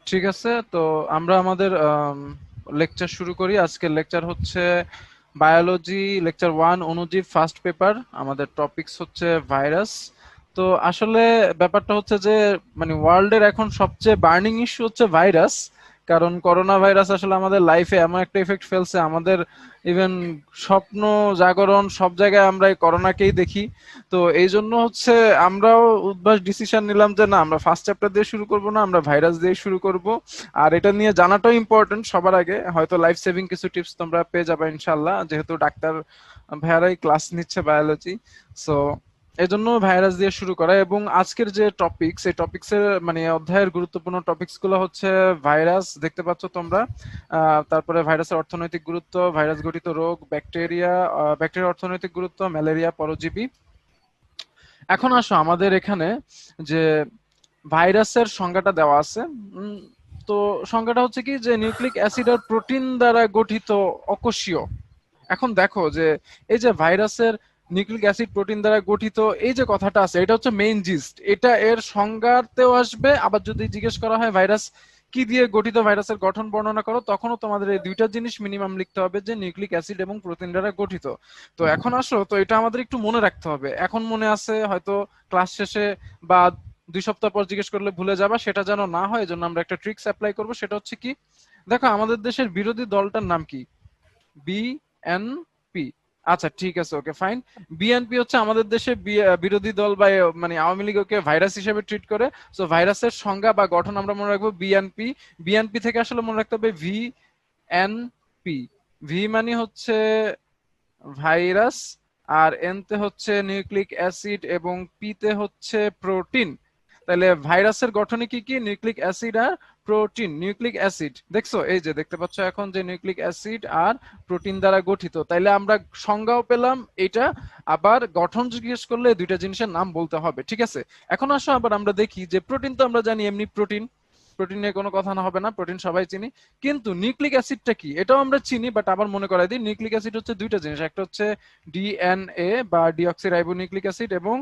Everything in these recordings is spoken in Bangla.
ঠিক আছে, তো আমরা আমাদের লেকচার শুরু করি। আজকের লেকচার হচ্ছে বায়োলজি লেকচার 1 অনুজীব ফার্স্ট পেপার। আমাদের টপিকস হচ্ছে ভাইরাস। তো আসলে ব্যাপারটা হচ্ছে যে মানে ওয়ার্ল্ডের এখন সবচেয়ে বার্নিং ইস্যু হচ্ছে ভাইরাস। কারণ করোনা ভাইরাস আসলে আমাদের লাইফে এমন একটা ইফেক্ট ফেলছে, আমাদের ইভেন স্বপ্ন জাগরণ সব জায়গায় আমরা এই করোনাকেই দেখি। তো এই জন্য হচ্ছে আমরাও উদ্ভাস ডিসিশন নিলাম যে না, আমরা ফার্স্ট চ্যাপ্টার দিয়ে শুরু করব না, আমরা ভাইরাস দিয়ে শুরু করব। আর এটা নিয়ে জানাটাও ইম্পর্টেন্ট। সবার আগে হয়তো লাইফ সেভিং কিছু টিপস তোমরা পেয়ে যাবে ইনশাল্লাহ, যেহেতু ডাক্তার ভাইয়ারাই ক্লাস নিচ্ছে বায়োলজি। সো এজন্য ভাইরাস দিয়ে শুরু করা। এবং আজকের যে টপিকস, এই টপিকসের মানে অধ্যায়ের গুরুত্বপূর্ণ টপিকস গুলো হচ্ছে ভাইরাস, দেখতে পাচ্ছ তোমরা। তারপরে ভাইরাসের অর্থনৈতিক গুরুত্ব, ভাইরাস ঘটিত রোগ, ব্যাকটেরিয়া, ব্যাকটেরিয়ার অর্থনৈতিক গুরুত্ব, ম্যালেরিয়া, পরজীবী। এখন আসো আমাদের এখানে যে ভাইরাসের সংজ্ঞাটা দেওয়া আছে। উম, তো সংজ্ঞাটা হচ্ছে কি যে নিউক্লিক অ্যাসিড আর প্রোটিন দ্বারা গঠিত অকোষীয়। এখন দেখো যে এই যে ভাইরাসের নিউক্লিক অ্যাসিড প্রোটিন দ্বারা গঠিত, এই যে কথাটা আছে এটা হচ্ছে মেইন জিস্ট, এটা এর সংজ্ঞাতেও আসবে। আবার যদি জিজ্ঞেস করা হয় ভাইরাস কি দিয়ে গঠিত, ভাইরাসের গঠন বর্ণনা করো, তখনও তোমাদের এই দুইটা জিনিস মিনিমাম লিখতে হবে, যে নিউক্লিক অ্যাসিড এবং প্রোটিন দ্বারা গঠিত। তো এখন আসো, তো এটা আমাদের একটু মনে রাখতে হবে। এখন মনে আছে হয়তো ক্লাস শেষে বা 2 সপ্তাহ পর জিজ্ঞেস করলে ভুলে যাবা, সেটা যেন না হয় এজন্য আমরা একটা ট্রিক্স অ্যাপ্লাই করব। সেটা হচ্ছে কি, দেখো আমাদের দেশের বিরোধী দলটার নাম কি? বিএনপি। আচ্ছা ঠিক আছে, ওকে ফাইন। বিএনপি হচ্ছে আমাদের দেশে বিরোধী দল, বা মানে আওয়ামী লীগ ওকে ভাইরাস হিসেবে ট্রিট করে। সো ভাইরাসের সংজ্ঞা বা গঠন আমরা মনে রাখবো বিএনপি। বিএনপি থেকে আসলে মনে রাখতে হবে ভি এন পি। ভি মানে হচ্ছে ভাইরাস, আর এন তে হচ্ছে নিউক্লিক অ্যাসিড, এবং পি তে হচ্ছে প্রোটিন। তাহলে ভাইরাসের গঠনে কি কি? নিউক্লিক অ্যাসিড আর প্রোটিন। নিউক্লিক অ্যাসিড দেখছো, এই যে দেখতে পাচ্ছ এখন যে নিউক্লিক অ্যাসিড আর প্রোটিন দ্বারা গঠিত। তাইলে আমরা সংজ্ঞাও পেলাম এটা, আবার গঠন জিজ্ঞেস করলে দুইটা জিনিসের নাম বলতে হবে। ঠিক আছে, এখন আসো আবার আমরা দেখি যে প্রোটিন তো আমরা জানি এমনি প্রোটিন, প্রোটিন নিয়ে কোনো কথা না হবে না, প্রোটিন সবাই চিনি। কিন্তু নিউক্লিক অ্যাসিডটা কি এটাও আমরা চিনি, বাট আবার মনে করাই দিই নিউক্লিক অ্যাসিড হচ্ছে দুইটা জিনিস, একটা হচ্ছে ডিএনএ বা ডিঅক্সি রাইবো নিউক্লিক অ্যাসিড, এবং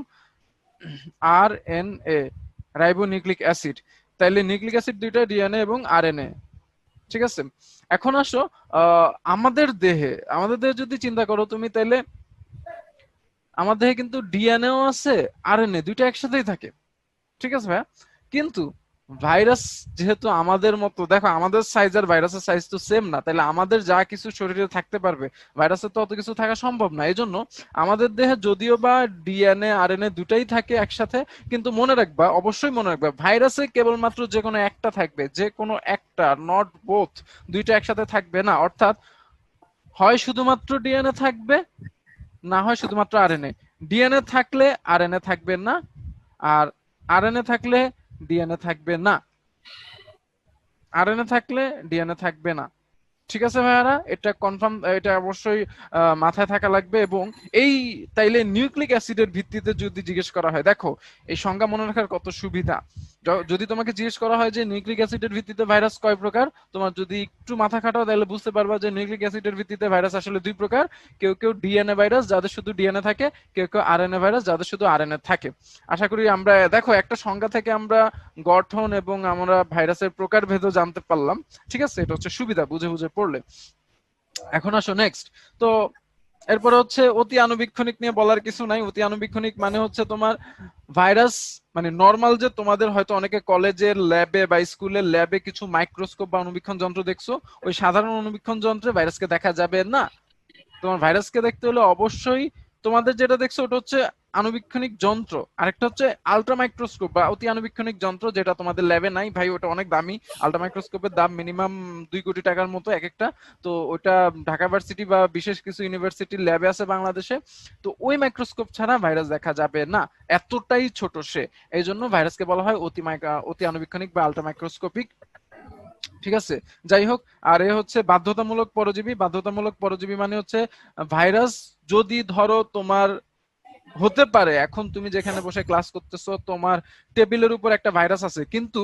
R N A ribonucleic acid. তাইলে নিউক্লিক অ্যাসিড দুইটা, ডিএনএ এবং আরএনএ। ঠিক আছে, এখন আসো আমাদের দেহে যদি চিন্তা করো তুমি, তাইলে আমাদের দেহে কিন্তু ডিএনএও আছে, আরএনএ দুইটা একসাথেই থাকে। ঠিক আছে ভাইয়া, কিন্তু ভাইরাস যেহেতু আমাদের মতো, দেখো আমাদের সাইজ আর ভাইরাসের সাইজ তো সেম না, তাহলে আমাদের যা কিছু শরীরে থাকতে পারবে ভাইরাসের তো অত কিছু থাকা সম্ভব না। এই জন্য আমাদের দেহে যদিও বা ডিএনএ আরএনএ দুটাই থাকে একসাথে, কিন্তু মনে রাখবা, অবশ্যই মনে রাখবা, ভাইরাসে কেবলমাত্র যে কোনো একটা থাকবে, যে কোনো একটা, নট বোথ। দুইটা একসাথে থাকবে না, অর্থাৎ হয় শুধুমাত্র ডিএনএ থাকবে, না হয় শুধুমাত্র আরএনএ। ডিএনএ থাকলে আরএনএ থাকবে না, আর আরএনএ থাকলে ডিএনএ থাকবে না, আরএনএ থাকলে ডিএনএ থাকবে না। ঠিক আছে ভাইয়ারা, এটা কনফার্ম, এটা অবশ্যই মাথায় থাকা লাগবে। এবং এই তাইলে নিউক্লিক অ্যাসিডের ভিত্তিতে যদি জিজ্ঞেস করা হয়, দেখো এই সংজ্ঞা মনে রাখার কত সুবিধা। যদি তোমাকে জিজ্ঞেস করা হয় যে নিউক্লিক অ্যাসিডের ভিত্তিতে ভাইরাস কয় প্রকার, তোমার যদি একটু মাথা খাটাও তাহলে বুঝতে পারবা যে নিউক্লিক অ্যাসিডের ভিত্তিতে ভাইরাস আসলে 2 প্রকার। কেউ কেউ ডিএনএ ভাইরাস, যাদের শুধু ডিএনএ থাকে, কেউ কেউ আরএনএ ভাইরাস, যাদের শুধু আরএনএ থাকে। আশা করি আমরা দেখো একটা সংজ্ঞা থেকে আমরা গঠন এবং আমরা ভাইরাসের প্রকারভেদও জানতে পারলাম। ঠিক আছে, এটা হচ্ছে সুবিধা বুঝে বুঝে পড়লে। এখন আসো নেক্সট। তো এরপরে হচ্ছে অতি আণুবীক্ষণিক নিয়ে বলার কিছু নাই। অতি আণুবীক্ষণিক মানে হচ্ছে তোমার ভাইরাস, মানে নর্মাল যে তোমাদের হয়তো অনেকে কলেজের ল্যাবে বা স্কুলের ল্যাবে কিছু মাইক্রোস্কোপ বা অনুবীক্ষণ যন্ত্র দেখছো, ওই সাধারণ অনুবীক্ষণ যন্ত্রে ভাইরাসকে দেখা যাবে না। তোমার ভাইরাসকে দেখতে হলে অবশ্যই তোমাদের যেটা দেখছো ওটা হচ্ছে আণুবীক্ষণিক যন্ত্র, আরেকটা হচ্ছে আলট্রা মাইক্রোস্কোপ বা অতি আণুবীক্ষণিক যন্ত্র, যেটা তোমাদের ল্যাবে নাই ভাই, ওটা অনেক দামি। আলট্রা মাইক্রোস্কোপের দাম মিনিমাম 2 কোটি টাকার মতো এক একটা। তো ওটা ঢাকা ভার্সিটি বা বিশেষ কিছু ইউনিভার্সিটির ল্যাবে আছে বাংলাদেশে। তো ওই মাইক্রোস্কোপ ছাড়া ভাইরাস দেখা যাবে না, এতটাই ছোট সে। এই জন্য ভাইরাসকে বলা হয় অতি আণুবীক্ষণিক বা আলট্রা মাইক্রোস্কোপিক। ঠিক আছে, যাই হোক। আর এ হচ্ছে বাধ্যতামূলক পরজীবী। বাধ্যতামূলক পরজীবী মানে হচ্ছে ভাইরাস যদি ধরো তোমার হতে পারে, এখন তুমি যেখানে বসে ক্লাস করতেছো তোমার টেবিলের উপর একটা ভাইরাস আছে, কিন্তু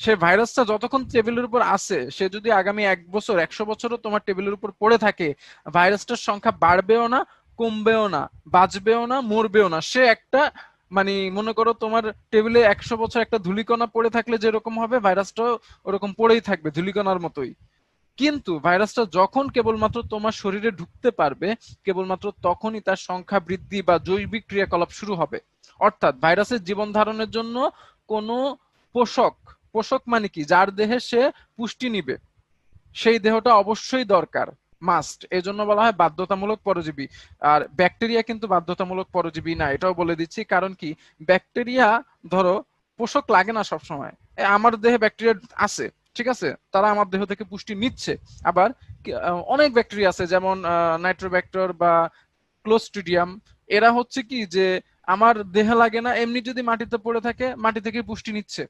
সে ভাইরাসটা যতক্ষণ টেবিলের উপর আছে, সে যদি আগামী 1 বছর 100 বছরও তোমার টেবিলের উপর পড়ে থাকে, ভাইরাসটার সংখ্যা বাড়বেও না, কমবেও না, বাঁচবেও না, মরবেও না। সে একটা মানে মনে করো তোমার টেবিলে 100 বছর একটা ধূলিকণা পড়ে থাকলে যেরকম হবে, ভাইরাসটাও ওরকম পড়েই থাকবে ধূলিকণার মতোই। কিন্তু ভাইরাসটা যখন কেবলমাত্র তোমার শরীরে ঢুকতে পারবে, কেবলমাত্র তখনই তার সংখ্যা বৃদ্ধি বা জৈবিক ক্রিয়াকলাপ শুরু হবে। অর্থাৎ ভাইরাসের জীবন ধারণের জন্য কোনো পোষক, পোষক মানে কি, যার দেহে সে পুষ্টি নিবে, সেই দেহটা অবশ্যই দরকার, মাস্ট। এই জন্য বলা হয় বাধ্যতামূলক পরজীবী। আর ব্যাকটেরিয়া কিন্তু বাধ্যতামূলক পরজীবী না, এটাও বলে দিচ্ছি। কারণ কি, ব্যাকটেরিয়া ধরো পোষক লাগে না সব সময়। আমার দেহে ব্যাকটেরিয়া আছে, ঠিক আছে, তারা আমার দেহ থেকে পুষ্টি নিচ্ছে। আবার অনেক ব্যাকটেরিয়া আছে, যেমন নাইট্রোব্যাক্টর বা ক্লোস্ট্রিডিয়াম, এরা হচ্ছে কি যে আমার দেহে লাগে না, এমনি যদি মাটিতে পড়ে থাকে মাটি থেকে পুষ্টি নিচ্ছে,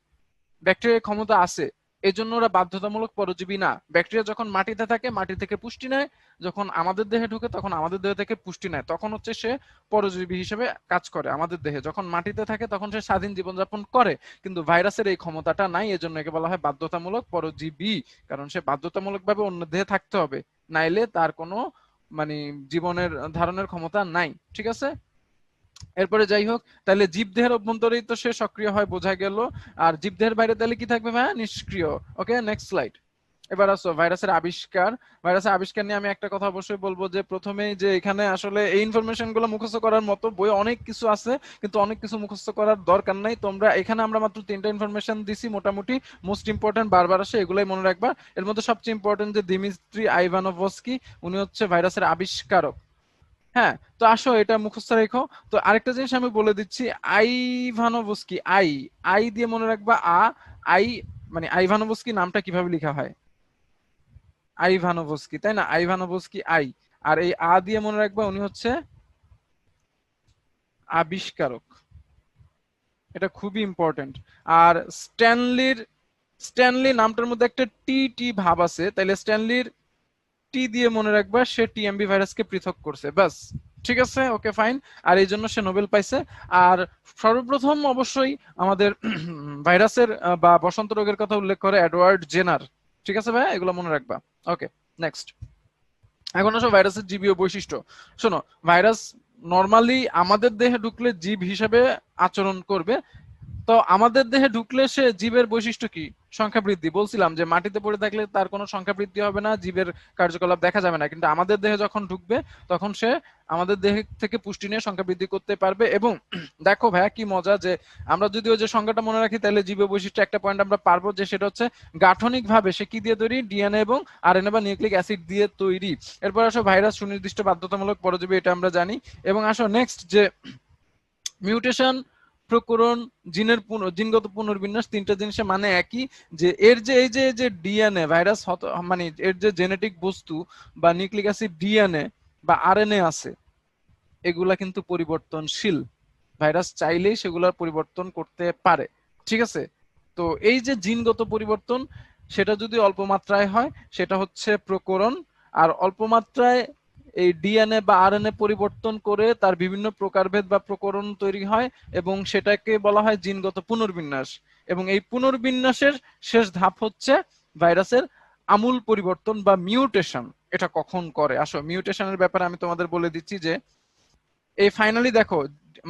ব্যাকটেরিয়ার ক্ষমতা আছে। এই জন্য ওরা বাধ্যতামূলক পরজীবী না। ব্যাকটেরিয়া যখন মাটিতে থাকে মাটি থেকে পুষ্টি নেয়, যখন আমাদের দেহে ঢুকে তখন আমাদের দেহ থেকে পুষ্টি নেয়, তখন হচ্ছে সে পরজীবী হিসেবে কাজ করে আমাদের দেহে। যখন মাটিতে থাকে তখন সে স্বাধীন জীবনযাপন করে। কিন্তু ভাইরাসের এই ক্ষমতাটা নাই, এজন্য একে বলা হয় বাধ্যতামূলক পরজীবী। কারণ সে বাধ্যতামূলক ভাবে অন্য দেহে থাকতে হবে, নাইলে তার কোনো মানে জীবনের ধারণের ক্ষমতা নাই, ঠিক আছে। এরপরে যাই হোক, তাহলে জীবদেহের অভ্যন্তরেই তো সে সক্রিয় হয়, বোঝা গেল। আর জীবদেহের বাইরে তাহলে কি থাকবে ভাইয়া? নিষ্ক্রিয়। ওকে, নেক্সট স্লাইড। এবার আসো ভাইরাসের আবিষ্কার। ভাইরাসের আবিষ্কার নিয়ে আমি একটা কথা অবশ্যই বলবো, যে প্রথমেই যে এখানে আসলে এই ইনফরমেশন গুলো মুখস্থ করার মতো বই অনেক কিছু আছে, কিন্তু অনেক কিছু মুখস্থ করার দরকার নাই। তোমরা এখানে আমরা মাত্র 3টা ইনফরমেশন দিছি মোটামুটি, মোস্ট ইম্পর্টেন্ট বারবার আসে, এগুলাই মনে রাখবা। এর মধ্যে সবচেয়ে ইম্পর্টেন্ট যে দিমিত্রি আইভানোভস্কি, উনি হচ্ছে ভাইরাসের আবিষ্কারক। হ্যাঁ, তো আসো এটা মুখস্থ রেখো। তো আরেকটা জিনিস আমি বলে দিচ্ছি, আইভানোভস্কি, আই, আই দিয়ে মনে রাখবা। আই মানে আইভানোভস্কি নামটা কিভাবে লেখা হয়? আইভানোভস্কি, তাই না? আইভানোভস্কি আই। আর এই দিয়ে মনে রাখবা উনি হচ্ছে আবিষ্কারক। এটা খুবই ইম্পর্টেন্ট। আর স্ট্যানলির, স্ট্যানলি নামটার মধ্যে একটা টি টি ভাব আছে, তাইলে স্ট্যানলির টি দিয়ে মনে রাখবা সে টিএমবি ভাইরাসকে পৃথক করছে, বাস। ঠিক আছে, ওকে ফাইন। আর এই জন্য সে নোবেল পাইছে। আর সর্বপ্রথম অবশ্যই আমাদের ভাইরাসের বা বসন্ত রোগের কথা উল্লেখ করে এডওয়ার্ড জেনার। ঠিক আছে ভাই, এগুলো মনে রাখবা। ওকে, নেক্সট। এখন আসো ভাইরাসের জীবীয় বৈশিষ্ট্য। শোনো, ভাইরাস নর্মালি আমাদের দেহে ঢুকলে জীব হিসেবে আচরণ করবে। তো আমাদের দেহে ঢুকলে সে জীবের বৈশিষ্ট্য কি? সংখ্যা বৃদ্ধি। বলছিলাম যে মাটিতে পড়ে থাকলে তার কোনো সংখ্যা বৃদ্ধি হবে না, জীবের কার্যকলাপ দেখা যাবে না। কিন্তু আমাদের দেহে যখন ঢুকবে তখন সে আমাদের দেহ থেকে পুষ্টি নিয়ে সংখ্যা বৃদ্ধি করতে পারবে। এবং দেখো ভাইয়া কি মজা, যে আমরা যদি ওই যে সংখ্যাটা মনে রাখি, তাহলে জীব বৈশিষ্ট্য একটা পয়েন্ট আমরা পারবো, যে সেটা হচ্ছে গাঠনিক ভাবে সে কি দিয়ে তৈরি? ডিএনএ এবং আরএনএ বা নিউক্লিক অ্যাসিড দিয়ে তৈরি। এরপর আসো ভাইরাস সুনির্দিষ্ট বাধ্যতামূলক পরজীবী, এটা আমরা জানি। এবং আসো নেক্সট, যে মিউটেশন, প্রকরণ, জিনগত পুনর্বিন্যাস, তিনটা জিনিসের মানে একই। যে এর যে এই যে ডিএনএ ভাইরাস, মানে এর যে জেনেটিক বস্তু বা নিউক্লিক অ্যাসিড ডিএনএ বা আরএনএ আছে, এগুলা কিন্তু পরিবর্তনশীল। ভাইরাস চাইলেই সেগুলোর পরিবর্তন করতে পারে, ঠিক আছে। তো এই যে জিনগত পরিবর্তন, সেটা যদি অল্প মাত্রায় হয় সেটা হচ্ছে প্রকরণ। আর অল্প মাত্রায় এই ডিএনএ বা আরএনএ পরিবর্তন করে তার বিভিন্ন প্রকারভেদ বা প্রকরণ তৈরি হয়, এবং সেটাকে বলা হয় জিনগত পুনর্বিন্যাস। এবং এই পুনর্বিন্যাসের শেষ ধাপ হচ্ছে ভাইরাসের আমূল পরিবর্তন বা মিউটেশন। এটা কখন করে? আসো মিউটেশনের ব্যাপারে আমি তোমাদের বলে দিচ্ছি, যে এই ফাইনালি দেখো,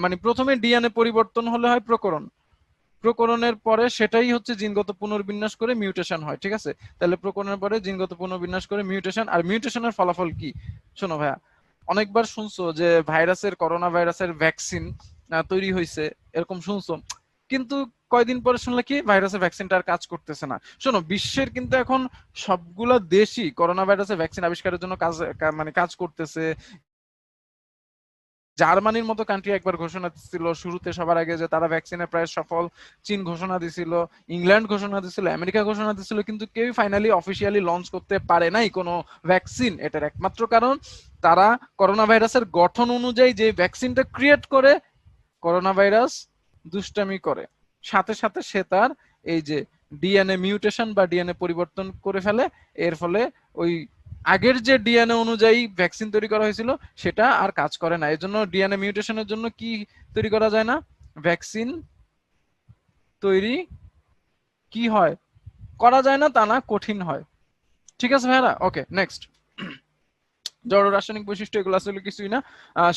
মানে প্রথমে ডিএনএ পরিবর্তন হলে হয় প্রকরণ, প্রকরণের পরে সেটাই হচ্ছে জিনগত পুনর্বিন্যাস করে মিউটেশন হয়, ঠিক আছে। তাহলে প্রকরণের পরে জিনগত পুনর্বিন্যাস করে মিউটেশন। আর মিউটেশনের ফলাফল কি? শোনো ভাইয়া, অনেকবার শুনছো যে ভাইরাসের, করোনা ভাইরাসের ভ্যাকসিন তৈরি হয়েছে, এরকম শুনছো। কিন্তু কয়দিন পরে শুনলে কি ভাইরাসের ভ্যাকসিনটা আর কাজ করতেছে না। শোনো, বিশ্বের কিন্তু এখন সবগুলো দেশই করোনা ভাইরাসের ভ্যাকসিন আবিষ্কারের জন্য মানে কাজ করতেছে। জার্মানির মতো কান্ট্রি একবার ঘোষণা দিছিল শুরুতে সবার আগে যে তারা ভ্যাকসিনে প্রায় সফল। চীন ঘোষণা দিছিল, ইংল্যান্ড ঘোষণা দিছিল, আমেরিকা ঘোষণা দিছিল, কিন্তু কেউই ফাইনালি অফিসিয়ালি লঞ্চ করতে পারে নাই কোনো ভ্যাকসিন। এটার একমাত্র কারণ, তারা করোনা ভাইরাসের গঠন অনুযায়ী যে ভ্যাকসিনটা ক্রিয়েট করে, করোনা ভাইরাস দুষ্টামি করে, সাথে সাথে সে তার এই যে ডিএনএ মিউটেশন বা ডিএনএ পরিবর্তন করে ফেলে। এর ফলে ওই আগের যে ডিএনএ অনুযায়ী ভ্যাকসিন তৈরি করা হয়েছিল সেটা আর কাজ করে না। এর জন্য ডিএনএ মিউটেশনের জন্য কি তৈরি করা যায় না? ভ্যাকসিন তৈরি কি হয়, করা যায় না তা না, কঠিন হয়। ঠিক আছে ভাইরা, ওকে নেক্সট। জড় রাসায়নিক বৈশিষ্ট্য এগুলো আসলে কিছুই না।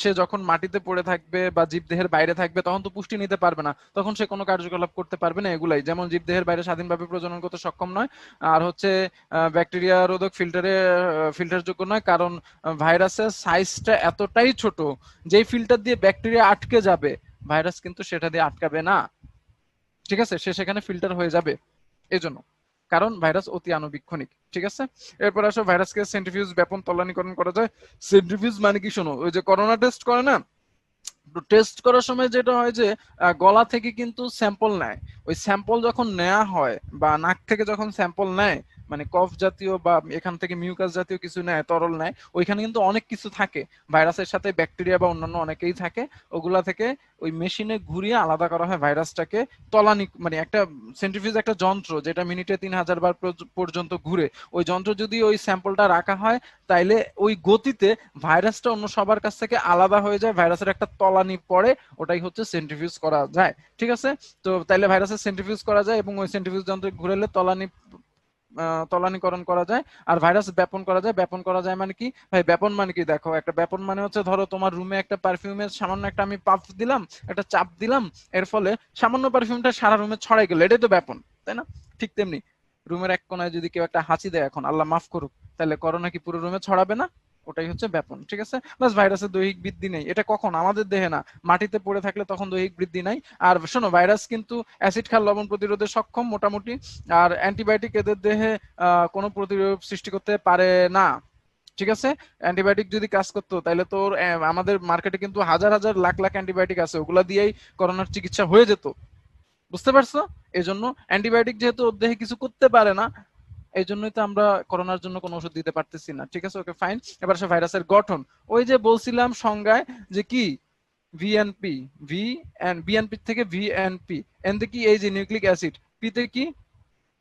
সে যখন মাটিতে পড়ে থাকবে বা জীবদেহের বাইরে থাকবে তখন তো পুষ্টি নিতে পারবে না, তখন সে কোনো কার্যকলাপ করতে পারবে না। এগুলাই যেমন জীবদেহের বাইরে স্বাধীনভাবে প্রজনন করতে সক্ষম নয়, আর হচ্ছে ব্যাকটেরিয়া রোধক ফিল্টারযোগ্য নয়, কারণ ভাইরাসের সাইজটা এতটাই ছোট, যেই ফিল্টার দিয়ে ব্যাকটেরিয়া আটকে যাবে ভাইরাস কিন্তু সেটা দিয়ে আটকাবে না। ঠিক আছে, সে সেখানে ফিল্টার হয়ে যাবে এজন্য, কারণ ভাইরাস অতি আণুবীক্ষণিক। ঠিক আছে, এরপর আসো ভাইরাসকে সেন্ট্রিফিউজ ব্যাপন তলানিকরণ করা যায়। সেন্ট্রিফিউজ মানে কি, শোনো, ওই যে করোনা টেস্ট করে না, টেস্ট করার সময় যেটা হয় যে গলা থেকে কিন্তু স্যাম্পল নেয়। ওই স্যাম্পল যখন নেওয়া হয় বা নাক থেকে যখন স্যাম্পল নেয়, মানে কফ জাতীয় বা এখান থেকে মিউকাস জাতীয় কিছু নেয়, তরল নেয়, ওইখানে কিন্তু অনেক কিছু থাকে, ভাইরাসের সাথে ব্যাকটেরিয়া বা অন্যান্য অনেকেই থাকে। ওগুলা থেকে ওই মেশিনে ঘুরিয়ে আলাদা করা হয় ভাইরাসটাকে। তলানি মানে একটা সেন্ট্রিফিউজ একটা যন্ত্র যেটা মিনিটে 3000 বার পর্যন্ত ঘুরে, ওই যন্ত্র যদি ওই স্যাম্পলটা রাখা হয় তাইলে ওই গতিতে ভাইরাসটা অন্য সবার কাছ থেকে আলাদা হয়ে যায়, ভাইরাসের একটা তলানি পড়ে, ওটাই হচ্ছে সেন্ট্রিফিউজ করা যায়। ঠিক আছে, তো তাইলে ভাইরাসের সেন্ট্রিফিউজ করা যায় এবং ওই সেন্ট্রিফিউজ যন্ত্রে ঘুরেলে তলানিকরণ করা যায়। আর ভাইরাস ব্যাপন করা যায়। ব্যাপন করা যায় মানে কি ভাই, ব্যাপন মানে কি, দেখো একটা ব্যাপন মানে হচ্ছে, ধরো তোমার রুমে একটা পারফিউমের সামান্য একটা আমি পাফ দিলাম, একটা চাপ দিলাম, এর ফলে সামান্য পারফিউমটা সারা রুমে ছড়াই গেল, এটাই তো ব্যাপন, তাই না? ঠিক তেমনি রুমের এক কোনায় যদি কেউ একটা হাঁচি দেয়, এখন আল্লাহ মাফ করুক, তাহলে করোনা কি পুরো রুমে ছড়াবে না? ওটাই হচ্ছে ব্যাপন। ঠিক আছে, বাস ভাইরাসের দৈহিক বৃদ্ধি নেই, এটা কখন আমাদের দেহে না, মাটিতে পড়ে থাকলে তখন দৈহিক বৃদ্ধি নাই। আর শোনো, ভাইরাস কিন্তু অ্যাসিড ক্ষার লবণ প্রতিরোধে সক্ষম মোটামুটি, আর অ্যান্টিবায়োটিক এদের দেহে কোনো প্রতিরোধ সৃষ্টি করতে পারে না। ঠিক আছে, অ্যান্টিবায়োটিক যদি কাজ করতো তাহলে তোর আমাদের মার্কেটে কিন্তু হাজার হাজার লাখ লাখ অ্যান্টিবায়োটিক আছে, ওগুলা দিয়েই করোনার চিকিৎসা হয়ে যেত। বুঝতে পারছো? এই জন্য অ্যান্টিবায়োটিক যেহেতু ওর দেহে কিছু করতে পারে না, এই জন্যই তো আমরা করোনার জন্য কোনো ওষুধ দিতে পারতেছি না। ঠিক আছে, ওকে ফাইন। এবার আসে ভাইরাসের গঠন। ওই যে বলছিলাম সংজ্ঞায় যে কি, ভিএনপি, বিএনপি থেকে ভিএনপি, এন থেকে কি, এই যে নিউক্লিক অ্যাসিড, পিতে কি,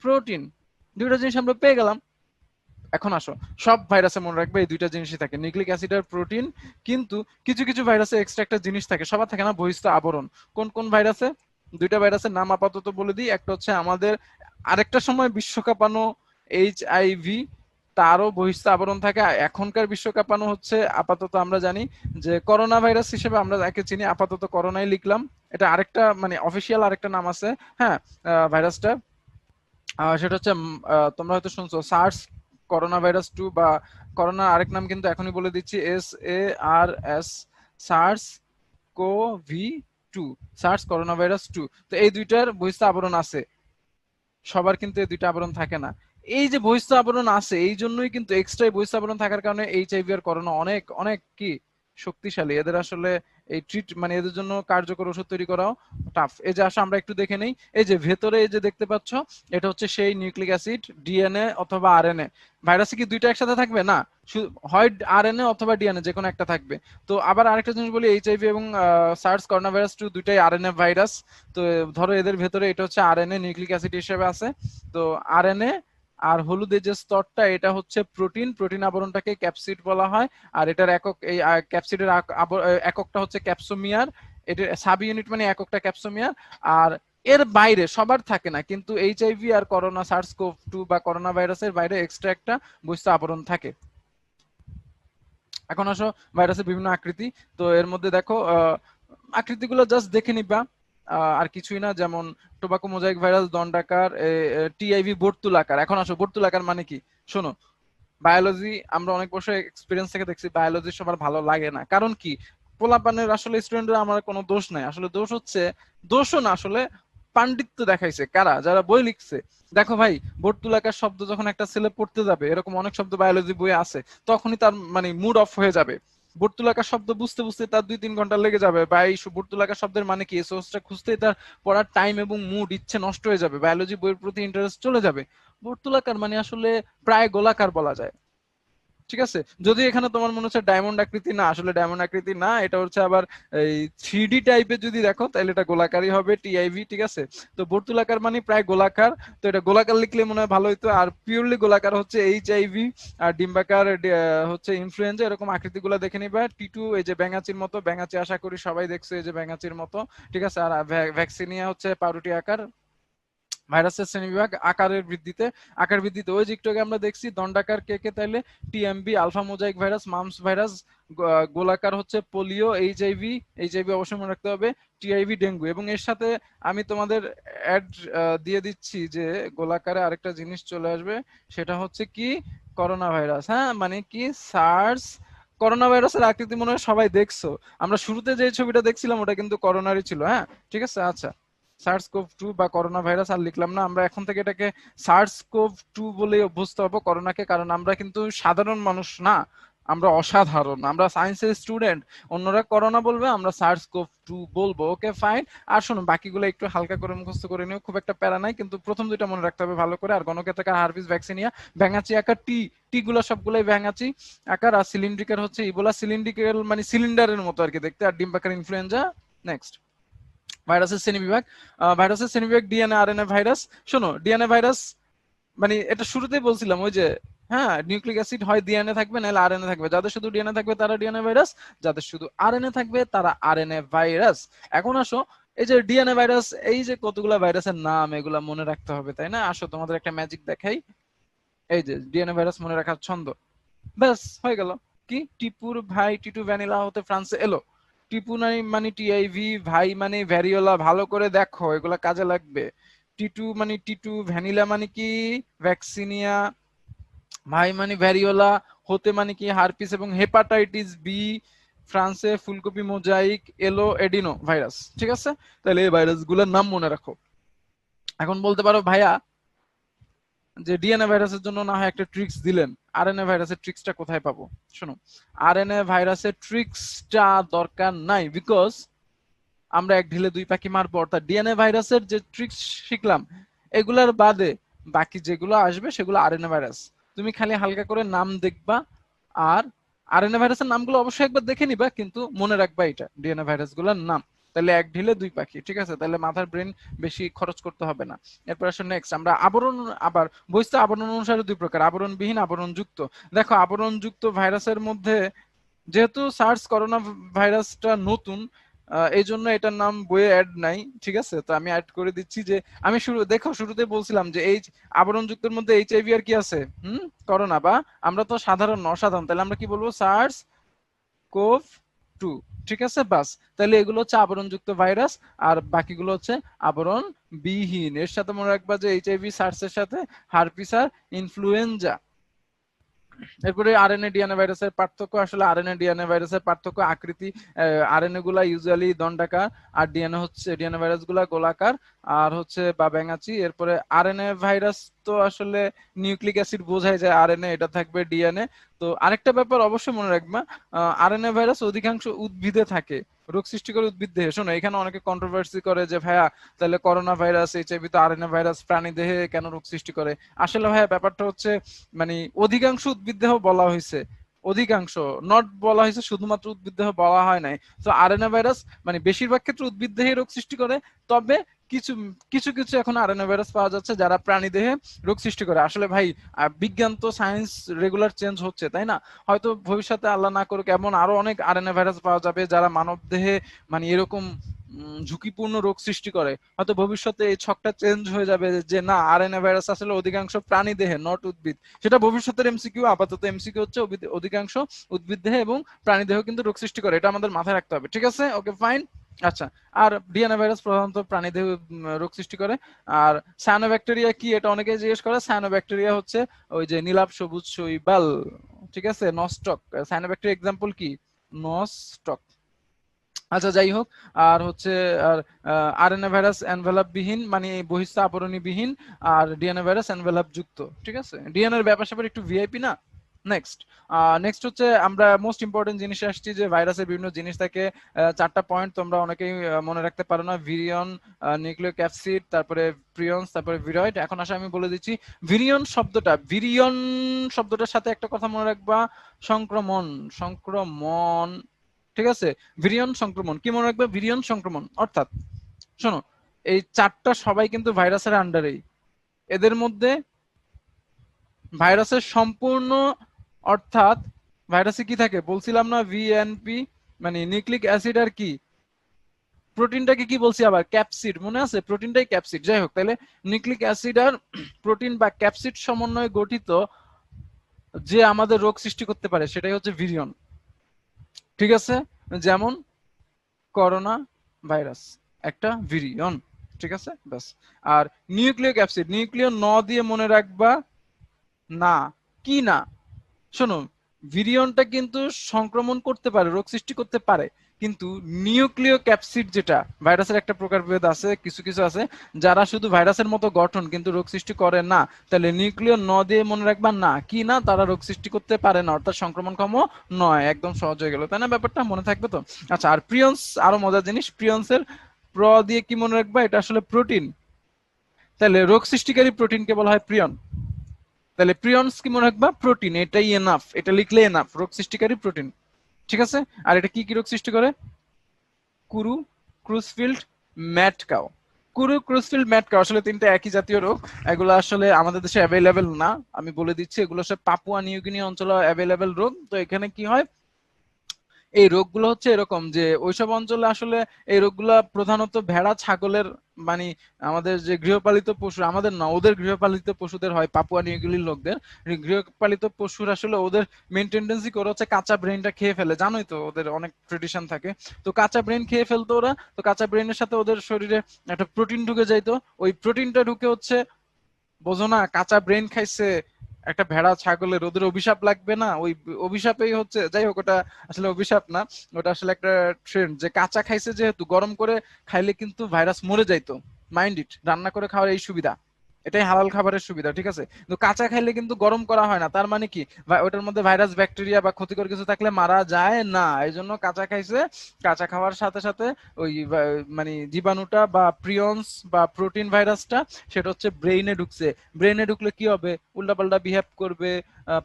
প্রোটিন, দুইটা জিনিস আমরা পেয়ে গেলাম। এখন আসো, সব ভাইরাসে মনে রাখবে এই দুইটা জিনিসই থাকে, নিউক্লিক অ্যাসিড আর প্রোটিন। কিন্তু কিছু কিছু ভাইরাসে এক্সট্রা একটা জিনিস থাকে, সবার থাকে না, বহিস্থ আবরণ। কোন কোন ভাইরাসে? দুইটা ভাইরাসের নাম আপাতত বলে দিই। একটা হচ্ছে আমাদের আরেকটা সময় বিশ্বকাপানো এইচআইভি, তারও বহিস্থ আবরণ থাকে। এখনকার বিশ্বকাপানো হচ্ছে আপাতত আমরা জানি যে করোনা ভাইরাস হিসেবে আমরা যাকে চিনি, আপাতত করোনাই লিখলাম। এটা আরেকটা মানে অফিসিয়াল আরেকটা নাম আছে, হ্যাঁ, ভাইরাসটা সেটা হচ্ছে তোমরা হয়তো শুনছো সার্স করোনা ভাইরাস 2, বা করোনা আরেক নাম কিন্তু এখনই বলে দিচ্ছি, SARS, SARS Covey 2, SARS corona virus 2। তো এই দুইটার বহিস্থ আবরণ আছে, সবার কিন্তু এই দুইটা আবরণ থাকে না। এই যে বহিস্থ আবরণ আছে, এই জন্যই কিন্তু এক্সট্রা বহিস্থ আবরণ থাকার কারণে এইচআইভি আর করোনা অনেক অনেক কি শক্তিশালী। এদের আসলে এই মানে এদের জন্য কার্যকর ওষুধ তৈরি করাও টাফ। এই যে আসো আমরা একটু দেখে নেই, এই যে ভেতরে এই যে দেখতে পাচ্ছ, এটা হচ্ছে সেই নিউক্লিক অ্যাসিড, ডিএনএ অথবা আরএনএ। ভাইরাসে কি দুইটা একসাথে থাকবে না, হয় আরএনএ অথবা ডিএনএ, যে কোনো একটা থাকবে। তো আবার আরেকটা জিনিস বলি, এইচআইভি এবং সার্স করোনা ভাইরাস 2 দুইটাই আরএনএ ভাইরাস। তো ধরো এদের ভেতরে এটা হচ্ছে আরএনএ নিউক্লিক অ্যাসিড হিসেবে আছে। তো আরএনএ আর হলুদের যে স্তরটা, এটা হচ্ছে প্রোটিন, প্রোটিন আবরণটাকে ক্যাপসিড বলা হয়। আর এটার একক, এই ক্যাপসিডের এককটা হচ্ছে ক্যাপসোমিয়ার, এটার সাব ইউনিট মানে এককটা ক্যাপসোমিয়ার। আর এর বাইরে সবার থাকে না, কিন্তু এইচআইভি আর করোনা সার্স কোভ 2 বা করোনা ভাইরাসের বাইরে এক্সট্রা একটা বহিস্থ আবরণ থাকে। এখন আসো ভাইরাসের বিভিন্ন আকৃতি। তো এর মধ্যে দেখো আকৃতিগুলো জাস্ট দেখে নিবা, আর কিছুই না। যেমন টোবাকো মোজাইক ভাইরাস দণ্ডাকার, টিআইভি বর্তুলাকার। এখন আসো বর্তুলাকার মানে কি, শোনো, বায়োলজি আমরা অনেক বছর এক্সপিরিয়েন্স থেকে দেখছি বায়োলজি সবার ভালো লাগে না, কারণ কি, পোলাপানের আসলে স্টুডেন্টরা, আমার কোনো দোষ নাই আসলে, দোষ হচ্ছে, দোষও না আসলে, পাণ্ডিত্য দেখাইছে কারা, যারা বই লিখছে। দেখো ভাই, বর্তুলাকার শব্দ যখন একটা ছেলে পড়তে যাবে, এরকম অনেক শব্দ বায়োলজি বইয়ে আছে, তখনই তার মানে মুড অফ হয়ে যাবে। বর্তুলাকার শব্দ বুঝতে বুঝতে তার 2-3 ঘন্টা লেগে যাবে, বা এই বর্তুলাকার শব্দের মানে কি, সোর্সটা খুঁজতেই তার পড়ার টাইম এবং মুড ইচ্ছে নষ্ট হয়ে যাবে, বায়োলজি বইয়ের প্রতি ইন্টারেস্ট চলে যাবে। বর্তুলাকার মানে আসলে প্রায় গোলাকার বলা যায়। ঠিক আছে, যদি এখানে তোমার মনে হচ্ছে ডায়মন্ড আকৃতি, না, আসলে ডায়মন্ড আকৃতি না, এটা হচ্ছে আবার এই 3D টাইপের যদি দেখো তাহলে এটা গোলাকারই হবে, টিআইভি। ঠিক আছে, তো বর্তুলাকার মানে প্রায় গোলাকার। তো এটা গোলাকার লিখলে মনে হয় ভালো হইতো, আর পিওরলি গোলাকার হচ্ছে এইচআইভি, আর ডিম্বাকার হচ্ছে ইনফ্লুয়েঞ্জা। এরকম আকৃতিগুলো দেখে নিবা। টিটু এই যে ব্যাঙাচির মতো, ব্যাঙাচি আশা করি সবাই দেখছো, এই যে ব্যাঙাচির মতো। ঠিক আছে, আর ভ্যাকসিনিয়া হচ্ছে পাউরুটি আকার। ভাইরাসের শ্রেণীবিভাগ আকারের ভিত্তিতে, আকার ভিত্তিতে ওই যে একটু আগে আমরা দেখছি দণ্ডাকার কে কে, তাইলে TMV alpha mosaic virus, mumps virus, গোলাকার হচ্ছে পোলিও, এইচআইভি, এইচআইভি অবশ্যই মনে রাখতে হবে, টিআইভি ডেঙ্গু। এবং এর সাথে আমি তোমাদের অ্যাড দিয়ে দিচ্ছি যে গোলাকারে আরেকটা জিনিস চলে আসবে, সেটা হচ্ছে কি করোনা ভাইরাস। হ্যাঁ, মানে কি সার্স। করোনা ভাইরাসের আকৃতি মনে হয় সবাই দেখছো, আমরা শুরুতে যে ছবিটা দেখছিলাম ওটা কিন্তু করোনারই ছিল। হ্যাঁ ঠিক আছে। আচ্ছা, সার্স কোভ 2 বা করোনা ভাইরাস আর লিখলাম না, আমরা এখন থেকে এটাকে সার্স কোভ 2 বলে অভ্যস্ত হবো করোনাকে, কারণ আমরা কিন্তু সাধারণ মানুষ না, আমরা অসাধারণ, আমরা সায়েন্সের স্টুডেন্ট। অন্যরা করোনা বলবে, আমরা সার্স কোভ 2 বলবো। ওকে ফাইন। আর শোনো, বাকিগুলো একটু হালকা করে মুখস্থ করে নিও, খুব একটা প্যারা নাই, কিন্তু প্রথম দুইটা মনে রাখতে হবে ভালো করে। আর গণকেতাকার, হারপিস, ভ্যাকসিনিয়া, ভ্যাঙাচি আকার, টি গুলো সবগুলোই ভ্যাঙাচি আকার। আর সিলিন্ড্রিকার হচ্ছে ইবোলা, সিলিন্ড্রিক্যাল মানে সিলিন্ডারের মতো আর কি দেখতে। আর ডিম্বাকার ইনফ্লুয়েঞ্জা। নেক্সট, ভাইরাসের শ্রেণীবিভাগ। ভাইরাসের শ্রেণীবিভাগ ডিএনএ আরএনএ ভাইরাস। শোনো, ডিএনএ ভাইরাস মানে এটা শুরুতেই বলছিলাম, ওই যে হ্যাঁ নিউক্লিক অ্যাসিড হয় ডিএনএ থাকবে নাহলে আরএনএ থাকবে, যাদের শুধু ডিএনএ থাকবে তারা ডিএনএ ভাইরাস, যাদের শুধু আরএনএ থাকবে তারা আরএনএ ভাইরাস। এখন আসো, এই যে ডিএনএ ভাইরাস, এই যে কতগুলা ভাইরাসের নাম, এগুলা মনে রাখতে হবে তাই না? আসো তোমাদের একটা ম্যাজিক দেখাই। এই যে ডিএনএ ভাইরাস মনে রাখার ছন্দ, ব্যাস হয়ে গেল। কি টিপুর ভাই টিটু ভ্যানিলা হতে ফ্রান্সে এলো। টিপু নাই মানে টিআইভি, ভাই মানে ভ্যারিওলা, ভালো করে দেখো এগুলা কাজে লাগবে। টিটু মানে টিটু, ভ্যানিলা মানে কি ভ্যাকসিনিয়া, ভাই মানে ভ্যারিওলা, হতে মানে কি হারপিস এবং হেপাটাইটিস বি, ফ্রান্সে ফুলকপি মোজাইক, এলো এডিনো ভাইরাস। ঠিক আছে, তাহলে এই ভাইরাসগুলোর নাম মনে রাখো। এখন বলতে পারো ভাইয়া যে ডিএনএ ভাইরাসের জন্য না হয় একটা ট্রিক্স দিলেন, আরএনএ ভাইরাসের ট্রিক্সটা কোথায় পাবো? শোনো, আরএনএ ভাইরাসের ট্রিক্সটা দরকার নাই, বিকজ আমরা এক ঢিলে দুই পাখি মারবো। অর্থাৎ ডিএনএ ভাইরাসের যে ট্রিক্স শিখলাম এগুলার বাদে বাকি যেগুলো আসবে সেগুলো আরএনএ ভাইরাস। তুমি খালি হালকা করে নাম দেখবা, আর আরএনএ ভাইরাসের নামগুলো অবশ্যই একবার দেখে নিবা, কিন্তু মনে রাখবা এটা ডিএনএ ভাইরাস গুলোর নাম। তাহলে এক ঢিলে দুই পাখি, ঠিক আছে? তাহলে মাথার ব্রেন বেশি খরচ করতে হবে না। এরপর আসলে নেক্সট আমরা আবরণ। আবার বহিস্থ আবরণ অনুসারে দুই প্রকার, আবরণবিহীন, আবরণযুক্ত। দেখো, আবরণযুক্ত ভাইরাসের মধ্যে যেহেতু সার্স করোনা ভাইরাসটা নতুন, এই জন্য এটার নাম বইয়ে অ্যাড নাই, ঠিক আছে? তো আমি অ্যাড করে দিচ্ছি যে আমি দেখো শুরুতে বলছিলাম যে এই আবরণ যুক্তের মধ্যে এইচআইভি আর কি আছে, করোনা। বা আমরা তো সাধারণ অসাধারণ, তাহলে আমরা কি বলবো? SARS CoV 2। ঠিক আছে, বাস। তাহলে এগুলো হচ্ছে আবরণযুক্ত ভাইরাস, আর বাকিগুলো হচ্ছে আবরণ বিহীন। এর সাথে মনে রাখবা যে এইচআইভি সার্সের সাথে হারপিস আর ইনফ্লুয়েঞ্জা। এরপরে আরএনএ ডিএনএ ভাইরাসের পার্থক্য। আসলে আরএনএ ডিএনএ ভাইরাসের পার্থক্য আকৃতি। আরএনএ গুলা ইউজুয়ালি দণ্ডাকার, আর ডিএনএ ভাইরাস গুলা গোলাকার আর হচ্ছে বা ব্যাঙাচি। এরপরে আরএনএ ভাইরাস তো আসলে নিউক্লিক অ্যাসিড বোঝাই যায়, আরএনএ এটা থাকবে ডিএনএ। তো আরেকটা ব্যাপার অবশ্যই মনে রাখবা, আরএনএ ভাইরাস অধিকাংশ উদ্ভিদে থাকে, রোগ সৃষ্টি করে উদ্ভিদ দেহে। শোনো, এখানে অনেকে কন্ট্রোভার্সি করে যে ভাইয়া তাহলে করোনা ভাইরাস, এইচআইভি তো আরএনএ ভাইরাস, প্রাণী দেহে কেন রোগ সৃষ্টি করে? আসলে ভাইয়া ব্যাপারটা হচ্ছে মানে অধিকাংশ উদ্ভিদ দেহ বলা হয়েছে, অধিকাংশ নট বলা হয়েছে, শুধুমাত্র উদ্ভিদ দেহ বলা হয় নাই। তো আরএনএ ভাইরাস মানে বেশিরভাগ ক্ষেত্রে উদ্ভিদ দেহে রোগ সৃষ্টি করে, তবে কিছু কিছু কিছু এখন আরএনএ ভাইরাস পাওয়া যাচ্ছে যারা প্রাণী দেহে রোগ সৃষ্টি করে। আসলে ভাই বিজ্ঞান তো সায়েন্স রেগুলার চেঞ্জ হচ্ছে তাই না? হয়তো ভবিষ্যতে আল্লাহ না করুক এমন আরো অনেক আরএনএ ভাইরাস পাওয়া যাবে যারা মানব দেহে মানে এরকম ঝুঁকিপূর্ণ রোগ সৃষ্টি করে। হয়তো ভবিষ্যতে এই ছকটা চেঞ্জ হয়ে যাবে যে না, আরএনএ ভাইরাস আসলে অধিকাংশ প্রাণী দেহে, নট উদ্ভিদ। সেটা ভবিষ্যতের এমসিকিউ। আপাতত এমসিকিউ হচ্ছে অধিকাংশ উদ্ভিদ দেহে এবং প্রাণী দেহ কিন্তু রোগ সৃষ্টি করে, এটা আমাদের মাথায় রাখতে হবে। ঠিক আছে, ওকে ফাইন। আচ্ছা, আর ডিএনএ ভাইরাস প্রধানত প্রাণী দেহ রোগ সৃষ্টি করে। আর সায়ানোব্যাকটেরিয়া কি, এটা অনেকেই জিজ্ঞেস করে। সায়ানোব্যাকটেরিয়া হচ্ছে ওই যে নীলাভ সবুজ শৈবাল, ঠিক আছে, নস্টক। সায়ানোব্যাকটেরিয়া এক্সাম্পল কি? নস্টক। আচ্ছা, যাই হোক। আর হচ্ছে আর আরএনএ ভাইরাস এনভেলাপ বিহীন মানে বহিস্থ আবরণী বিহীন, আর ডিএনএ ভাইরাস এনভেলাপ যুক্ত। ঠিক আছে, ডিএনএ এর ব্যাপার স্যাপার একটু ভিআইপি না। নেক্সট নেক্সট হচ্ছে আমরা মোস্ট ইম্পর্টেন্ট জিনিসে আসছি, যে ভাইরাসের বিভিন্ন জিনিস থাকে। চারটা পয়েন্ট তোমরা অনেকেই মনে রাখতে পারো না। ভিরিয়ন, নিউক্লিক অ্যাসিড, তারপরে প্রিয়ন্স, তারপরে ভিরয়েড। এখন আসলে আমি বলে দিচ্ছি ভিরিয়ন শব্দটার সাথে একটা কথা মনে রাখবা, সংক্রমণ। সংক্রমণ, ঠিক আছে? ভিরিয়ন সংক্রমণ কি মনে রাখবে? ভিরিয়ন সংক্রমণ অর্থাৎ শোনো, এই চারটা সবাই কিন্তু ভাইরাসের আন্ডারেই। এদের মধ্যে ভাইরাসের সম্পূর্ণ অর্থাৎ ভাইরাসে কি থাকে বলছিলাম না, ভিএনপি মানে নিউক্লিক অ্যাসিড আর কি প্রোটিনটাকে কি বলছি আবার, ক্যাপসিড, মনে আছে প্রোটিনটাই ক্যাপসিড। যাই হোক, তাহলে নিউক্লিক অ্যাসিড আর প্রোটিন বা ক্যাপসিড সমন্বয়ে গঠিত যে আমাদের রোগ সৃষ্টি করতে পারে সেটাই হচ্ছে ভিরিয়ন। ঠিক আছে, যেমন করোনা ভাইরাস একটা ভিরিয়ন। ঠিক আছে, ব্যাস। আর নিউক্লিয়ক অ্যাসিড, নিউক্লিয় ন দিয়ে মনে রাখবা না, কি না, শোনো, ভিরিয়নটা কিন্তু সংক্রমণ করতে পারে, রোগ সৃষ্টি করতে পারে, কিন্তু নিউক্লিয় ক্যাপসিড যেটা ভাইরাসের একটা প্রকারভেদ আছে, কিছু কিছু আছে যারা শুধু ভাইরাসের মতো গঠন কিন্তু রোগ সৃষ্টি করে না। তাহলে নিউক্লিয় ন দিয়ে মনে রাখবা না, কি না, তারা রোগ সৃষ্টি করতে পারে না, অর্থাৎ সংক্রমণক্ষম নয়। একদম সহজ হয়ে গেল, তাই না ব্যাপারটা, মনে থাকবে তো? আচ্ছা, আর প্রিয়ন্স আরো মজার জিনিস, প্রিয়ন্সের প্র দিয়ে কি মনে রাখবা, এটা আসলে প্রোটিন। তাহলে রোগ সৃষ্টিকারী প্রোটিনকে বলা হয় প্রিয়ন। তাহলে প্রিয়নস কি মনে রাখবা, প্রোটিন, এটাই এনাফ, এটা লিখলে এনাফ, রোগ সৃষ্টিকারী প্রোটিন। ঠিক আছে, আর এটা কি কি রোগ সৃষ্টি করে, kuru, Creutzfeldt, mad cow. Kuru, Creutzfeldt, mad cow আসলে তিনটা একই জাতীয় রোগ। এগুলো আসলে আমাদের দেশে অ্যাভেলেবেল না, আমি বলে দিচ্ছি, এগুলো সব পাপুয়া নিউগিনি অঞ্চলে অ্যাভেলেবেল রোগ। তো এখানে কি হয়, এই রোগগুলো হচ্ছে এরকম যে ওইসব অঞ্চলে আসলে এই রোগগুলো প্রধানত ভেড়া ছাগলের, মানে আমাদের যে গৃহপালিত পশু, আমাদের না, ওদের গৃহপালিত পশুদের হয়, পাপুয়া নিউগিনির লোকদের গৃহপালিত পশুর আসলে ওদের মেন টেন্ডেন্সি করে হচ্ছে কাঁচা ব্রেনটা খেয়ে ফেলে, জানোই তো ওদের অনেক ট্রেডিশন থাকে। তো কাঁচা ব্রেন খেয়ে ফেলতো ওরা, তো কাঁচা ব্রেনের সাথে ওদের শরীরে একটা প্রোটিন ঢুকে যাইতো, ওই প্রোটিনটা ঢুকে হচ্ছে, বোঝো না, কাঁচা ব্রেন খাইছে একটা ভেড়া ছাগলের, ওদের অভিশাপ লাগবে না? ওই অভিশাপেই হচ্ছে, যাই হোক, ওটা আসলে অভিশাপ না, ওটা আসলে একটা ট্রেন্ড, যে কাঁচা খাইছে যেহেতু, গরম করে খাইলে কিন্তু ভাইরাস মরে যাইতো। মাইন্ড ইট, রান্না করে খাওয়ার এই সুবিধা, এটাই হালাল খাবারের সুবিধা। ঠিক আছে, কিন্তু কাঁচা খাইলে কিন্তু গরম করা হয় না, তার মানে কি, ওটার মধ্যে ভাইরাস ব্যাকটেরিয়া বা ক্ষতিকর কিছু থাকলে মারা যায় না, এই জন্য কাঁচা খাইছে। কাঁচা খাওয়ার সাথে সাথে ওই মানে জীবাণুটা বা প্রিয়ন্স বা প্রোটিন ভাইরাসটা, সেটা হচ্ছে ব্রেইনে ঢুকছে। ব্রেইনে ঢুকলে কি হবে, উল্টাপাল্টা বিহেভ করবে,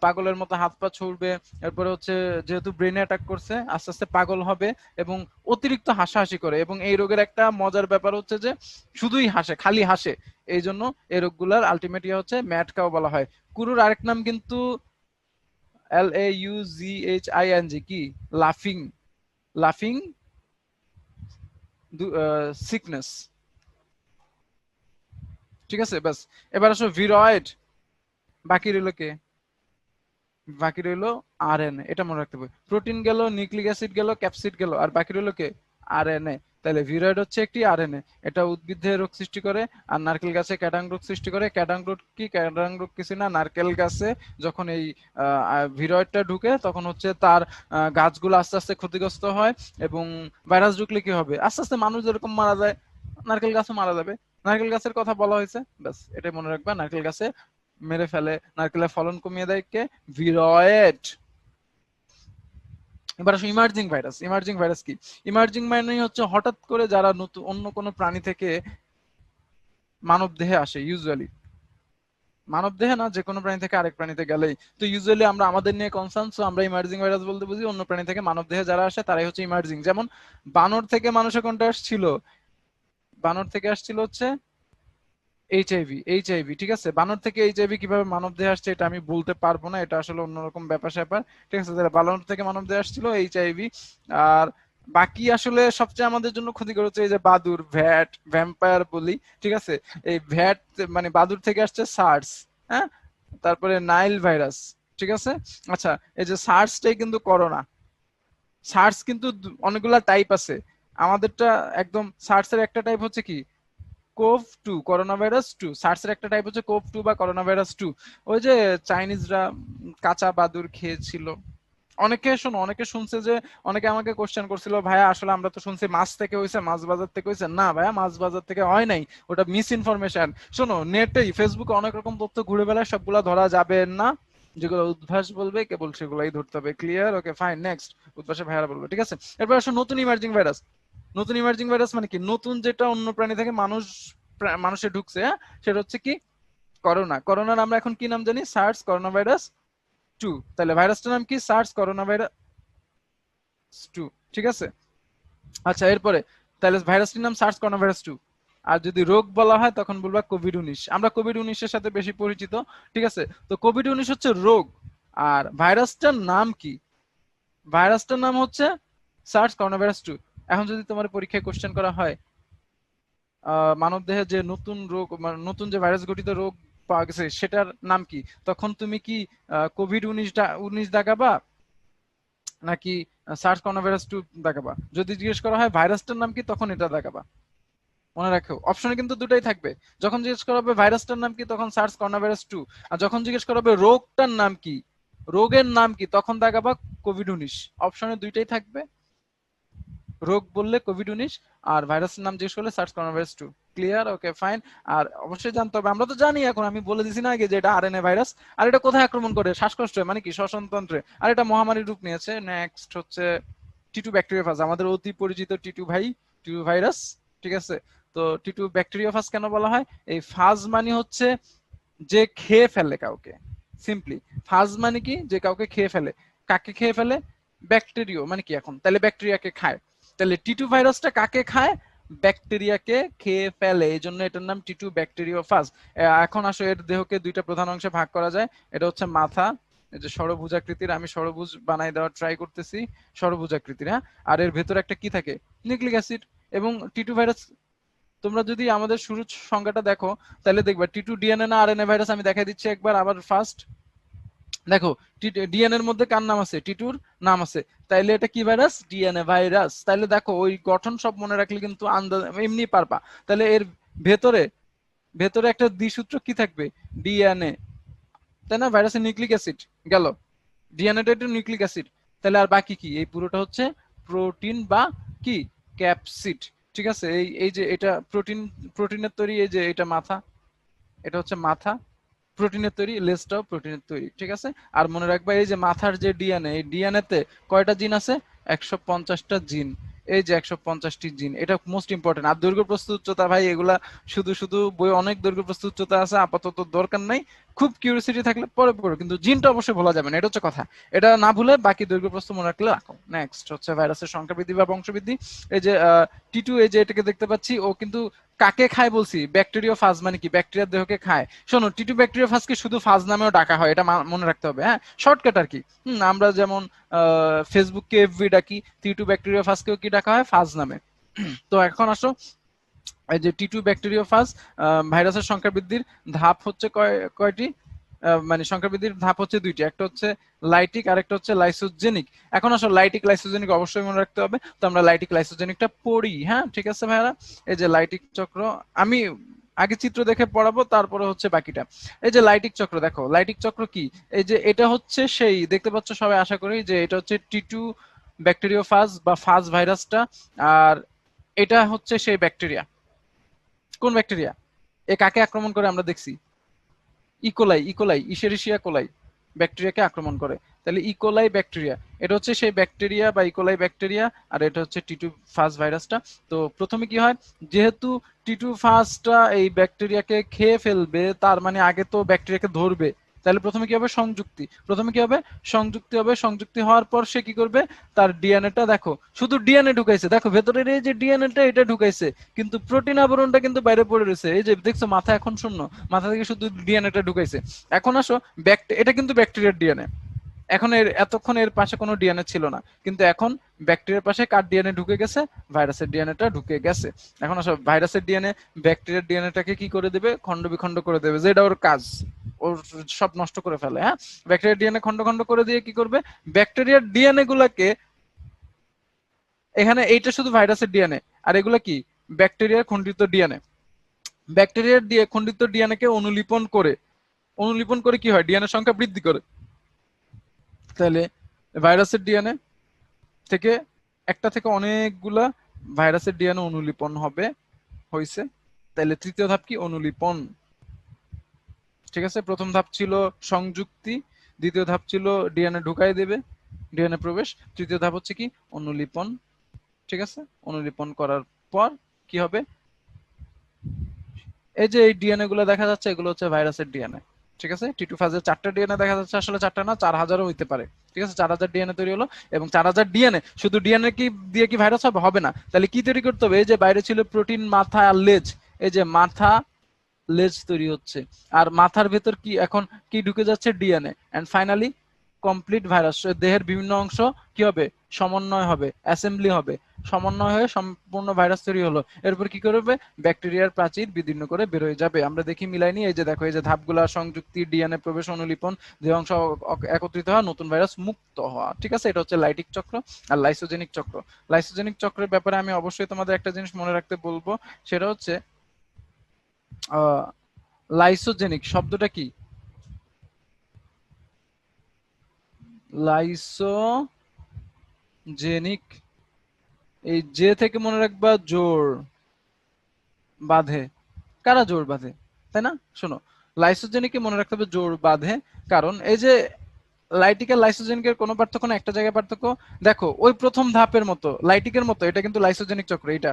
পাগলের মতো হাত পা ছুড়বে। এরপরে হচ্ছে, যেহেতু ব্রেনে অ্যাটাক করছে, আস্তে আস্তে পাগল হবে এবং অতিরিক্ত হাসাহাসি করে। এবং এই রোগের একটা মজার ব্যাপার হচ্ছে যে শুধুই হাসে, খালি হাসে, এই জন্য এই রোগগুলার আলটিমেট হচ্ছে ম্যাড কাউ বলা হয়। কুরুর আরেক নাম কিন্তু LAUGHING, কি, লাফিং, লাফিং সিকনেস। ঠিক আছে, ব্যাস। এবার আসো ভিরয়েড, বাকি রইল কে, বাকি রইলো আরএনএ, এটা মনে রাখতে হবে। প্রোটিন গেল, নিউক্লিক অ্যাসিড গেল, ক্যাপসিড গেল, আর বাকি রইলো কে, আরএনএ। তাহলে ভিরয়েড হচ্ছে একটি আরএনএ, এটা উদ্ভিদে রোগ সৃষ্টি করে, আর নারকেল গাছে ক্যাটাং রোগ সৃষ্টি করে। ক্যাটাং রোগ কি, ক্যাটাং রোগ কিছু না, নারকেল গাছে যখন এই ভিরয়েডটা ঢুকে তখন হচ্ছে তার গাছগুলো আস্তে আস্তে ক্ষতিগ্রস্ত হয়, এবং ভাইরাস ঢুকলে কি হবে, আস্তে আস্তে মানুষ যেরকম মারা যায়, নারকেল গাছও মারা যাবে। নারকেল গাছের কথা বলা হয়েছে, ব্যাস, এটাই মনে রাখবা, নারকেল গাছে মেরে ফেলে, নারকেলের ফলন কমিয়ে দেয় কে, ভিরয়েড। এবার আসো ইমার্জিং ভাইরাস। ইমার্জিং ভাইরাস কি, ইমার্জিং মানে হচ্ছে হঠাৎ করে যারা নতুন অন্য কোনো প্রাণী থেকে মানব দেহে আসে, ইউজুয়ালি মানব দেহে না, যে কোনো প্রাণী থেকে আরেক প্রাণীতে গেলেই, তো ইউজুয়ালি আমরা আমাদের নিয়ে কনসার্ন, সো আমরা ইমার্জিং ভাইরাস বলতে বুঝি অন্য প্রাণী থেকে মানব দেহে যারা আসে তারাই হচ্ছে ইমার্জিং। যেমন বানর থেকে মানুষে কোনটা আসছিল, বানর থেকে আসছিল হচ্ছে এইচআইভি, এইচআইভি। ঠিক আছে, বানর থেকে এইচআইভি কিভাবে মানব দেহে আসছে এটা আমি বলতে পারবো না, এটা আসলে অন্যরকম ব্যাপার স্যাপার। ঠিক আছে, তাহলে বানর থেকে মানব দেহে আসছিল এইচআইভি। আর বাকি আসলে সবচেয়ে আমাদের জন্য ক্ষতিকর হচ্ছে এই যে বাদুর, ভ্যাট, ভ্যাম্পায়ার বলি। ঠিক আছে, এই ভ্যাট মানে বাদুর থেকে আসছে সার্স, হ্যাঁ, তারপরে নাইল ভাইরাস। ঠিক আছে, আচ্ছা, এই যে সার্সটাই কিন্তু করোনা। সার্স কিন্তু অনেকগুলা টাইপ আছে, আমাদেরটা একদম সার্সের একটা টাইপ হচ্ছে কি, CoV two, corona virus two. সার্সের একটা টাইপ হচ্ছে কোভ টু বা করোনা ভাইরাস টু। ওই যে চাইনিজরা কাঁচা বাদুর খেয়েছিল, অনেকে শোনো, অনেকে শুনছে যে, অনেকে আমাকে কোশ্চেন করছিল, ভাইয়া আসলে আমরা তো শুনছি মাছ থেকে হয়েছে, মাছ বাজার থেকে হয়েছে। না ভাইয়া, মাছ বাজার থেকে হয় নাই, ওটা মিস ইনফরমেশন। শোনো, নেটেই ফেসবুকে অনেক রকম তথ্য ঘুরে বেড়ায়, সবগুলা ধরা যাবে না, যেগুলো উদ্ভাস বলবে কেবল সেগুলাই ধরতে হবে। ক্লিয়ার? Okay, fine, next. উদ্ভাসে ভাইয়ারা বলবে, ঠিক আছে। এরপর আসো নতুন ইমার্জিং ভাইরাস। নতুন ইমার্জিং ভাইরাস মানে কি, নতুন যেটা অন্য প্রাণী থেকে মানুষে ঢুকছে, হ্যাঁ, সেটা হচ্ছে কি, করোনা। করোনার আমরা এখন কি নাম জানি, সার্স করোনা ভাইরাস টু। তাহলে ভাইরাসটার নাম কি, সার্স করোনা ভাইরাস টু। ঠিক আছে, আচ্ছা, এরপরে তাহলে ভাইরাসটির নাম সার্স করোনা ভাইরাস টু। আর যদি রোগ বলা হয় তখন বলবা কোভিড-19। আমরা কোভিড-19 এর সাথে বেশি পরিচিত। ঠিক আছে, তো কোভিড-19 হচ্ছে রোগ, আর ভাইরাসটার নাম কি, ভাইরাসটার নাম হচ্ছে সার্স করোনা ভাইরাস টু। এখন যদি তোমার পরীক্ষায় কোশ্চেন করা হয় মানব দেহে যে নতুন রোগ নতুন যে ভাইরাস ঘটিত রোগ পাওয়া গেছে সেটার নাম কি, তখন তুমি কি কোভিড-19 দাগাবা নাকি সার্স করোনাভাইরাস 2 দাগাবা? যদি জিজ্ঞেস করা হয় ভাইরাসটার নাম কি, তখন এটা দাগাবা। মনে রাখো অপশনে কিন্তু দুটাই থাকবে। যখন জিজ্ঞেস করা হবে ভাইরাসটার নাম কি, তখন সার্স করোনাভাইরাস 2। আর যখন জিজ্ঞেস করা হবে রোগটার নাম কি, রোগের নাম কি, তখন দাগাবা কোভিড-19। অপশনে দুইটাই থাকবে। রোগ বললে কোভিড-19 আর ভাইরাসের নাম জিজ্ঞেস করলে SARS coronavirus 2। Clear? Okay fine. আর অবশ্যই জানতে হবে, আমরা তো জানি এখন, আমি বলে দিছি না আগে যে এটা আরএনএ ভাইরাস। আর এটা কোথায় আক্রমণ করে? শ্বাসকষ্টে, মানে কি শ্বসনতন্ত্রে। আর এটা মহামারীর রূপ নিয়েছে। নেক্সট হচ্ছে টিটু ব্যাকটেরিয়াফাজ, আমাদের অতি পরিচিত টিটু ভাই, টিটু ভাইরাস। ঠিক আছে, তো টিটু ব্যাকটেরিয়াফাজ কেন বলা হয়? এই ফাজ মানে হচ্ছে যে খেয়ে ফেলে কাউকে। সিম্পলি ফাজ মানে কি, যে কাউকে খেয়ে ফেলে। কাকে খেয়ে ফেলে? ব্যাকটেরিয়া। মানে কি এখন তাহলে ব্যাকটেরিয়াকে খায়। তাহলে টিটু ভাইরাসটা কাকে খায়? ব্যাকটেরিয়াকে খেয়ে ফেলে, এই জন্য এটার নাম টিটু ব্যাকটেরিওফাজ। এখন আসো, এর দেহকে দুইটা প্রধান অংশে ভাগ করা যায়। এটা হচ্ছে মাথা, এই যে ষড়ভুজাকৃতির, আমি ষড়ভুজ বানাই দেওয়ার ট্রাই করতেছি, ষড়ভুজাকৃতির। হ্যাঁ, আর এর ভেতরে একটা কি থাকে? Nucleic acid. এবং টিটু ভাইরাস, তোমরা যদি আমাদের শুরুর সংজ্ঞাটা দেখো তাহলে দেখবা টিটু ডিএনএ না আরএনএ ভাইরাস। আমি দেখাই দিচ্ছি একবার আবার ফার্স্ট। দেখো ডিএনএ এর মধ্যে কার নাম আছে? টিটুর নাম আছে। তাইলে এটা কি ভাইরাস? DNA virus. তাইলে দেখো ওই গঠন সব মনে রাখলে কিন্তু আন্দাজ এমনি পারবা। তাহলে এর ভেতরে ভেতরে একটা দ্বিসূত্র কি থাকবে? ডিএনএ, তাই না? ভাইরাসের নিউক্লিক অ্যাসিড গেল, ডিএনএটা একটা নিউক্লিক অ্যাসিড। তাহলে আর বাকি কি? এই পুরোটা হচ্ছে প্রোটিন বা কি ক্যাপসিড। ঠিক আছে, এই এই যে এটা প্রোটিনের তৈরি। এই যে এটা মাথা, এটা হচ্ছে মাথা প্রোটিনের তৈরি, লেজটাও প্রোটিনের তৈরি। ঠিক আছে, আর মনে রাখবা এই যে মাথার যে ডিএনএ, এই ডিএনএ তে কয়টা জিন আছে? 150টা জিন। এই যে 150টি জিন, এটা মোস্ট ইম্পর্টেন্ট। আর দৈর্ঘ্য প্রস্থ উচ্চতা, ভাই এগুলা শুধু শুধু বই অনেক দৈর্ঘ্য প্রস্থ উচ্চতা আছে, আপাতত দরকার নাই। খুব কিউরিওসিটি থাকলে পরে পড়ো, কিন্তু জিনটা অবশ্যই ভোলা যাবে না, এটা হচ্ছে কথা। এটা না ভুলে বাকি দৈর্ঘ্য প্রস্থ মনে রাখলে রাখো। নেক্সট হচ্ছে ভাইরাসের সংখ্যা বৃদ্ধি বা বংশবৃদ্ধি। এই যে টিটু, এই যে এটাকে দেখতে পাচ্ছি, ও কিন্তু কাকে খায় বলছি? ব্যাকটেরিয়া ফাজ। মানে কি? ব্যাকটেরিয়ার দেহকে খায়। শোনো, টিটু ব্যাকটেরিয়া ফাজকে শুধু ফাজ নামেও ডাকা হয়, এটা মনে রাখতে হবে। হ্যাঁ, শর্টকাট আর কি। আমরা যেমন ফেসবুককে এফবি ডাকি, টিটু ব্যাকটেরিয়া ফাজকেও কি ডাকা হয়? ফাজ নামে। তো এখন আসো, এই যে টিটু ব্যাকটেরিয়া ফাজ ভাইরাসের সংখ্যা বৃদ্ধির ধাপ হচ্ছে কয়টি? মানে সংখ্যা বৃদ্ধির ধাপ হচ্ছে দুইটি, একটা হচ্ছে লাইটিক আর একটা হচ্ছে লাইসোজেনিক। এখন আসলে লাইটিক লাইসোজেনিক অবশ্যই মনে রাখতে হবে, তো আমরা লাইটিক লাইসোজেনিকটা পড়ি। হ্যাঁ, ঠিক আছে ভাইয়ারা। এই যে লাইটিক চক্র, আমি আগে চিত্র দেখে পড়াবো, তারপরে হচ্ছে বাকিটা। এই যে লাইটিক চক্র, দেখো লাইটিক চক্র কি? এই যে এটা হচ্ছে সেই, দেখতে পাচ্ছ সবাই আশা করি, যে এটা হচ্ছে টিটু ব্যাকটেরিওফাজ বা ফাজ ভাইরাসটা। আর এটা হচ্ছে সেই ব্যাকটেরিয়া। কোন ব্যাকটেরিয়া? এ কাকে আক্রমণ করে আমরা দেখছি? ইকোলাই, ইকোলাই, ইশেরিশিয়া কোলাই ব্যাকটেরিয়াকে আক্রমণ করে। তাহলে ইকোলাই ব্যাকটেরিয়া, এটা হচ্ছে সেই ব্যাকটেরিয়া বা ইকোলাই ব্যাকটেরিয়া। আর এটা হচ্ছে টিটু ফাজ ভাইরাসটা। তো প্রথমে কি হয়, যেহেতু টিটু ফাজটা এই ব্যাকটেরিয়াকে খেয়ে ফেলবে, তার মানে আগে তো ব্যাকটেরিয়াকে ধরবে। তাহলে প্রথমে কি হবে? সংযুক্তি। প্রথমে কি হবে? সংযুক্তি হবে। সংযুক্তি হওয়ার পর সে কি করবে? তার ডিএনএটা, দেখো শুধু ডিএনএ ঢুকাইছে, দেখো ভেতরের এই যে ডিএনএটা, এটা ঢুকাইছে, কিন্তু প্রোটিন আবরণটা কিন্তু বাইরে পড়ে রয়েছে। এই যে দেখছো মাথা এখন শূন্য, মাথা থেকে শুধু ডিএনএটা ঢুকাইছে। এখন আসো, এটা কিন্তু ব্যাকটেরিয়ার ডিএনএ। এখন এতক্ষণ এর পাশে কোনো ডিএনএ ছিল না, কিন্তু এখন ব্যাকটেরিয়ার পাশে কার ডিএনএ ঢুকে গেছে? ভাইরাসের ডিএনএটা ঢুকে গেছে। এখন আসো, ভাইরাসের ডিএনএ ব্যাকটেরিয়ার ডিএনএটাকে কি করে দেবে? খণ্ড বিখণ্ড করে দেবে, যেটা ওর কাজ। ওর সব নষ্ট করে ফেলে। হ্যাঁ, ব্যাকটেরিয়ার ডিএনএ খণ্ড খণ্ড করে দিয়ে কি করবে? ব্যাকটেরিয়ার ডিএনএ গুলাকে, এখানে এইটা শুধু ভাইরাসের ডিএনএ, আর এগুলা কি? ব্যাকটেরিয়ার খণ্ডিত ডিএনএ। ব্যাকটেরিয়ার খণ্ডিত ডিএনএ কে অনুলিপন করে, অনুলিপন করে কি হয়? ডিএনএ সংখ্যা বৃদ্ধি করে। তাহলে ভাইরাসের ডিএনএ থেকে, একটা থেকে অনেকগুলা ভাইরাসের ডিএনএ অনুলিপন হবে, হয়েছে। তাহলে তৃতীয় ধাপ কি? অনুলিপন। ঠিক আছে, প্রথম ধাপ ছিল সংযুক্তি, দ্বিতীয় ধাপ ছিল ডিএনএ ঢুকাই দেবে, ডিএনএ প্রবেশ, তৃতীয় ধাপ হচ্ছে কি? অনুলিপন। ঠিক আছে, অনুলিপন করার পর কি হবে? এই যে এই ডিএনএ গুলো দেখা যাচ্ছে, এগুলো হচ্ছে ভাইরাসের ডিএনএ। ঠিক আছে, টিটু ফাজের 4টা ডিএনএ দেখা যাচ্ছে, আসলে 4টা না, 4000ও হইতে পারে। ঠিক আছে, 4000 ডিএনএ তৈরি হলো, এবং 4000 ডিএনএ, শুধু ডিএনএ কি দিয়ে কি ভাইরাস হবে? হবে না। তাহলে কি তৈরি করতে হবে? এই যে বাইরে ছিল প্রোটিন, মাথা আর লেজ, এই যে মাথা লেজ তৈরি হচ্ছে। আর মাথার ভেতর কি এখন কি ঢুকে যাচ্ছে? DNA. And finally complete virus, দেহের বিভিন্ন অংশ কি হবে, সমন্বয় হবে, অ্যাসেম্বলি হবে, সমন্বয় হয়ে সম্পূর্ণ ভাইরাস তৈরি হলো। এরপর কি করবে, ব্যাকটেরিয়ার প্রাচীর বিদীর্ণ করে বের হয়ে যাবে। আমরা দেখি মিলাইনি, এই যে দেখো, এই যে ধাপগুলা, সংযুক্তি, ডিএনএ প্রবেশ, অনুলিপন, দেহ অংশ একত্রিত হওয়া, নতুন ভাইরাস মুক্ত হওয়া। ঠিক আছে, এটা হচ্ছে লাইটিক চক্র আর লাইসোজেনিক চক্র। লাইসোজেনিক চক্রের ব্যাপারে আমি অবশ্যই তোমাদের একটা জিনিস মনে রাখতে বলবো, সেটা হচ্ছে লাইসোজেনিক শব্দটা কি, লাইসোজেনিক, এই যে থেকে মনে রাখবা জোর বাঁধে, কারা জোর বাঁধে, তাই না? শোনো, লাইসোজেনিকে মনে রাখতে হবে জোর বাঁধে, কারণ এই যে লাইটিক আর লাইসোজেনিকের কোনো পার্থক্য না, একটা জায়গায় পার্থক্য। দেখো, ওই প্রথম ধাপের মতো, লাইটিকের মতো, এটা কিন্তু লাইসোজেনিক চক্র, এটা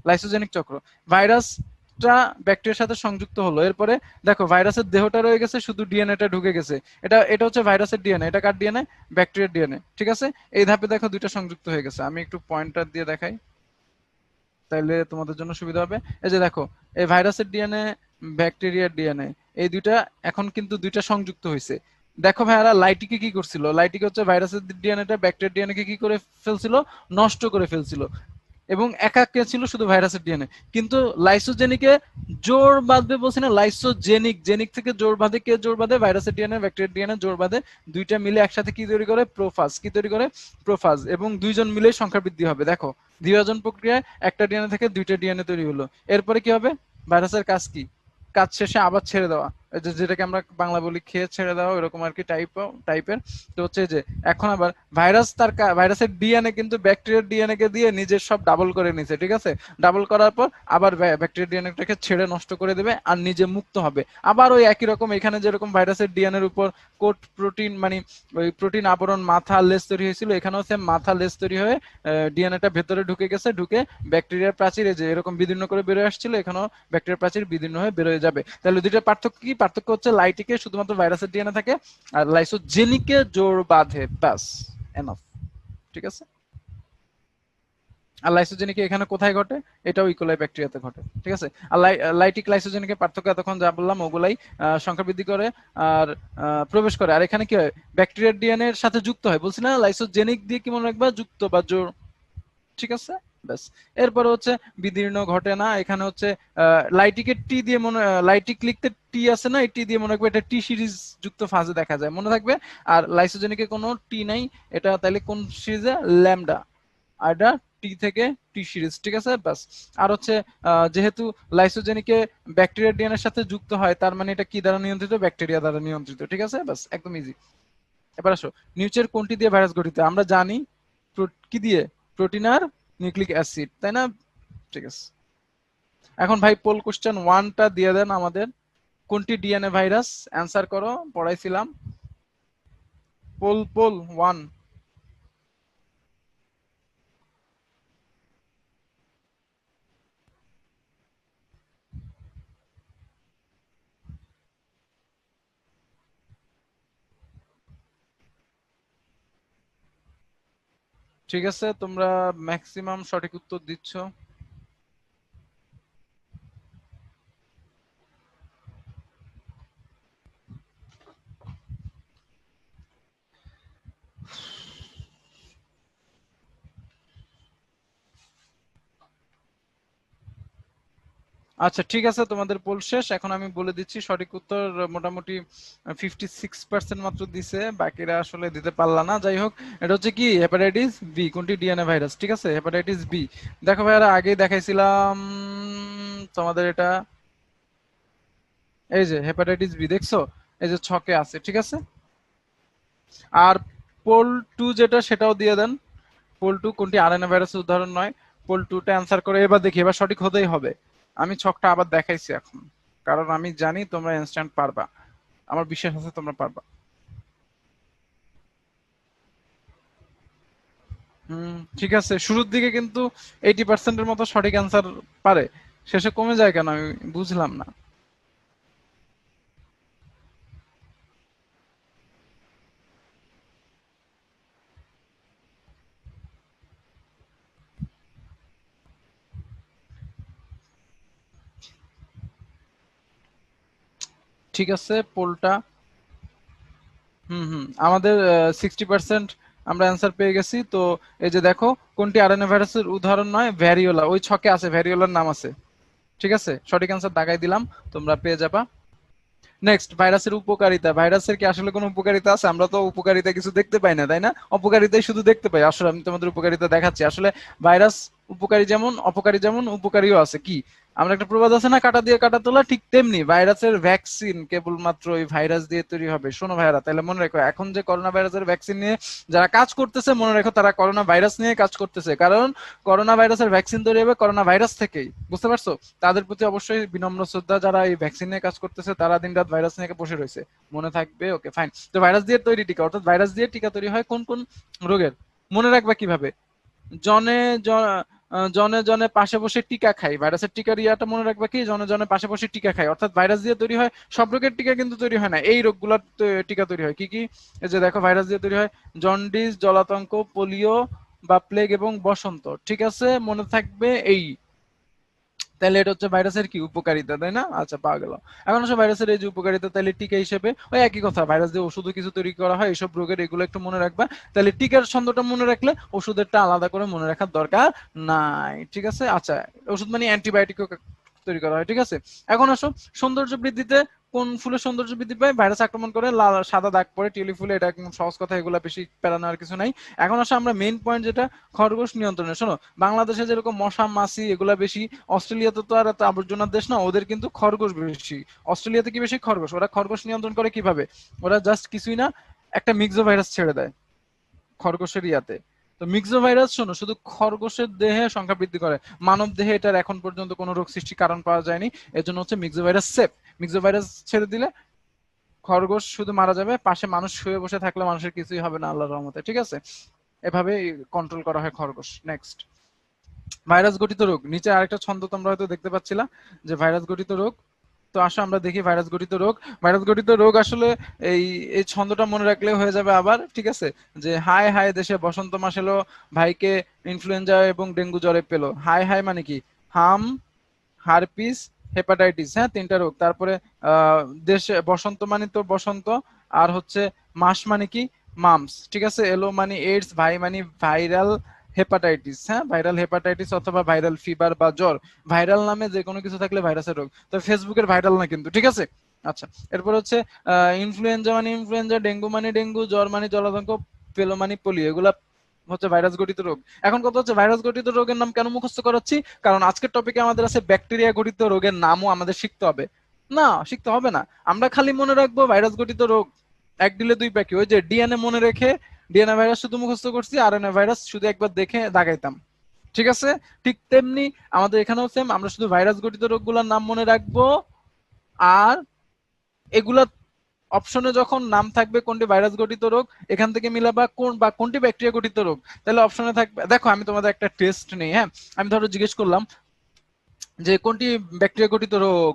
লাইসোজেনিক চক্র। ভাইরাসটা ব্যাকটেরিয়ার সাথে সংযুক্ত হলো, এরপরে দেখো ভাইরাসের দেহটা রয়ে গেছে, শুধু ডিএনএটা ঢুকে গেছে। এটা এটা হচ্ছে ভাইরাসের ডিএনএ, এটা কার ডিএনএ, ব্যাকটেরিয়ার ডিএনএ। ঠিক আছে, এই ধাপে দেখো দুইটা সংযুক্ত হয়ে গেছে। আমি একটু পয়েন্টার দিয়ে দেখাই, তাইলে তোমাদের জন্য সুবিধা হবে। এই যে দেখো, এই ভাইরাসের ডিএনএ, ব্যাকটেরিয়ার ডিএনএ, এই দুইটা এখন কিন্তু দুইটা সংযুক্ত হয়েছে। দেখো ভাইয়ারা, লাইটিকে কি করছিল, লাইটিকে হচ্ছে ভাইরাসের ডিএনএটা ব্যাকটেরিয়ার ডিএনএ কে কি করে ফেলছিল, নষ্ট করে ফেলছিল, এবং একা কে ছিল শুধু ভাইরাসের ডিএনএ। কিন্তু লাইসোজেনিকে জোর বাঁধবে বলছি না, লাইসোজেনিক, জেনিক থেকে জোর বাঁধে, কে জোর বাঁধে, ভাইরাসের ডিএনএ ব্যাকটেরিয়ার ডিএনএ জোর বাঁধে, দুইটা মিলে একসাথে কি তৈরি করে, প্রোফাজ, কি তৈরি করে, প্রোফাজ, এবং দুইজন মিলে সংখ্যা বৃদ্ধি হবে। দেখো, দ্বিভাজন প্রক্রিয়ায় একটা ডিএনএ থেকে দুইটা ডিএনএ তৈরি হলো। এরপরে কি হবে, ভাইরাসের কাজ কি, কাজ শেষে আবার ছেড়ে দেওয়া, যেটাকে আমরা বাংলা বলি খেয়ে ছেড়ে দেওয়া, এরকম আর কি টাইপের। তো হচ্ছে যে এখন আবার ভাইরাস তার ভাইরাসের ডিএনএ কিন্তু ব্যাকটেরিয়ার ডিএনএ কে দিয়ে নিজের সব ডাবল করে নিছে। ঠিক আছে, ডাবল করার পর আবার ব্যাকটেরিয়ার ডিএনএটাকে ছেড়ে নষ্ট করে দেবে আর নিজে মুক্ত হবে। আবার ওই একই রকম, এখানে যেরকম ভাইরাসের ডিএনএর উপর কোট প্রোটিন, মানে ওই প্রোটিন আবরণ, মাথা লেজ তৈরি হয়েছিল, এখানেও সেম মাথা লেজ তৈরি হয়ে ডিএনএটা ভেতরে ঢুকে গেছে, ঢুকে ব্যাকটেরিয়ার প্রাচীরে যে এরকম বিদীর্ণ করে বেরোয় আসছিল, এখানেও ব্যাকটেরিয়ার প্রাচীর বিদীর্ণ হয়ে বেরোয় যাবে। তাহলে দুইটার পার্থক্য কি, পার্থক্য হচ্ছে লাইটিকে শুধুমাত্র ভাইরাসের ডিএনএ থাকে, আর লাইসোজেনিকে জোর বাঁধে, ব্যাস, এনাফ। ঠিক আছে, আর লাইসোজেনিকে এখানে কোথায় ঘটে, এটাও ইকোলাই ব্যাকটেরিয়াতে ঘটে। ঠিক আছে, আর লাইটিক লাইসোজেনিকের পার্থক্য এতক্ষণ যা বললাম ওগুলাই সংখ্যা বৃদ্ধি করে আর প্রবেশ করে। আর এখানে কি হয়, ব্যাকটেরিয়ার ডিএনএ এর সাথে যুক্ত হয়, বলছি না, লাইসোজেনিক দিয়ে কি মনে রাখবা, যুক্ত বা জোর। ঠিক আছে, ব্যাস। এরপরে হচ্ছে বিদীর্ণ ঘটে না, এখানে হচ্ছে লাইটিকে টি দিয়ে মনে, লাইটিক লিখতে টি আছে না, এই টি দিয়ে মনে রাখবে, এটা টি সিরিজ যুক্ত ফাজে দেখা যায়, মনে থাকবে। আর লাইসোজেনিকে কোনো টি নাই, এটা তাইলে কোন সিরিজে, ল্যামডা, আর এটা টি থেকে টি সিরিজ। ঠিক আছে, ব্যাস। আর হচ্ছে যেহেতু লাইসোজেনিকে ব্যাকটেরিয়ার ডিএনএ এর সাথে যুক্ত হয়, তার মানে এটা কি দ্বারা নিয়ন্ত্রিত, ব্যাকটেরিয়া দ্বারা নিয়ন্ত্রিত। ঠিক আছে, ব্যাস, একদম ইজি। এবার আসো, নিচের কোনটি দিয়ে ভাইরাস গঠিত, আমরা জানি কি দিয়ে, প্রোটিন আর নিউক্লিক অ্যাসিড, তাই না? ঠিক আছে, এখন ভাই পোল কোশ্চেন ওয়ানটা দিয়ে দেন আমাদের, কোনটি ডিএনএ ভাইরাস, অ্যান্সার করো, পড়াইছিলাম। Pole pole one. ঠিক আছে, তোমরা ম্যাক্সিমাম সঠিক উত্তর দিচ্ছ। আচ্ছা ঠিক আছে, তোমাদের পোল শেষ, এখন আমি বলে দিচ্ছি সঠিক উত্তর। মোটামুটি 56% মাত্র দিছে, বাকিরা আসলে দিতে পারলা না। যাই হোক, এটা হচ্ছে কি, হেপাটাইটিস বি। কোনটি ডিএনএ ভাইরাস, ঠিক আছে, হেপাটাইটিস বি। দেখো ভাইয়ারা, আগেই দেখাইছিলাম তোমাদের এটা, এই যে হেপাটাইটিস বি দেখছো, এই যে ছকে আছে। ঠিক আছে, আর পোল টু যেটা, সেটাও দিয়ে দেন। পোল টু কোনটি আরএনএ ভাইরাসের উদাহরণ নয়, পোল টুটা অ্যান্সার করে এবার দেখি, এবার সঠিক হতেই হবে। আমি ছকটা আবার দেখাইছি এখন, কারণ আমি জানি তোমরা ইনস্ট্যান্ট পারবা, আমার বিশ্বাস আছে তোমরা পারবা। ঠিক আছে, শুরুর দিকে কিন্তু 80%-এর মতো সঠিক অ্যান্সার পারে, শেষে কমে যায় কেন আমি বুঝলাম না। ঠিক আছে, পোলটা আমাদের 60% আমরা অ্যান্সার পেয়ে গেছি। তো এই যে দেখো, কোনটি আরএনএ ভাইরাসের উদাহরণ নয়? ভ্যারিওলা, ওই ছকে আছে, ভ্যারিওলার নাম আছে। ঠিক আছে, সঠিক অ্যান্সার দাগাই দিলাম, তোমরা পেয়ে যাবা। নেক্সট, ভাইরাসের উপকারিতা। ভাইরাসের কি আসলে কোনো উপকারিতা আছে? আমরা তো উপকারিতা কিছু দেখতে পাই না, তাই না? অপকারিতাই শুধু দেখতে পাই। আসলে আমি তোমাদের উপকারিতা দেখাচ্ছি। আসলে ভাইরাস উপকারী যেমন অপকারী যেমন উপকারীও আছে। কি, আমরা একটা প্রবাদ আছে না, কাটা দিয়ে কাটা তোলা, ঠিক তেমনি ভাইরাসের ভ্যাকসিন কেবলমাত্র ওই ভাইরাস দিয়ে তৈরি হবে। শোনো ভাইরা, তাহলে মনে রাখো, এখন যে করোনা ভাইরাসের ভ্যাকসিন নিয়ে যারা কাজ করতেছে, মনে রাখো তারা করোনা ভাইরাস নিয়ে কাজ করতেছে। কারণ করোনা ভাইরাসের ভ্যাকসিন তৈরি হবে করোনা ভাইরাস থেকেই, বুঝতে পারছো? তাদের প্রতি অবশ্যই বিনম্র শ্রদ্ধা। যারা এই ভ্যাকসিন নিয়ে কাজ করতেছে তারা দিনরাত ভাইরাস নিয়ে বসে রয়েছে, মনে থাকবে। Okay fine. তো ভাইরাস দিয়ে তৈরি টিকা, অর্থাৎ ভাইরাস দিয়ে টিকা তৈরি হয় কোন কোন রোগের? মনে রাখবা কিভাবে? জনে জনে জনে পাশে বসে টিকা খাই। ভাইরাসের টিকার ইয়াটা মনে রাখবা কি, জনে জনে পাশে বসে টিকা খাই। অর্থাৎ ভাইরাস দিয়ে তৈরি হয় সব রোগের টিকা কিন্তু তৈরি হয় না, এই রোগগুলোর টিকা তৈরি হয়। কি কি? এই যে দেখো, ভাইরাস দিয়ে তৈরি হয় জন্ডিস, জলাতঙ্ক, পোলিও বা প্লেগ এবং বসন্ত। ঠিক আছে, মনে থাকবে এই। তাহলে এটা হচ্ছে ভাইরাসের কি উপকারিতা, তাই না? আচ্ছা, পাওয়া গেল। এখন আসলে ভাইরাসের এই যে উপকারিতা, তাহলে টিকা হিসেবে ওই একই কথা, ভাইরাস দিয়ে ওষুধও কিছু তৈরি করা হয় এইসব রোগের, এগুলো একটু মনে রাখবা। তাহলে টিকার ছন্দটা মনে রাখলে ওষুধেরটা আলাদা করে মনে রাখার দরকার নাই। ঠিক আছে, আচ্ছা, ওষুধ মানে অ্যান্টিবায়োটিকও তৈরি করা হয়। ঠিক আছে, এখন আসো, সৌন্দর্য বৃদ্ধিতে কোন ফুলের সৌন্দর্য বৃদ্ধি পায়? ভাইরাস আক্রমণ করে লাল সাদা দাগ পড়ে, টিউলিপ ফুলে। এটা একদম সহজ কথা, এগুলো বেশি প্যারানো আর কিছু নাই। এখন আসো আমরা মেইন পয়েন্ট যেটা, খরগোশ নিয়ন্ত্রণে। শোনো, বাংলাদেশে যেরকম মশা মাছি এগুলা বেশি, অস্ট্রেলিয়াতে তো আর এত আবর্জনার দেশ না, ওদের কিন্তু খরগোশ বেশি। অস্ট্রেলিয়াতে কি বেশি? খরগোশ। ওরা খরগোশ নিয়ন্ত্রণ করে কিভাবে? ওরা জাস্ট কিছুই না, একটা মিক্সো ভাইরাস ছেড়ে দেয় খরগোশের ইয়াতে। তো মিক্সো ভাইরাস, শোনো, শুধু খরগোশের দেহে সংখ্যা বৃদ্ধি করে, মানব দেহে এটার এখন পর্যন্ত কোনো রোগ সৃষ্টির কারণ পাওয়া যায়নি। এর জন্য হচ্ছে myxo virus safe. Myxo virus ছেড়ে দিলে খরগোশ শুধু মারা যাবে, পাশে মানুষ শুয়ে বসে থাকলে মানুষের কিছুই হবে না আল্লাহর রহমতে। ঠিক আছে, এভাবে কন্ট্রোল করা হয় খরগোশ। নেক্সট, ভাইরাস গঠিত রোগ। নিচে আরেকটা ছন্দ তোমরা হয়তো দেখতে পাচ্ছিলা, যে ভাইরাস গঠিত রোগ। তো আসো আমরা দেখি ভাইরাস গঠিত রোগ। ভাইরাস গঠিত রোগ আসলে এই এই ছন্দটা মনে রাখলে হয়ে যাবে আবার। ঠিক আছে, যে হাই হাই দেশে বসন্ত মাস এলো, ভাইকে ইনফ্লুয়েঞ্জা এবং ডেঙ্গু জ্বরে পেলো। হাই হাই মানে কি? হাম, হারপিস, হেপাটাইটিস, হ্যাঁ, তিনটা রোগ। তারপরে আহ দেশে বসন্ত মানে তো বসন্ত, আর হচ্ছে মাস মানে কি? মামস। ঠিক আছে, এলো মানে এইডস, ভাই মানে ভাইরাল হেপাটাইটিস, হ্যাঁ, ভাইরাল হেপাটাইটিস অথবা ভাইরাল ফিভার বা জ্বর। ভাইরাল নামে যে কোনো কিছু থাকলে ভাইরাসের রোগ। তো ফেসবুকের ভাইরাল না কিন্তু। ঠিক আছে, আচ্ছা, এরপর হচ্ছে ইনফ্লুয়েঞ্জা মানে ইনফ্লুয়েঞ্জা, ডেঙ্গু মানে ডেঙ্গু, জ্বর মানে জলাতঙ্ক, পেলো মানে পোলিও। এগুলা হচ্ছে ভাইরাস গঠিত রোগ। এখন কথা হচ্ছে, ভাইরাস গঠিত রোগের নাম কেন মুখস্থ করাচ্ছি? কারণ আজকের টপিকে আমাদের আছে ব্যাকটেরিয়া গঠিত রোগের নামও আমাদের শিখতে হবে। না, শিখতে হবে না, আমরা খালি মনে রাখবো ভাইরাস গঠিত রোগ। এক দিলে দুই পাখি। ওই যে ডিএনএ মনে রেখে ডিএনএ ভাইরাস শুধু মুখস্থ করছি, আরএনএ ভাইরাস শুধু একবার দেখে দাগাইতাম। ঠিক আছে, ঠিক তেমনি আমাদের এখানেও সেম, আমরা শুধু ভাইরাস গঠিত রোগগুলোর নাম মনে রাখবো। আর এগুলা অপশনে যখন নাম থাকবে কোনটি ভাইরাস গঠিত রোগ, এখান থেকে মিলাবা কোন বা কোনটি ব্যাকটেরিয়া গঠিত রোগ। তাহলে অপশনে থাকবে, দেখো আমি তোমাদের একটা টেস্ট নেই, হ্যাঁ। আমি ধরো জিজ্ঞেস করলাম যে কোনটি ব্যাকটেরিয়া গঠিত রোগ,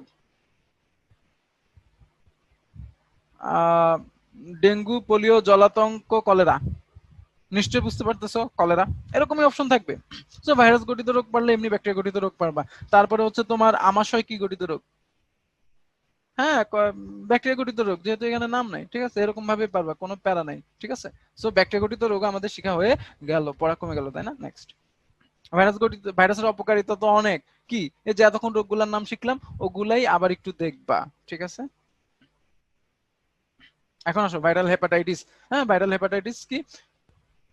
আহ ডেঙ্গু, পোলিও, জলাতঙ্ক, কলেরা। নিশ্চয়ই বুঝতে পারতেছো, কলেরা। এরকমই অপশন থাকবে। তো ভাইরাস গঠিত রোগ পারলে এমনি ব্যাকটেরিয়া গঠিত রোগ পারবা। তারপরে হচ্ছে তোমার আমাশয় কি গঠিত রোগ? হ্যাঁ, ব্যাকটেরিয়া গঠিত রোগ, যেহেতু এখানে নাম নাই। ঠিক আছে, এরকম ভাবে পারবা, কোনো প্যারা নাই। ঠিক আছে, সো ব্যাকটেরিয়া গঠিত রোগ আমাদের শিখা হয়ে গেল, পড়া কমে গেল, তাই না? নেক্সট, ভাইরাস গঠিত, ভাইরাসের অপকারিতা তো অনেক। কি, এই যে এতক্ষণ রোগগুলোর নাম শিখলাম, ওগুলাই আবার একটু দেখবা। ঠিক আছে, এখন আসো ভাইরাল হেপাটাইটিস। হ্যাঁ, ভাইরাল হেপাটাইটিস কি?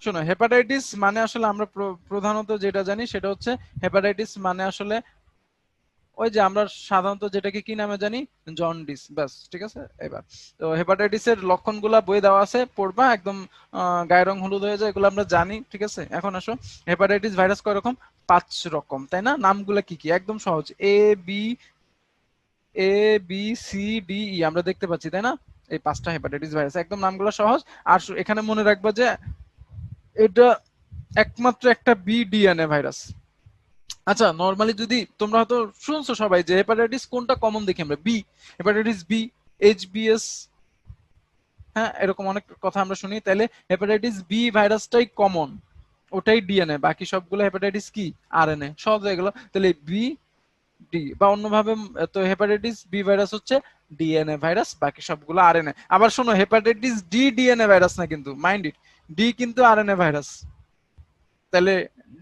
শোনো, হেপাটাইটিস মানে আসলে আমরা প্রধানত যেটা জানি সেটা হচ্ছে, হেপাটাইটিস মানে আসলে ওই যে আমরা সাধারণত যেটাকে কি নামে জানি, জন্ডিস, ব্যাস। ঠিক আছে, এবার তো হেপাটাইটিসের লক্ষণগুলা বই দেওয়া আছে, পড়বা একদম। গায়ের রং হলুদ হয়ে যায়, এগুলো আমরা জানি। ঠিক আছে, এখন আসো, হেপাটাইটিস ভাইরাস কয় রকম? 5 রকম, তাই না? নামগুলা কি কি? একদম সহজ, A B, A B C D E আমরা দেখতে পাচ্ছি, তাই না? এই 5টা হেপাটাইটিস ভাইরাস, একদম নামগুলো সহজ। আর এখানে মনে রাখবা যে এটা একমাত্র একটা বি ডিএনএ ভাইরাস। আচ্ছা, নরমালি যদি তোমরা হয়তো শুনছো সবাই যে হেপাটাইটিস কোনটা কমন দেখি আমরা, বি, হেপাটাইটিস বি, এইচবিএস, হ্যাঁ, এরকম অনেক কথা আমরা শুনি। তাহলে হেপাটাইটিস বি ভাইরাসটাই কমন, ওটাই ডিএনএ, বাকি সবগুলো হেপাটাইটিস কি? আরএনএ। সহজ হয়ে গেল। তাহলে বি ডি বা অন্যভাবে, তো হেপাটাইটিস বি ভাইরাস হচ্ছে ডিএনএ ভাইরাস, বাকি সবগুলো আরএনএ। আবার শোনো, হেপাটাইটিস ডি ডিএনএ ভাইরাস না কিন্তু, মাইন্ড ইট, ডি কিন্তু আরএনএ ভাইরাস। তাহলে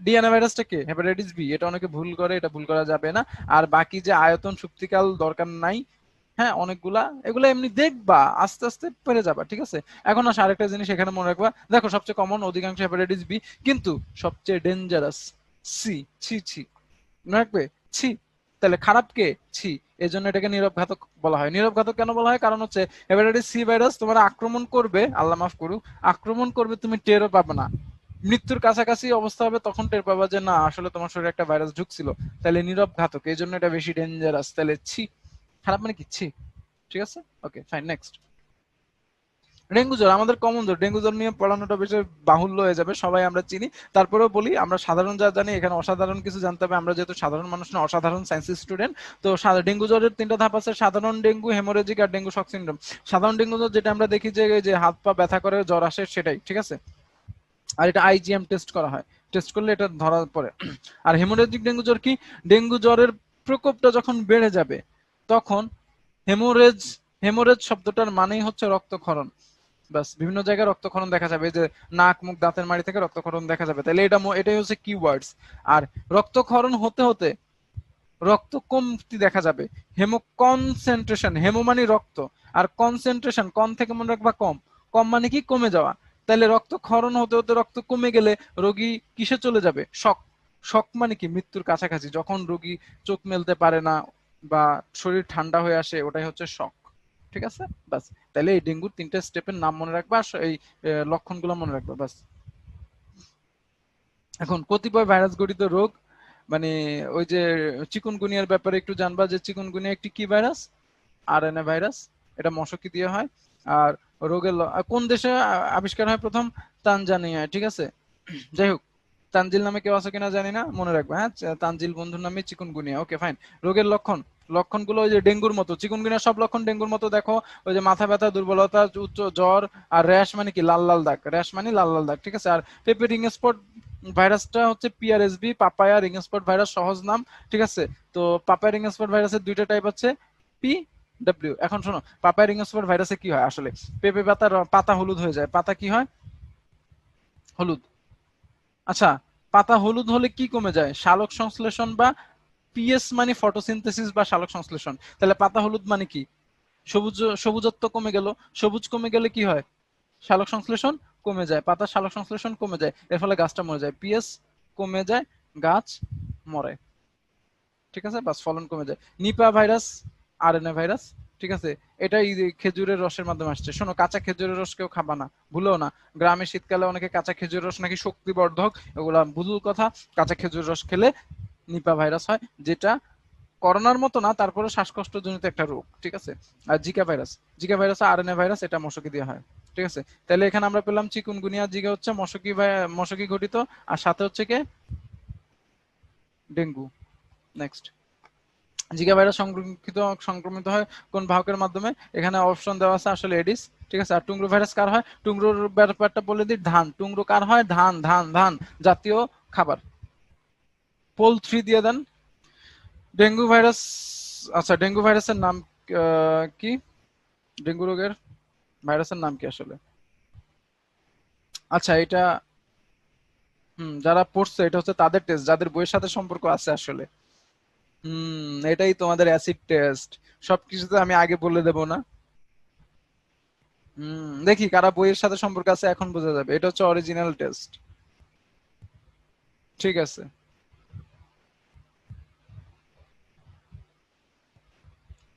ডিএনএ ভাইরাসটা কে? Hepatitis B. এটা অনেকে ভুল করে, এটা ভুল করা যাবে না। আর বাকি যে আয়তন শক্তিকাল দরকার নাই, হ্যাঁ অনেকগুলা, এগুলো এমনি দেখবা, আস্তে আস্তে পেরে যাবা, ঠিক আছে। এখন আসে আরেকটা জিনিস এখানে মনে রাখবা, দেখো সবচেয়ে কমন অধিকাংশ হেপাটাইটিস বি, কিন্তু সবচেয়ে ডেঞ্জারাস সি। ছি ছি, মনে রাখবে, ছি। তাহলে খারাপ কে? ছি। এই জন্য এটাকে নীরব ঘাতক বলা হয়। নীরব ঘাতক কেন বলা হয়? কারণ হচ্ছে হেপাটাইটিস সি ভাইরাস তোমার আক্রমণ করবে, আল্লাহ মাফ করুক, আক্রমণ করবে, তুমি টেরও পাবে না। মৃত্যুর কাছাকাছি অবস্থা হবে, তখন টের পাবা যে না, আসলে তোমার শরীরে একটা ভাইরাস ঢুকছিল। তাহলে নীরব ঘাতক, এই জন্য এটা বেশি ডেঞ্জারাস। তাহলে ছি, খারাপ মানে কি? ছি। ঠিক আছে, ওকে ফাইন, নেক্সট। ডেঙ্গু জ্বর আমাদের কমন জ্বর। ডেঙ্গু জ্বর নিয়ে পড়ানোটা বেশি বাহুল্য হয়ে যাবে, সবাই আমরা চিনি। তারপরেও বলি, আমরা সাধারণ যা জানি, এখানে অসাধারণ কিছু জানতে হবে। আমরা যেহেতু সাধারণ মানুষ না, অসাধারণ সায়েন্স স্টুডেন্ট। তো ডেঙ্গু জ্বরের 3টা ধাপ আছে: সাধারণ ডেঙ্গু, হেমোরেজিক আর ডেঙ্গু শক সিনড্রোম। সাধারণ ডেঙ্গু জ্বর যেটা আমরা দেখি যে যে হাত পা ব্যথা করে জ্বর আসে, সেটাই, ঠিক আছে। আর এটা আইজিএম টেস্ট করা হয়, টেস্ট করলে এটা ধরা পড়ে। আর হেমোরেজিক ডেঙ্গু জ্বর কি? ডেঙ্গু জ্বরের প্রকোপটা যখন বেড়ে যাবে, তখন হেমোরেজ, হেমোরেজ শব্দটার মানেই হচ্ছে রক্তক্ষরণ। বাস, বিভিন্ন জায়গায় রক্তক্ষরণ দেখা যাবে, যে নাক মুখ দাঁতের মাড়ি থেকে রক্তক্ষরণ দেখা যাবে। তাহলে এটাই হচ্ছে কিওয়ার্ডস। আর রক্তক্ষরণ হতে হতে রক্ত কমতি দেখা যাবে। হেমো কনসেন্ট্রেশন, হেমো মানে রক্ত, আর কনসেন্ট্রেশন, কন থেকে মনে রাখবা কম, কম মানে কি? কমে যাওয়া। তাহলে রক্তক্ষরণ হতে হতে রক্ত কমে গেলে রোগী কিসে চলে যাবে? শক। শক মানে কি? মৃত্যুর কাছাকাছি, যখন রোগী চোখ মেলতে পারে না বা শরীর ঠান্ডা হয়ে আসে, ওটাই হচ্ছে শক। ঠিক আছে, বাস। তাহলে এই ডেঙ্গুর 3টে স্টেপের নাম মনে রাখবা, এই লক্ষণগুলো মনে রাখবা, বাস। এখন কতিপয় ভাইরাস গঠিত রোগ, মানে ওই যে চিকুনগুনিয়ার ব্যাপারে একটু জানবা, যে চিকুনগুনিয়া একটি কি ভাইরাস? RNA virus. এটা মশকি দিয়ে হয়। আর কোন দেশে আবিষ্কার হয় প্রথম? তানজানিয়ায়, ঠিক আছে। যাই হোক, তানজিল নামে কেউ আছে কিনা জানি না, মনে রাখবে, হ্যাঁ, তানজিল বন্ধুর নামে চিকুনগুনিয়া, ওকে ফাইন। রোগের লক্ষণ, লক্ষণগুলো ওই যে ডেঙ্গুর মতো, চিকুনগুনিয়া সব লক্ষণ ডেঙ্গুর মতো। দেখো, ওই যে মাথা ব্যথা, দুর্বলতা, উচ্চ জ্বর, আর র্যাশ মানে কি? লাল লাল দাগ, র্যাশ মানে লাল লাল দাগ, ঠিক আছে। আর পেপে রিং স্পট ভাইরাসটা হচ্ছে পিআরএসবি, পাপায়া রিং স্পট ভাইরাস, সহজ নাম, ঠিক আছে। তো পাপায়া রিং স্পট ভাইরাসের 2টা টাইপ আছে, পি ডাব্লিউ। এখন শোনো, পাপায়া রিং স্পট ভাইরাসে কি হয় আসলে? পেঁপে পাতার পাতা হলুদ হয়ে যায়। পাতা কি হয়? হলুদ। আচ্ছা, পাতা হলুদ হলে কি কমে যায়? সালোক সংশ্লেষণ বা পিএস মানে ফটোসিনথেসিস বা সালোক সংশ্লেষণ। তাহলে পাতা হলুদ মানে কি? সবুজ, সবুজত্ব কমে গেল। সবুজ কমে গেলে কি হয়? সালোক সংশ্লেষণ কমে যায়, পাতার সালোক সংশ্লেষণ কমে যায়, এর ফলে গাছটা মরে যায়। পিএস কমে যায়, গাছ মরে, ঠিক আছে, বাস, ফলন কমে যায়। নিপা ভাইরাস আরএনএ ভাইরাস, ঠিক আছে। এটাই খেজুরের রসের মাধ্যমে আসছে। শোনো, কাঁচা খেজুরের রস কেউ খাবা না, ভুলেও না। গ্রামে শীতকালে অনেকে কাঁচা খেজুরের রস নাকি শক্তিবর্ধক, এগুলা ভুল কথা। কাঁচা খেজুর রস খেলে নিপা ভাইরাস হয়, যেটা করোনার মতো না, তারপরে শ্বাসকষ্টজনিত একটা রোগ, ঠিক আছে। আর Zika virus, Zika virus RNA virus, এটা মশকি দিয়ে হয়, ঠিক আছে। তাহলে এখানে আমরা পেলাম চিকুনগুনিয়া, জিকা হচ্ছে মশকি ঘটিত, আর সাথে হচ্ছে কে? ডেঙ্গু। নেক্সট, জিকা ভাইরাস সংক্রমিত হয় কোন বাহকের মাধ্যমে? এখানে অপশন দেওয়া আছে, আসলে এডিস, ঠিক আছে। আর টুংরো ভাইরাস কার হয়? টুংরোর ব্যাপারটা বলে দিই, ধান। টুংরো কার হয়? ধান, ধান, ধান জাতীয় খাবার। পোল 3 দিয়ে দেন। ডেঙ্গু ভাইরাস, আচ্ছা ডেঙ্গু ভাইরাসের নাম কি? ডেঙ্গু রোগের ভাইরাসের নাম কি আসলে? আচ্ছা, এটা যারা পড়ছে, এটা হচ্ছে তাদের টেস্ট, যাদের বইয়ের সাথে সম্পর্ক আছে আসলে। এটাই তোমাদের অ্যাসিড টেস্ট। সবকিছুতে আমি আগে বলে দেব না। দেখি কারা বইয়ের সাথে সম্পর্ক আছে, এখন বোঝা যাবে। এটা হচ্ছে অরিজিনাল টেস্ট, ঠিক আছে।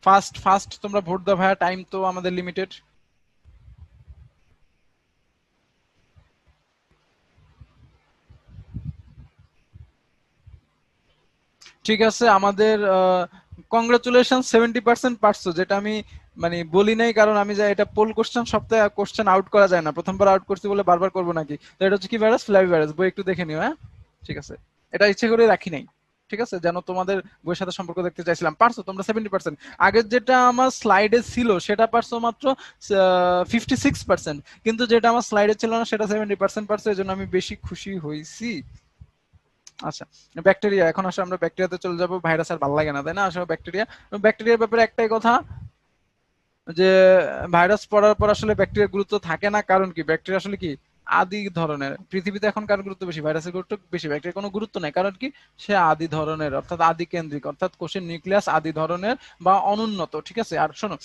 ফার্স্ট ফার্স্ট তোমরা ভোট দাও ভাইয়া, টাইম তো আমাদের লিমিটেড। ঠিক আছে, আমাদের কংগ্রাচুলেশন, 70% পারছো, যেটা আমি মানে বলি নাই, কারণ আমি যা এটা পোল কোশ্চেন, সপ্তাহে কোশ্চেন আউট করা যায় না। প্রথমবার আউট করছি বলে বারবার করবো নাকি? তো এটা হচ্ছে কি ভাইরাস? ফ্লাভি ভাইরাস। বই একটু দেখে নিও, হ্যাঁ, ঠিক আছে। এটা ইচ্ছে করে রাখি নাই, ঠিক আছে, যেন তোমাদের বইয়ের সাথে সম্পর্ক দেখতে চাইছিলাম। পারছো তোমরা 70%। আগের যেটা আমার স্লাইডে ছিল সেটা পারছো মাত্র 56%, কিন্তু যেটা আমার স্লাইডে ছিল না সেটা 70% পারছো, এই জন্য আমি বেশি খুশি হয়েছি। আচ্ছা, ব্যাকটেরিয়া। এখন আসলে আমরা ব্যাকটেরিয়াতে চলে যাবো, ভাইরাস আর ভালো লাগে না, তাই না? আসলে ব্যাকটেরিয়া, ব্যাকটেরিয়ার ব্যাপারে একটাই কথা, যে ভাইরাস পড়ার পর আসলে ব্যাকটেরিয়ার গুরুত্ব থাকে না, কারণ কি ব্যাকটেরিয়া আসলে কি আদি ধরনের। পৃথিবীতে এখন কার গুরুত্ব বেশি? ভাইরাসের গুরুত্ব বেশি, ব্যাকটেরিয়ার কোনো গুরুত্ব নাই। কারণ কি সে আদি ধরনের, অর্থাৎ আদি কেন্দ্রিক, অর্থাৎ কোষের নিউক্লিয়াস আদি ধরনের বা অনুন্নত। ঠিক আছে, আর শোনো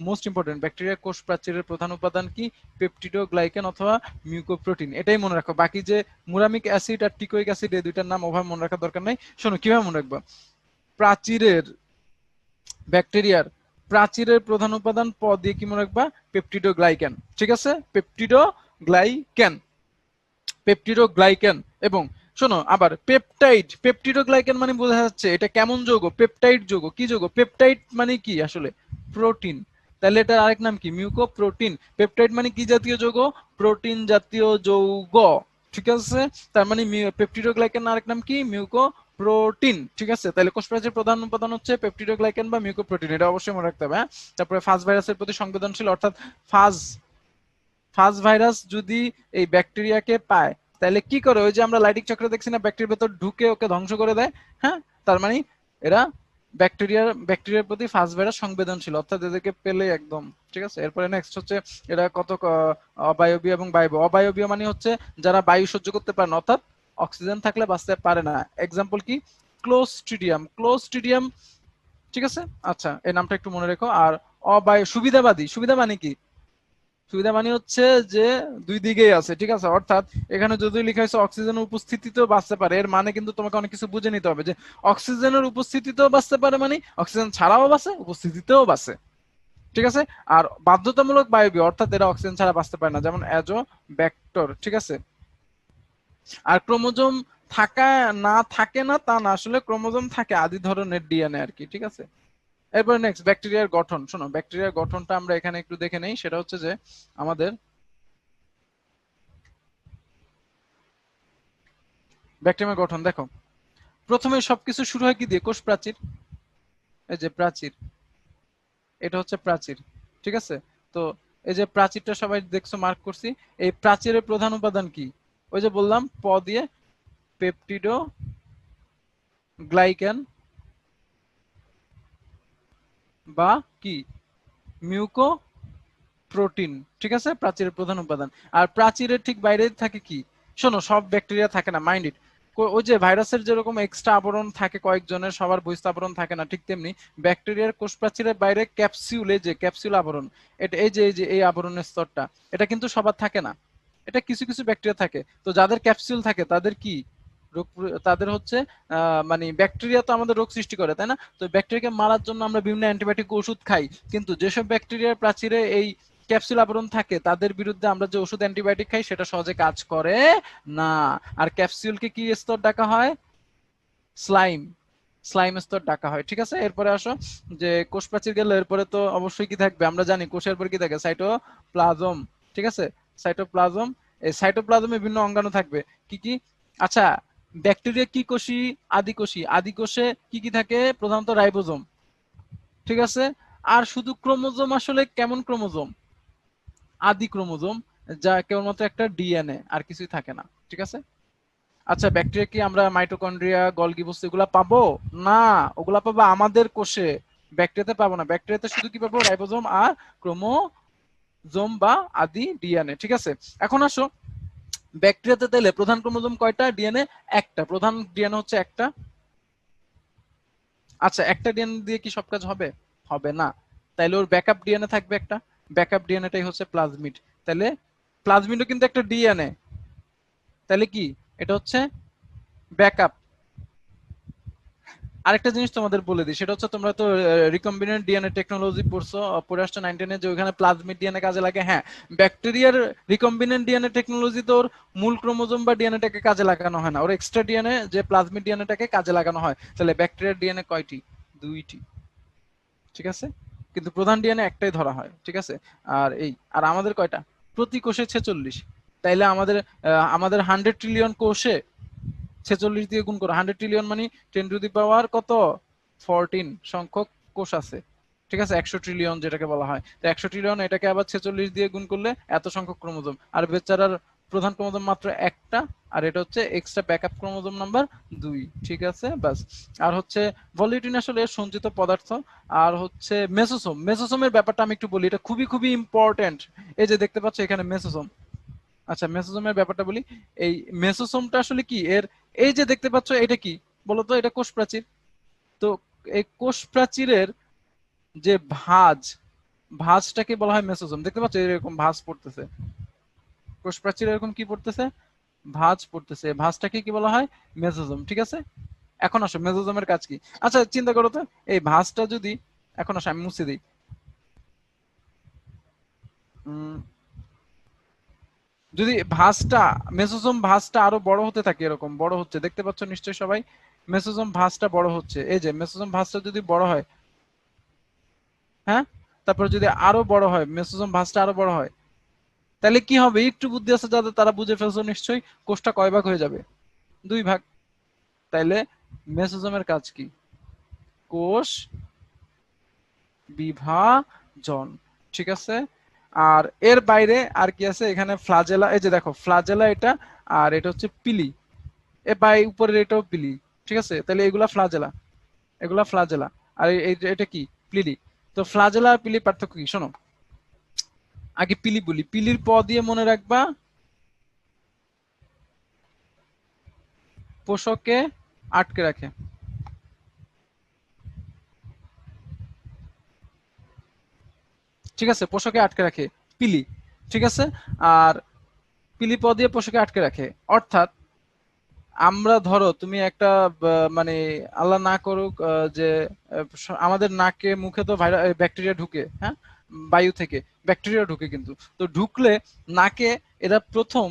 মোস্ট ইম্পর্টেন্ট, ব্যাকটেরিয়া কোষ প্রাচীরের প্রধান উপাদান কি? পেপটিডোগ্লাইকেন অথবা মিউকোপ্রোটিন। এটাই মনে রাখো, বাকি যে মুরামিক অ্যাসিড আর টিকোইক অ্যাসিড এই দুইটার নাম ওভাবে মনে রাখার দরকার নাই। শোনো কিভাবে মনে রাখবা, প্রাচীরের ব্যাকটেরিয়ার প্রাচীরের প্রধান উপাদান প দিয়ে কি মনে রাখবা? পেপটিডোগ্লাইকেন। ঠিক আছে, পেপটিডোগ্লাইকেন, পেপটিডোগ্লাইকেন। এবং শোনো আবার পেপটাইড, পেপটিডোগ্লাইকেন মানে বোঝা যাচ্ছে এটা কেমন যৌগ? পেপটাইড যৌগ। কি যৌগ? পেপটাইড মানে কি আসলে? প্রোটিন। তাহলে এটার আরেক নাম কি? মিউকোপ্রোটিন। পেপটাইড মানে কি জাতীয় যৌগ? প্রোটিন জাতীয় যৌগ। ঠিক আছে, তার মানে পেপটিডোগ্লাইকেন আরেক নাম কি? মিউকোপ্রোটিন। ঠিক আছে, তাহলে কোষ প্রাচীরের প্রধান উপাদান হচ্ছে পেপটিডোগ্লাইকেন বা মিউকোপ্রোটিন, এটা অবশ্যই মনে রাখতে হবে। হ্যাঁ, তারপরে ফাজ ভাইরাসের প্রতি সংবেদনশীল, অর্থাৎ ফাজ ফাজ ভাইরাস যদি এই ব্যাকটেরিয়াকে পায় তাহলে কি করে? ওই যে আমরা লাইটিং চক্র দেখছি না, ব্যাকটেরিয়ার ভেতর ঢুকে ওকে ধ্বংস করে দেয়। হ্যাঁ, তার মানে এরা ব্যাকটেরিয়ার প্রতি ফাজ ভাইরাস সংবেদনশীল, অর্থাৎ এদেরকে পেলে একদম। ঠিক আছে, এরপরে নেক্সট হচ্ছে এরা কত অবায়বীয় এবং বায়বীয়। অবায়বীয় মানে হচ্ছে যারা বায়ু সহ্য করতে পারে না, অর্থাৎ অক্সিজেন থাকলে বাঁচতে পারে না। এক্সাম্পল কি? Clostridium, Clostridium. ঠিক আছে, আচ্ছা এই নামটা একটু মনে রেখো। আর অবায়ু সুবিধাবাদী, সুবিধা মানে কি? সুবিধা মানে হচ্ছে যে দুই দিকেই আছে। ঠিক আছে, অর্থাৎ এখানে যদি লেখা হয়েছে অক্সিজেনের উপস্থিতিতেও বাঁচতে পারে, এর মানে কিন্তু তোমাকে অনেক কিছু বুঝে নিতে হবে যে অক্সিজেনের উপস্থিতিতেও বাঁচতে পারে মানে অক্সিজেন ছাড়াও বাঁচে, উপস্থিতিতেও বাঁচে। ঠিক আছে, আর বাধ্যতামূলক বায়বীয়, অর্থাৎ এরা অক্সিজেন ছাড়া বাঁচতে পারে না, যেমন অ্যাজো ব্যাক্টর। ঠিক আছে, আর ক্রোমোজোম থাকা না থাকে না তা না, আসলে ক্রোমোজোম থাকে আদি ধরনের ডিএনএ আর কি। ঠিক আছে, এরপর নেক্সট ব্যাকটেরিয়ার গঠন। শোনো ব্যাকটেরিয়ার গঠনটা আমরা এখানে একটু দেখে নেই। সেটা হচ্ছে যে আমাদের ব্যাকটেরিয়ার গঠন দেখো, প্রথমে সবকিছু শুরু হয় কি দিয়ে? কোষ প্রাচীর। এই যে প্রাচীর, এটা হচ্ছে প্রাচীর। ঠিক আছে, তো এই যে প্রাচীরটা সবাই দেখছো মার্ক করছি। এই প্রাচীরের প্রধান উপাদান কি? ওই যে বললাম প দিয়ে পেপটিডো গ্লাইকেন বা কি মিউকো প্রোটিন। ঠিক আছে, প্রাচীরের প্রধান উপাদান। আর প্রাচীরের ঠিক বাইরে থাকে কি? শোনো সব ব্যাকটেরিয়া থাকে না, মাইন্ড ইট। ওই যে ভাইরাসের যেরকম এক্সট্রা আবরণ থাকে কয়েকজনের, সবার বহিস্থ আবরণ থাকে না, ঠিক তেমনি ব্যাকটেরিয়ার কোষ প্রাচীরের বাইরে ক্যাপসিউলে যে ক্যাপসিউল আবরণ, এটা এই যে এই আবরণের স্তরটা, এটা কিন্তু সবার থাকে না। এটা কিছু কিছু ব্যাকটেরিয়া থাকে। তো যাদের ক্যাপসুল থাকে তাদের কি রোগ, তাদের হচ্ছে মানে ব্যাকটেরিয়া তো আমাদের রোগ সৃষ্টি করে, তাই না? তো ব্যাকটেরিয়াকে মারার জন্য আমরা বিভিন্ন অ্যান্টিবায়োটিক ওষুধ খাই, কিন্তু যেসব ব্যাকটেরিয়ার প্রাচীরে এই ক্যাপসুল আবরণ থাকে তাদের বিরুদ্ধে আমরা যে ওষুধ অ্যান্টিবায়োটিক খাই সেটা সহজে কাজ করে না। আর ক্যাপসুলকে কি স্তর ডাকা হয়? স্লাইম, স্লাইম স্তর ডাকা হয়। ঠিক আছে, এরপরে আসো যে কোষ প্রাচীর গেল, এরপরে তো অবশ্যই কি থাকবে? আমরা জানি কোষের পর কি থাকে? সাইটোপ্লাজম। ঠিক আছে, সাইটোপ্লাজম। এই সাইটোপ্লাজমে বিভিন্ন অঙ্গাণু থাকবে। কি কি? আচ্ছা, ব্যাকটেরিয়া কি কোষী? আদিকোষী। আদিকোষে কি কি থাকে? প্রধানত রাইবোজোম। ঠিক আছে, আর শুধু ক্রোমোজোম, আসলে কেমন ক্রোমোজোম? আদি ক্রোমোজোম, যা কেবলমাত্র একটা ডিএনএ, আর কিছুই থাকে না। ঠিক আছে, আচ্ছা ব্যাকটেরিয়া কি আমরা মাইটোকন্ড্রিয়া, গলগি বস্তু এগুলা পাবো? না, ওগুলা পাবো আমাদের কোষে, ব্যাকটেরিয়াতে পাবো না। ব্যাকটেরিয়াতে শুধু কি পাবো? রাইবোজোম আর ক্রোমোজোম বা আদি ডিএনএ। ঠিক আছে, এখন আসো ব্যাকটেরিয়াতে তাহলে প্রধান ক্রোমোজোম কয়টা? ডিএনএ একটা, প্রধান ডিএনএ হচ্ছে একটা। আচ্ছা, একটা ডিএনএ দিয়ে কি সব কাজ হবে? হবে না। তাইলে ওর ব্যাকআপ ডিএনএ থাকবে একটা, ব্যাকআপ ডিএনএটাই হচ্ছে প্লাজমিড। তাহলে প্লাজমিডও কিন্তু একটা ডিএনএ, তাহলে কি এটা হচ্ছে ব্যাকআপ। আরেকটা জিনিস তোমাদের বলে দিই, সেটা হচ্ছে তোমরা তো রিকম্বিনেন্ট ডিএনএ টেকনোলজি পড়ছো, পড়ে আসছো 9-10 যে ওখানে প্লাজমিড ডিএনএ কাজে লাগে। হ্যাঁ, ব্যাকটেরিয়ার রিকম্বিনেন্ট ডিএনএ টেকনোলজি তো ওর মূল ক্রোমোজোম বা ডিএনএটাকে কাজে লাগানো হয় না, ওর এক্সট্রা ডিএনএ যে প্লাজমিড ডিএনএটাকে কাজে লাগানো হয়। তাহলে ব্যাকটেরিয়ার ডিএনএ কয়টি? দুইটি। ঠিক আছে, কিন্তু প্রধান ডিএনএ একটাই ধরা হয়। ঠিক আছে, আর আমাদের কয়টা? প্রতি কোষে 46। তাইলে আমাদের 100 ট্রিলিয়ন কোষে 46 দিয়ে গুণ করো। 100 ট্রিলিয়ন মানে 10 টু দি পাওয়ার কত? 14 সংখ্যক কোষ আছে। ঠিক আছে, 100 ট্রিলিয়ন যেটাকে বলা হয়। তো 100 ট্রিলিয়ন, এটাকে আবার 46 দিয়ে গুণ করলে এত সংখ্যক ক্রোমোজোম। আর বেচারার প্রধান ক্রোমোজোম মাত্র একটা, আর এটা হচ্ছে এক্সট্রা ব্যাকআপ ক্রোমোজোম নাম্বার 2, ঠিক আছে বাস। আর হচ্ছে ভলিউটিন আসলে সঞ্চিত পদার্থ। আর হচ্ছে মেসোসোম, মেসোসোমের ব্যাপারটা আমি একটু বলি, এটা খুবই খুবই ইম্পর্টেন্ট। এই যে দেখতে পাচ্ছ এখানে মেসোসোম। আচ্ছা মেসোসোমের ব্যাপারটা বলি, এই মেসোসোমটা আসলে কি, এর এই যে দেখতে পাচ্ছ এটা কি বলতো, এটা কোষ প্রাচীর। তো এই কোষ প্রাচীরের যে ভাঁজটাকে বলা হয় মেসোসোম। দেখতে পাচ্ছ এরকম ভাঁজ পড়তেছে, কোষ প্রাচীর এরকম কি পড়তেছে, ভাঁজ পড়তেছে, ভাঁজটাকে কি বলা হয়, মেসোসোম, ঠিক আছে। এখন আসো মেসোসোমের কাজ কি। আচ্ছা চিন্তা করো তো, এই ভাঁজটা যদি, এখন আসো আমি মুছে দিই, যদি ভাঁজটা, মেসোসোম ভাঁজটা আরো বড় হতে থাকে, এরকম বড় হচ্ছে, দেখতে পাচ্ছ নিশ্চয়ই সবাই, মেসোসোম ভাঁজটা বড় হচ্ছে, এই যে মেসোসোম ভাঁজটা যদি বড় হয়, হ্যাঁ, তারপর যদি আরো বড় হয়, মেসোসোম ভাঁজটা আরো বড় হয়, তাহলে কি হবে, একটু বুদ্ধি আছে যাদের তারা বুঝে ফেলছো নিশ্চয়ই, কোষটা কয় ভাগ হয়ে যাবে, 2 ভাগ। তাইলে মেসোসোমের কাজ কি, কোষ বিভাজন, ঠিক আছে। আর এর বাইরে আর কি আছে, এখানে ফ্লাজেলা, এই যে দেখো ফ্লাজেলা এটা, আর এটা হচ্ছে পিলি, এ বাই উপরের এটাও পিলি, ঠিক আছে। তাহলে এগুলা ফ্লাজেলা, এগুলা ফ্লাজেলা, আর এটা কি, পিলি। তো ফ্লাজেলা আর পিলি পার্থক্য কি শোনো, আগে পিলি বলি, পিলির প দিয়ে মনে রাখবা, পোষকে আটকে রাখে, ঠিক আছে, পোষকে আটকে রাখে, পিলি, ঠিক আছে। আর পিলি প দিয়ে পোষকে আটকে রাখে, অর্থাৎ আমরা ধরো তুমি একটা মানে আল্লাহ না করুক যে আমাদের নাকে মুখে তো ব্যাকটেরিয়া ঢুকে, হ্যাঁ, বায়ু থেকে ব্যাকটেরিয়া ঢুকে, কিন্তু তো ঢুকলে নাকে এরা প্রথম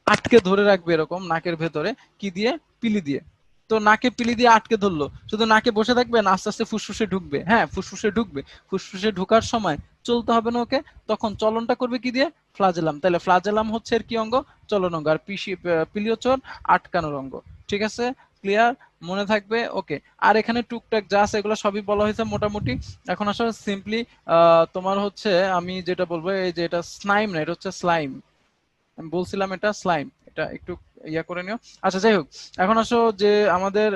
আটকে ধরে রাখবে এরকম নাকের ভেতরে, কি দিয়ে, পিলি দিয়ে। তো নাকে পিলি দিয়ে আটকে ধরলো, শুধু নাকে বসে থাকবে না, আস্তে আস্তে ফুসফুসে ঢুকবে, হ্যাঁ ফুসফুসে ঢুকবে, ফুসফুসে ঢুকার সময় চলতে হবে না ওকে, তখন চলনটা করবে কি দিয়ে, ফ্লাজেলাম। তাহলে ফ্লাজেলাম হচ্ছে এর কি অঙ্গ, চলন অঙ্গ, আর পিলিওচর আটকানোর অঙ্গ, ঠিক আছে, ক্লিয়ার, মনে থাকবে, ওকে। আর এখানে টুকটাক যা আছে এগুলো সবই বলা হয়েছে মোটামুটি। এখন আসলে সিম্পলি তোমার হচ্ছে আমি যেটা বলবো, এই যে এটা স্লাইম না, এটা হচ্ছে স্লাইম, আমি বলছিলাম এটা স্লাইম, এটা একটু ইয়া করে নিও। আচ্ছা যাই হোক, এখন আসো যে আমাদের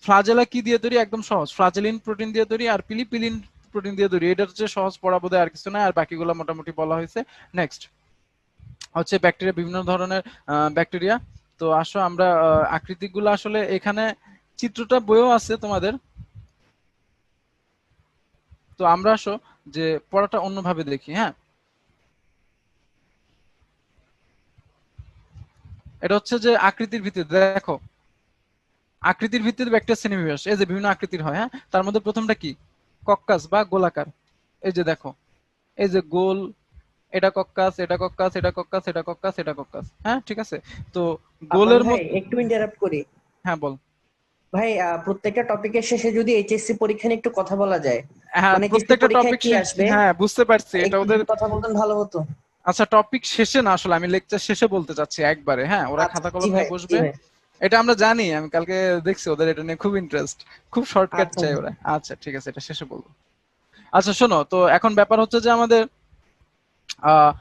ফ্লাজেলা কি দিয়ে তৈরি, একদম সহজ, ফ্লাজেলিন প্রোটিন দিয়ে তৈরি, আর পিলিপিলিন প্রোটিন দিয়ে তৈরি, এটা হচ্ছে সহজ পড়া, বোধহয় আর কিছু না, আর বাকিগুলো মোটামুটি বলা হয়েছে। নেক্সট হচ্ছে ব্যাকটেরিয়া, বিভিন্ন ধরনের ব্যাকটেরিয়া। তো আসো আমরা আকৃতিগুলো আসলে এখানে চিত্রটা বইও আছে তোমাদের, তো আমরা আসো যে পড়াটা অন্যভাবে দেখি, হ্যাঁ। এটা হচ্ছে যে আকৃতির ভিত্তিতে দেখো, আকৃতির ভিত্তিতে ব্যাকটেরিয়া শ্রেণীবিন্যাস, এই যে বিভিন্ন আকৃতির হয়, হ্যাঁ, তার মধ্যে প্রথমটা কি, কক্কাস বা গোলাকার, এই যে দেখো, এই যে গোল, এটা কক্কাস, এটা কক্কাস, এটা কক্কাস, এটা কক্কাস, এটা কক্কাস, হ্যাঁ ঠিক আছে। তো আফান গোলের ভাই মধ্যে, একটু ইন্টারাপ্ট করি। হ্যাঁ বল। ভাই প্রত্যেকটা টপিকের শেষে যদি এইচএসসি পরীক্ষা নিয়ে একটু কথা বলা যায়, হ্যাঁ মানে এইচএসসি প্রত্যেকটা পরীক্ষায় টপিক, কি আসবে, হ্যাঁ বুঝতে পারছি এটা একটু ওদের। যদি কথা বলতেন ভালো হতো। আচ্ছা টপিক শেষে না, আসলে আমি লেকচার শেষে বলতে চাচ্ছি একবারে, হ্যাঁ, ওরা আচ্ছা খাতা জি কলম ভাই, নিয়ে জি বসবে, ভাই। এটা আমরা জানি, আমি কালকে দেখছি ওদের এটা নিয়ে খুব ইন্টারেস্ট, খুব শর্টকাট আচ্ছা চাই ভাই। ওরা। আচ্ছা ঠিক আছে, এটা শেষে বলবো। আচ্ছা শোনো, তো এখন ব্যাপার হচ্ছে যে আমাদের আহ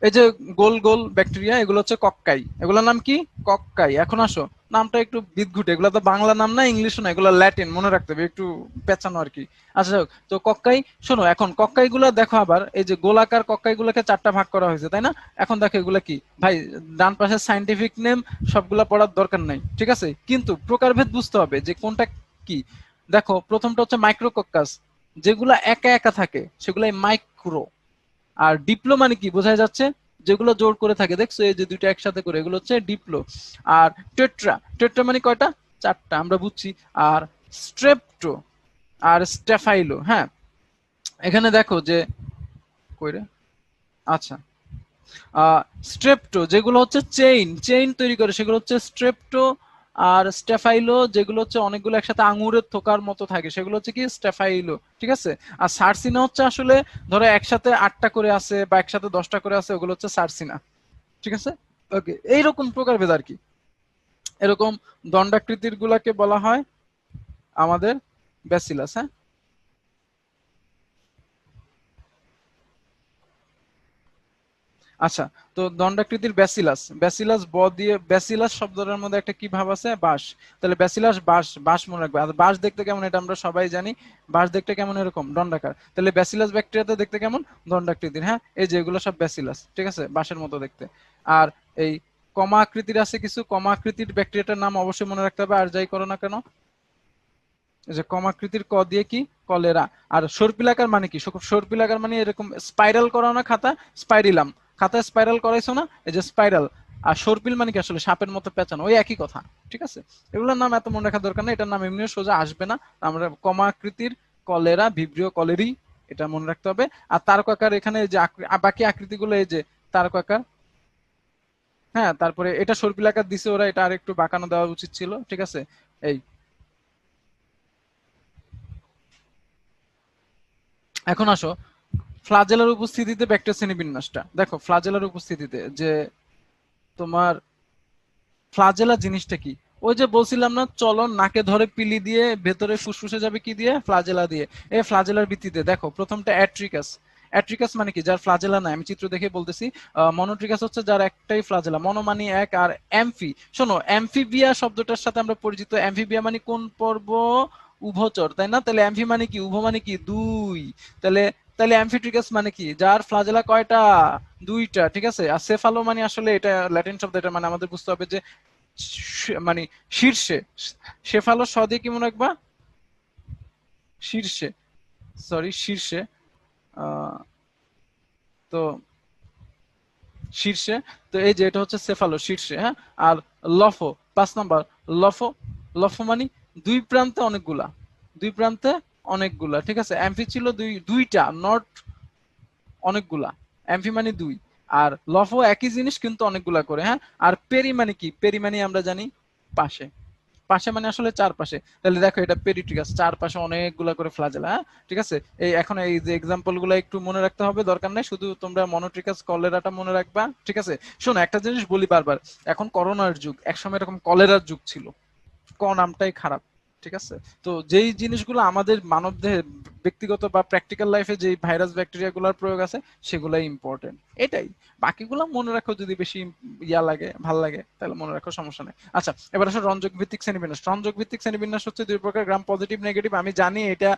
এই যে গোল গোল ব্যাকটেরিয়া, এগুলো হচ্ছে কক্কাই, এগুলোর নাম কি, কক্কাই। এখন আসো, নামটা একটু বিদঘুটে, এগুলো তো বাংলা নাম না, ইংলিশও না, এগুলো ল্যাটিন, মনে রাখতে হবে, একটু পেঁচানো আর কি। আচ্ছা যাই হোক, তো কক্কাই, শোনো এখন কক্কাই গুলা দেখো, আবার এই যে গোলাকার কক্কাই গুলাকে 4টা ভাগ করা হয়েছে, তাই না। এখন দেখো এগুলা কি ভাই, ডান পাশে সাইন্টিফিক নেম, সবগুলা পড়ার দরকার নাই, ঠিক আছে, কিন্তু প্রকারভেদ বুঝতে হবে যে কোনটা কি। দেখো প্রথমটা হচ্ছে মাইক্রোকক্কাস, যেগুলা একা একা থাকে সেগুলাই মাইক্রো। আর ডিপ্লো মানে কি বোঝা যাচ্ছে, যেগুলো জোর করে থাকে, দেখছো এই যে দুইটা একসাথে করে, এগুলো হচ্ছে ডিপ্লো। আর টেট্রা, টেট্রা মানে কয়টা, 4টা, আমরা বুঝছি। আর স্ট্রেপ্টো আর স্টেফাইলো, হ্যাঁ, এখানে দেখো যে কইরে, আচ্ছা স্ট্রেপ্টো যেগুলো হচ্ছে চেইন চেইন তৈরি করে, সেগুলো হচ্ছে স্ট্রেপ্টো। আর স্টেফাইলো যেগুলো হচ্ছে অনেকগুলো একসাথে আঙুরের থোকার মতো থাকে, সেগুলো হচ্ছে কি স্টেফাইলো, ঠিক আছে। আর সার্সিনা হচ্ছে আসলে ধরো একসাথে 8টা করে আছে বা একসাথে 10টা করে আছে, ওগুলো হচ্ছে সার্সিনা, ঠিক আছে। ওকে, এইরকম প্রকারভেদ আর কি, এরকম দণ্ডাকৃতির গুলাকে বলা হয় আমাদের ব্যাসিলাস, হ্যাঁ। আচ্ছা, তো দণ্ডাকৃতির ব্যাসিলাস, ব্যাসিলাস ব দিয়ে, ব্যাসিলাস শব্দটার মধ্যে একটা কি ভাব আছে, বাঁশ, তাহলে ব্যাসিলাস বাঁশ, বাঁশ মনে রাখবে। আর বাঁশ দেখতে কেমন এটা আমরা সবাই জানি, বাঁশ দেখতে কেমন এরকম দণ্ডাকার, তাহলে ব্যাসিলাস ব্যাকটেরিয়াতে দেখতে কেমন, দণ্ডাকৃতির। হ্যাঁ, এই যে এগুলো সব ব্যাসিলাস, ঠিক আছে, বাঁশের মতো দেখতে। আর এই কমা আকৃতির আছে কিছু, কমা আকৃতির ব্যাকটেরিয়াটার নাম অবশ্যই মনে রাখতে হবে, আর যাই করো না কেন। এই যে কমাকৃতির ক দিয়ে কি, কলেরা। আর সর্পিলাকার মানে কি, সর্পিলাকার মানে এরকম স্পাইরাল করাও না খাতা, স্পাইরিলাম, খাতায় স্পাইরাল করাইছো না, এই যে স্পাইরাল। আর সর্পিল মানে কি আসলে সাপের মতো পেঁচানো, ওই একই কথা, ঠিক আছে। এগুলোর নাম এত মনে রাখার দরকার নেই, এটার নাম এমনিও সোজা আসবে না। আমরা কমাকৃতির কলেরা, ভিব্রিও কলেরি, এটা মনে রাখতে হবে। আর তারকাকার এখানে যে বাকি আকৃতিগুলো, এই যে তারকাকার, হ্যাঁ, তারপরে এটা সর্পিলাকার দিছে ওরা, এটা আর একটু বাঁকানো দেওয়া উচিত ছিল, ঠিক আছে। এই এখন আসো ফ্লাজেলার উপস্থিতিতে ব্যাকটেরিয়া শ্রেণীবিন্যাসটা দেখো। ফ্লাজেলার উপস্থিতিতে যে তোমার ফ্লাজেলা জিনিসটা কি, ওই যে বলছিলাম না, চলন নাকে ধরে পিলি দিয়ে ভেতরে ফুসফুসে যাবে কি দিয়ে, ফ্লাজেলা দিয়ে। এই ফ্লাজেলার ভিত্তিতে দেখো, প্রথমটা অ্যাট্রিকাস। অ্যাট্রিকাস মানে কি, যার ফ্লাজেলা নাই, আমি চিত্র দেখে বলতেছি। মনোট্রিকাস হচ্ছে যার একটাই ফ্লাজেলা, মনো মানে এক, আর অ্যামফি, শোনো অ্যামফিবিয়া শব্দটার সাথে আমরা পরিচিত। অ্যামফিবিয়া মানে কোন পর্ব, উভচর, তাই না? তাহলে অ্যামফি মানে কি, উভ মানে কি দুই, তাহলে তাহলে অ্যামফিট্রিকাস মানে কি, যার ফ্লাজেলা কয়টা, দুইটা, ঠিক আছে। আর সেফালো মানে আসলে এটা ল্যাটিন শব্দ, এটা মানে আমাদের বুঝতে হবে যে মানে শীর্ষে, শেফালো স দিয়ে কি মনে রাখবা, শীর্ষে, সরি শীর্ষে, আহ, তো শীর্ষে, তো এই যে এটা হচ্ছে সেফালো, শীর্ষে, হ্যাঁ। আর লফো, 5 নাম্বার, লফো, লফো মানে দুই প্রান্তে অনেকগুলা, দুই প্রান্তে অনেকগুলা, ঠিক আছে। অ্যাম্ফি ছিল দুইটা, নট অনেকগুলা, অ্যাম্ফি মানে দুই। আর লফো একই জিনিস কিন্তু অনেকগুলা করে, হ্যাঁ। আর পেরি মানে কি, পেরি মানে আমরা জানি পাশে, পাশে মানে আসলে চারপাশে। তাহলে দেখো এটা পেরিট্রিকাস, চারপাশে অনেকগুলা করে ফ্লাজেলা, হ্যাঁ, ঠিক আছে। এই এখন এই যে এক্সাম্পল গুলো একটু মনে রাখতে হবে, দরকার নাই, শুধু তোমরা মনোট্রিকাস কলেরাটা মনে রাখবা, ঠিক আছে। শোনো একটা জিনিস বলি বারবার, এখন করোনার যুগ, একসময় এরকম কলেরার যুগ ছিল, ক নামটাই খারাপ, ঠিক আছে। তো যেই জিনিসগুলো আমাদের মানব দেহে ব্যক্তিগত বা প্র্যাকটিক্যাল লাইফে যে ভাইরাস ব্যাকটেরিয়া গুলার প্রয়োগ আছে, সেগুলাই ইম্পর্টেন্ট, এটাই। বাকিগুলো মনে রাখো যদি বেশি ইয়া লাগে, ভাল লাগে, তাহলে মনে রাখো, সমস্যা নেই। আচ্ছা, এবার আসলে রঞ্জক ভিত্তিক শ্রেণীবিন্যাস। রঞ্জক ভিত্তিক শ্রেণীবিন্যাস হচ্ছে দুই প্রকার, গ্রাম পজিটিভ নেগেটিভ। আমি জানি এটা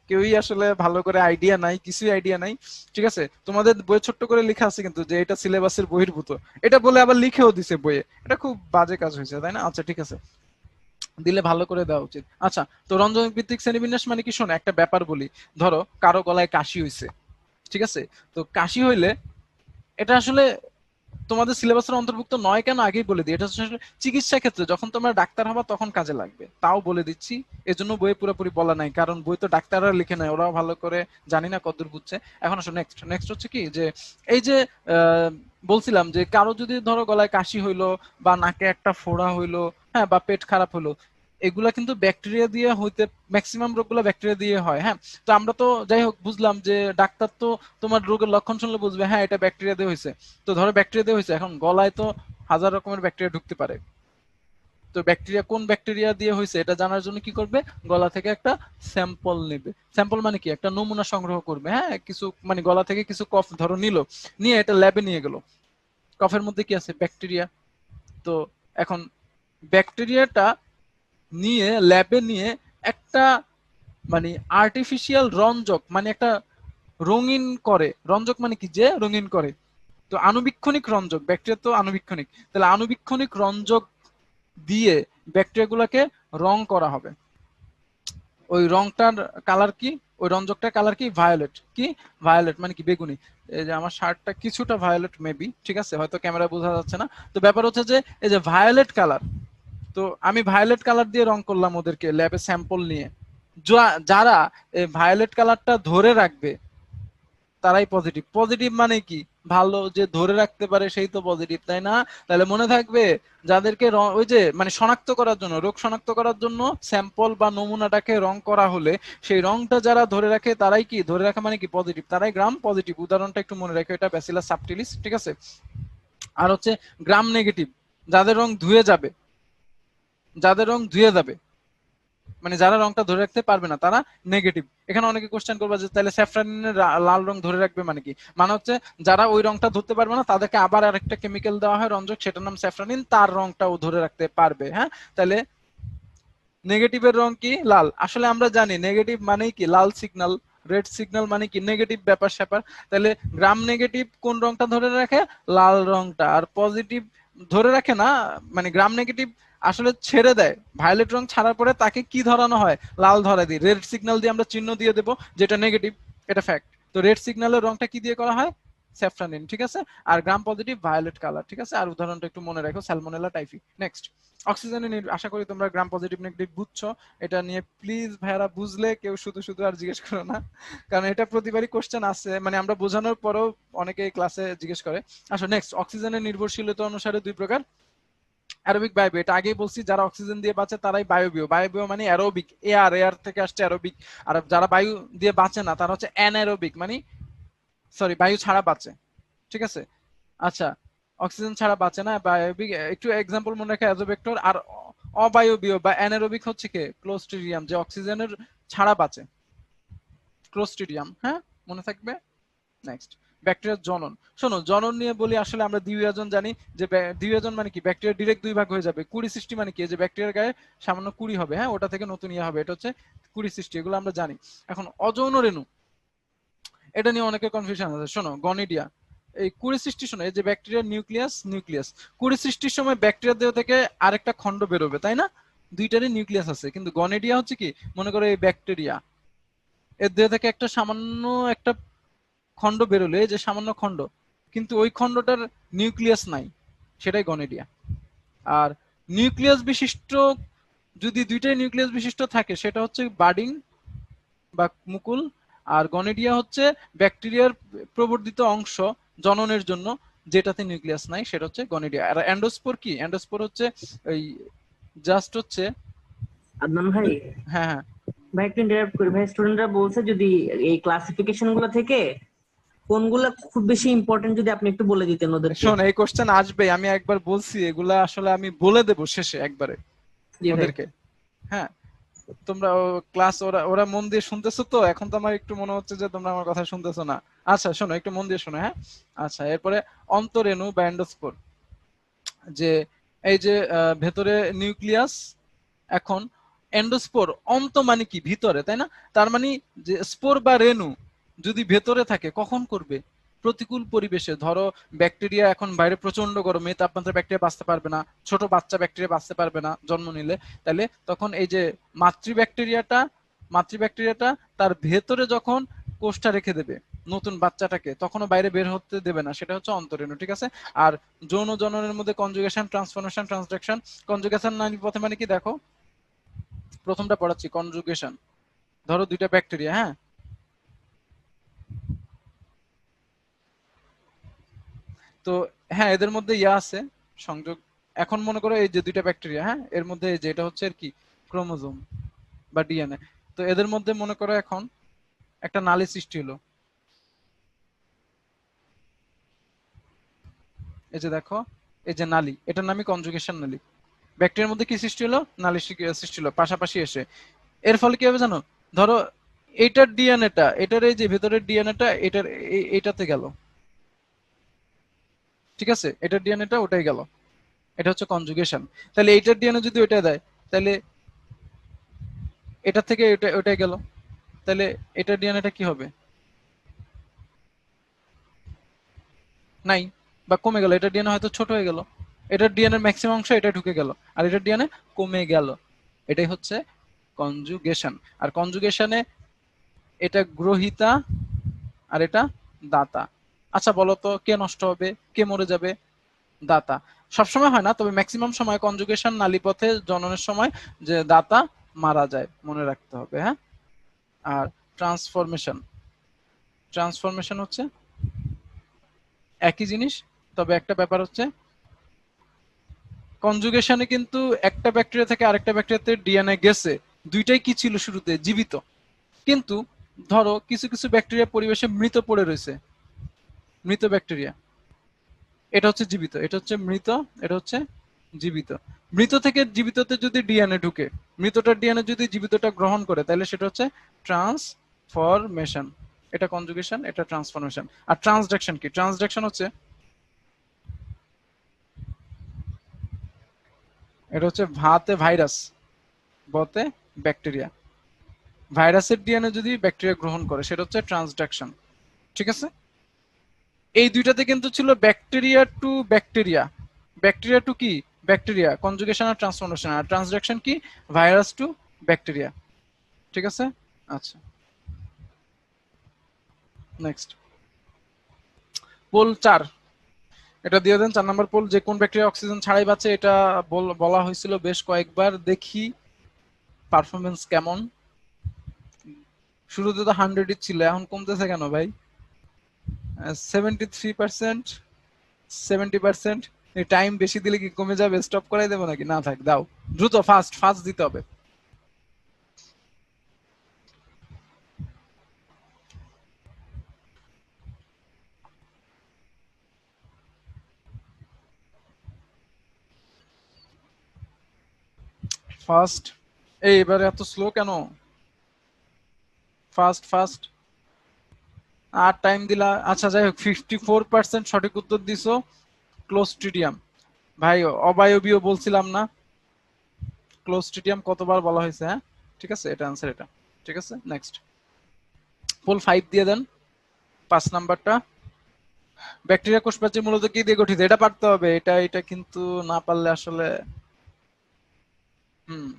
কেউই আসলে ভালো করে আইডিয়া নাই, কিছুই আইডিয়া নাই, ঠিক আছে। তোমাদের বই ছোট্ট করে লেখা আছে কিন্তু যে এটা সিলেবাসের বহির্ভূত, এটা বলে আবার লিখেও দিছে বইয়ে, এটা খুব বাজে কাজ হয়েছে, তাই না? আচ্ছা, ঠিক আছে, দিলে ভালো করে দেওয়া উচিত। আচ্ছা, তো রঞ্জন ভিত্তিক শ্রেণীবিন্যাস মানে কি, শোনো একটা ব্যাপার বলি। ধরো কারো গলায় কাশি হইছে, ঠিক আছে। তো কাশি হইলে এটা আসলে তোমাদের সিলেবাসের অন্তর্ভুক্ত নয় কেন আগেই বলে দিই, এটা আসলে চিকিৎসা ক্ষেত্রে যখন তোমরা ডাক্তার হবা তখন কাজে লাগবে, তাও বলে দিচ্ছি। এজন্য বইয়ে পুরোপুরি বলা নাই, কারণ বই তো ডাক্তাররা লিখে নেয়, ওরাও ভালো করে জানি না কতদূর বুঝছে। এখন আসলে নেক্সট নেক্সট হচ্ছে কি, যে এই যে আহ, বলছিলাম যে কারো যদি ধরো গলায় কাশি হইলো, বা নাকে একটা ফোড়া হইলো, হ্যাঁ, বা পেট খারাপ হলো, এগুলা কিন্তু ব্যাকটেরিয়া দিয়ে হইতে, ম্যাক্সিমাম রোগগুলো ব্যাকটেরিয়া দিয়ে হয়, হ্যাঁ। তো আমরা তো যাই হোক বুঝলাম যে ডাক্তার তো তোমার রোগের লক্ষণ শুনলে বুঝবে, হ্যাঁ এটা ব্যাকটেরিয়া দিয়ে হয়েছে। তো ধরো ব্যাকটেরিয়া দিয়ে হয়েছে, এখন গলায় তো হাজার রকমের ব্যাকটেরিয়া ঢুকতে পারে। তো ব্যাকটেরিয়া কোন ব্যাকটেরিয়া দিয়ে হয়েছে এটা জানার জন্য কি করবে, গলা থেকে একটা স্যাম্পল নেবে। স্যাম্পল মানে কি, একটা নমুনা সংগ্রহ করবে, হ্যাঁ, কিছু মানে গলা থেকে কিছু কফ ধরো নিল, নিয়ে এটা ল্যাবে নিয়ে গেল। কফের মধ্যে কি আছে, ব্যাকটেরিয়া। তো এখন ব্যাকটেরিয়াটা নিয়ে ল্যাবে নিয়ে একটা মানে আর্টিফিশিয়াল রঞ্জক মানে একটা রঙিন করে, রঞ্জক মানে কি, যে রঙিন করে। তো আণুবীক্ষণিক রঞ্জক, ব্যাকটেরিয়া তো আণুবীক্ষণিক, তাহলে আণুবীক্ষণিক রঞ্জক দিয়ে ব্যাকটেরিয়া গুলাকে রং করা হবে। ওই রংটার কালার কি, ওই রঞ্জকটার কালার কি, ভায়োলেট। কি ভায়োলেট মানে কি, বেগুনি। এই যে আমার শার্টটা কিছুটা ভায়োলেট মেবি, ঠিক আছে, হয়তো ক্যামেরা বোঝা যাচ্ছে না। তো ব্যাপার হচ্ছে যে এই যে ভায়োলেট কালার, তো আমি ভায়োলেট কালার দিয়ে রং করলাম ওদেরকে ল্যাবে স্যাম্পল নিয়ে। যারা এই ভায়োলেট কালারটা ধরে রাখবে তারাই পজিটিভ। পজিটিভ মানে কি, ভালো, যে ধরে রাখতে পারে সেই তো পজিটিভ, তাই না? তাহলে মনে থাকবে, যাদেরকে ওই যে মানে শনাক্ত করার জন্য, রোগ শনাক্ত করার জন্য স্যাম্পল বা নমুনাটাকে রং করা হলে সেই রংটা যারা ধরে রাখে তারাই কি, ধরে রাখা মানে কি পজিটিভ, তারাই গ্রাম পজিটিভ। উদাহরণটা একটু মনে রাখো, এটা ব্যাসিলাস সাবটিলিস, ঠিক আছে। আর হচ্ছে গ্রাম নেগেটিভ, যাদের রং ধুয়ে যাবে, যাদের রং ধুয়ে যাবে, মানে যারা রংটা ধরে রাখতে পারবে না তারা নেগেটিভ। এখানে অনেকে কোশ্চেন করবে যে তাহলে স্যাফরানিনের লাল রং ধরে রাখবে মানে কি? মানে হচ্ছে যারা ওই রংটা ধরতে পারবে না তাদেরকে আবার আরেকটা কেমিক্যাল দেওয়া হয় রঞ্জক, সেটার নাম স্যাফরানিন, তার রংটাও ধরে রাখতে পারবে। হ্যাঁ, তাহলে নেগেটিভের রং কি? লাল। আসলে আমরা জানি নেগেটিভ মানেই কি লাল সিগন্যাল, রেড সিগন্যাল মানে কি নেগেটিভ ব্যাপার স্যাপার। তাহলে গ্রাম নেগেটিভ কোন রংটা ধরে রাখে? লাল রংটা। আর পজিটিভ ধরে রাখে না, মানে গ্রাম নেগেটিভ আসলে ছেড়ে দেয়। ভায়োলেট রং ছাড়ার পরে তাকে কি ধরানো হয়? লাল ধরা দিই, রেড সিগন্যাল দিয়ে আমরা চিহ্ন দিয়ে দেবো যেটা নেগেটিভ, এটা ফ্যাক্ট। তো রেড সিগন্যালের রংটা কি দিয়ে করা হয়? স্যাফরানিন, ঠিক আছে। আর গ্রাম পজিটিভ ভায়োলেট কালার, ঠিক আছে। আর উদাহরণটা একটু মনে রাখো, স্যালমোনেলা টাইফি। নেক্সট, অক্সিজেনের, আশা করি তোমরা গ্রাম পজিটিভ নেগেটিভ বুঝছো। এটা নিয়ে প্লিজ ভাইয়ারা বুঝলে কেউ শুধু শুধু আর জিজ্ঞেস করো না, কারণ এটা প্রতিবারই কোশ্চেন আসে, মানে আমরা বোঝানোর পরেও অনেকে ক্লাসে জিজ্ঞেস করে। আসো নেক্সট, অক্সিজেনের নির্ভরশীলতা অনুসারে দুই প্রকার, অ্যারোবিক বায়োবিও। এটা আগেই বলছি, যারা অক্সিজেন দিয়ে বাঁচে তারাই বায়োবিও। বায়োবিও মানে অ্যারোবিক, এয়ার, এয়ার থেকে আসছে অ্যারোবিক। আর যারা বায়ু দিয়ে বাঁচে না তারা হচ্ছে অ্যানারোবিক, মানে সরি বায়ু ছাড়া বাঁচে, ঠিক আছে। আচ্ছা, অক্সিজেন ছাড়া বাঁচে না বায়োবিক। একটু এক্সাম্পল মনে রাখে, অ্যাজোভেক্টর। আর অবায়বীয় বা অ্যানারোবিক হচ্ছে কি? ক্লোস্ট্রিডিয়াম, যে অক্সিজেনের ছাড়া বাঁচে, ক্লোস্ট্রিডিয়াম। হ্যাঁ, মনে থাকবে। নেক্সট, ব্যাকটেরিয়ার জনন। শোনো, জনন নিয়ে বলি, আসলে আমরা দ্বিবিভাজন জানি, যে দ্বিবিভাজন মানে কি? ব্যাকটেরিয়া ডিরেক্ট দুই ভাগ হয়ে যাবে। কুড়ি সৃষ্টি মানে কি? যে ব্যাকটেরিয়ার গায়ে সামান্য কুড়ি হবে, হ্যাঁ, ওটা থেকে নতুন ইয়ে হবে, এটা হচ্ছে কুড়ি সৃষ্টি, এগুলো আমরা জানি। এখন অযৌন রেণু, এটা নিয়ে অনেকের কনফিউশন আছে। শোনো, গনিডিয়া, এই কুড়ি সৃষ্টির সময়, এই যে ব্যাকটেরিয়ার নিউক্লিয়াস, নিউক্লিয়াস কুড়ি সৃষ্টির সময় ব্যাকটেরিয়া দেহ থেকে আরেকটা খণ্ড বেরোবে, তাই না? দুইটারই নিউক্লিয়াস আছে। কিন্তু গনিডিয়া হচ্ছে কি? মনে করো এই ব্যাকটেরিয়া, এর দেহ থেকে একটা সামান্য একটা খণ্ড বেরোলে, যে সামান্য খণ্ড, কিন্তু ওই খণ্ডটার নিউক্লিয়াস নাই, সেটাই গনিডিয়া। আর নিউক্লিয়াস বিশিষ্ট, যদি দুইটাই নিউক্লিয়াস বিশিষ্ট থাকে, সেটা হচ্ছে বার্ডিং বা মুকুল। আর গনিডিয়া হচ্ছে ব্যাকটেরিয়ার প্রবর্ধিত অংশ জননের জন্য, যেটাতে নিউক্লিয়াস নাই, সেটা হচ্ছে গনিডিয়া। আর অ্যান্ডোস্পোর কি? অ্যান্ডোস্পোর হচ্ছে ওই জাস্ট হচ্ছে, আদনান ভাই, হ্যাঁ হ্যাঁ ভাই একটু ইন্টারাপ্ট করি ভাই। স্টুডেন্টরা বলছে যদি এই ক্লাসিফিকেশন গুলো থেকে কোনগুলো খুব বেশি ইম্পর্টেন্ট যদি আপনি একটু বলে দিতেন ওদেরকে। শোন, এই কোশ্চেন আসবে, আমি একবার বলছি, এগুলা আসলে আমি বলে দেব শেষে একবারে জি ভাই। ওদেরকে। হ্যাঁ, তোমরা ক্লাস, ওরা ওরা মন দিয়ে শুনতেছো তো? এখন তো আমার একটু মনে হচ্ছে যে তোমরা আমার কথা শুনতেছো না। আচ্ছা শোনো, একটু মন দিয়ে শোনো, হ্যাঁ। আচ্ছা, এরপরে অন্তরেণু বা এন্ডোস্পোর, যে এই যে ভেতরে নিউক্লিয়াস। এখন এন্ডোস্পোর, অন্ত মানে কি? ভিতরে, তাই না? তার মানে যে স্পোর বা রেণু যদি ভেতরে থাকে, কখন করবে? প্রতিকূল পরিবেশে। ধরো ব্যাকটেরিয়া এখন বাইরে প্রচন্ড গরমে, তাপমাত্রা, ব্যাকটেরিয়া বাঁচতে পারবে না, ছোট বাচ্চা ব্যাকটেরিয়া বাঁচতে পারবে না জন্ম নিলে। তাহলে তখন এই যে মাতৃ ব্যাকটেরিয়াটা তার ভেতরে যখন কোষটা রেখে দেবে নতুন বাচ্চাটাকে, তখনও বাইরে বের হতে দেবে না, সেটা হচ্ছে অন্তরেণু, ঠিক আছে। আর যৌন জননের মধ্যে কনজুগেশন, ট্রান্সফরমেশন, ট্রান্সডাকশন। কনজুগেশন নারী পথে মানে কি? দেখো, প্রথমটা পড়াচ্ছি, কনজুগেশন। ধরো দুইটা ব্যাকটেরিয়া, হ্যাঁ, তো হ্যাঁ এদের মধ্যে ইয়া আছে, সংযোগ। এখন মনে করো এই যে দুইটা ব্যাকটেরিয়া, হ্যাঁ, এর মধ্যে এই যে এটা হচ্ছে আর কি ক্রোমোজোম বা ডিএনএ। তো এদের মধ্যে মনে করো এখন একটা নালী সৃষ্টি হলো, এই যে দেখো, এই যে নালী, এটার নামই কনজুগেশন নালী। ব্যাকটেরিয়ার মধ্যে কি সৃষ্টি হলো? নালী সৃষ্টি হলো পাশাপাশি এসে। এর ফলে কি হবে জানো? ধরো এটার ডিএনএটা, এটার এই যে ভেতরের ডিএনএটা এটার এটাতে গেল, ঠিক আছে, এটার ডিএনএটা ওটাই গেল, এটা হচ্ছে কনজুগেশন। তাহলে এইটার ডিএনএ যদি ওইটা দেয়, তাহলে এটা থেকে এটা ওইটাই গেল, তাহলে এটার ডিএনএটা কি হবে? নাই, বা কমে গেল। এটার ডিএনএ হয়তো ছোট হয়ে গেল, এটার ডিএনএ ম্যাক্সিমাম অংশ এটা ঢুকে গেল, আর এটার ডিএনএ কমে গেল। এটাই হচ্ছে কনজুগেশন। আর কনজুগেশনে এটা গ্রহিতা আর এটা দাতা। আচ্ছা বলো তো, কে নষ্ট হবে, কে মরে যাবে? দাতা। সবসময় হয় না, তবে ম্যাক্সিমাম সময় কনজুগেশন নালীপথে জননের সময় যে দাতা মারা যায়, মনে রাখতে হবে, হ্যাঁ। আর ট্রান্সফরমেশন, ট্রান্সফরমেশন হচ্ছে একই জিনিস, তবে একটা ব্যাপার হচ্ছে কনজুগেশনে কিন্তু একটা ব্যাকটেরিয়া থেকে আরেকটা ব্যাকটেরিয়াতে ডিএনএ গেছে, দুইটাই কি ছিল শুরুতে? জীবিত। কিন্তু ধরো কিছু কিছু ব্যাকটেরিয়া পরিবেশে মৃত পড়ে রয়েছে, মৃত ব্যাকটেরিয়া, এটা হচ্ছে জীবিত, এটা হচ্ছে মৃত, এটা হচ্ছে জীবিত। মৃত থেকে জীবিততে যদি ডিএনএ ঢুকে, মৃতটার ডিএনএ যদি জীবিতটা গ্রহণ করে, তাহলে সেটা হচ্ছে ট্রান্সফরমেশন। এটা কনজুগেশন, এটা ট্রান্সফরমেশন। আর ট্রান্সডাকশন কি? ট্রান্সডাকশন হচ্ছে, এটা হচ্ছে ভাতে ভাইরাস, বতে ব্যাকটেরিয়া। ভাইরাসের ডিএনএ যদি ব্যাকটেরিয়া গ্রহণ করে, সেটা হচ্ছে ট্রান্সডাকশন। ঠিক আছে? এই দুইটাতে কিন্তু ছিল bacteria to bacteria. Bacteria to কি? ব্যাকটেরিয়া, কনজুগেশন আর ট্রান্সফরমেশন। আর ট্রান্সডাকশন কি? Virus to bacteria. ঠিক আছে? আচ্ছা, নেক্সট পোল 4, এটা দিয়ে দেন 4 নম্বর পোল। যে কোন ব্যাকটেরিয়া অক্সিজেন ছাড়াই বাঁচে, এটা বলা হয়েছিল বেশ কয়েকবার। দেখি পারফরমেন্স কেমন। শুরুতে তো 100 ছিল, এখন কমতেছে কেন ভাই? 73%, 70%। এই টাইম বেশি দিলে কি কমে যাবে? স্টপ করাই দেবো নাকি? না থাক, দাও দ্রুত, ফাস্ট ফাস্ট দিতে হবে। ফাস্ট। এই এবারে এত স্লো কেন? Fast fast. আর টাইম দিলা। আচ্ছা যাই হোক, 54% সঠিক উত্তর দিছো। ক্লোস্ট্রিডিয়াম। ভাই অবায়বীয় বলছিলাম না? ক্লোস্ট্রিডিয়াম কতবার বলা হয়েছে? হ্যাঁ, ঠিক আছে, এটা আনসার এটা। ঠিক আছে, নেক্সট পোল 5 দিয়ে দেন 5 নাম্বারটা। ব্যাকটেরিয়া কোষ প্রাচীর মূলত কি দিয়ে গঠিত? এটা পারতে হবে। এটা কিন্তু না পারলে আসলে হুম।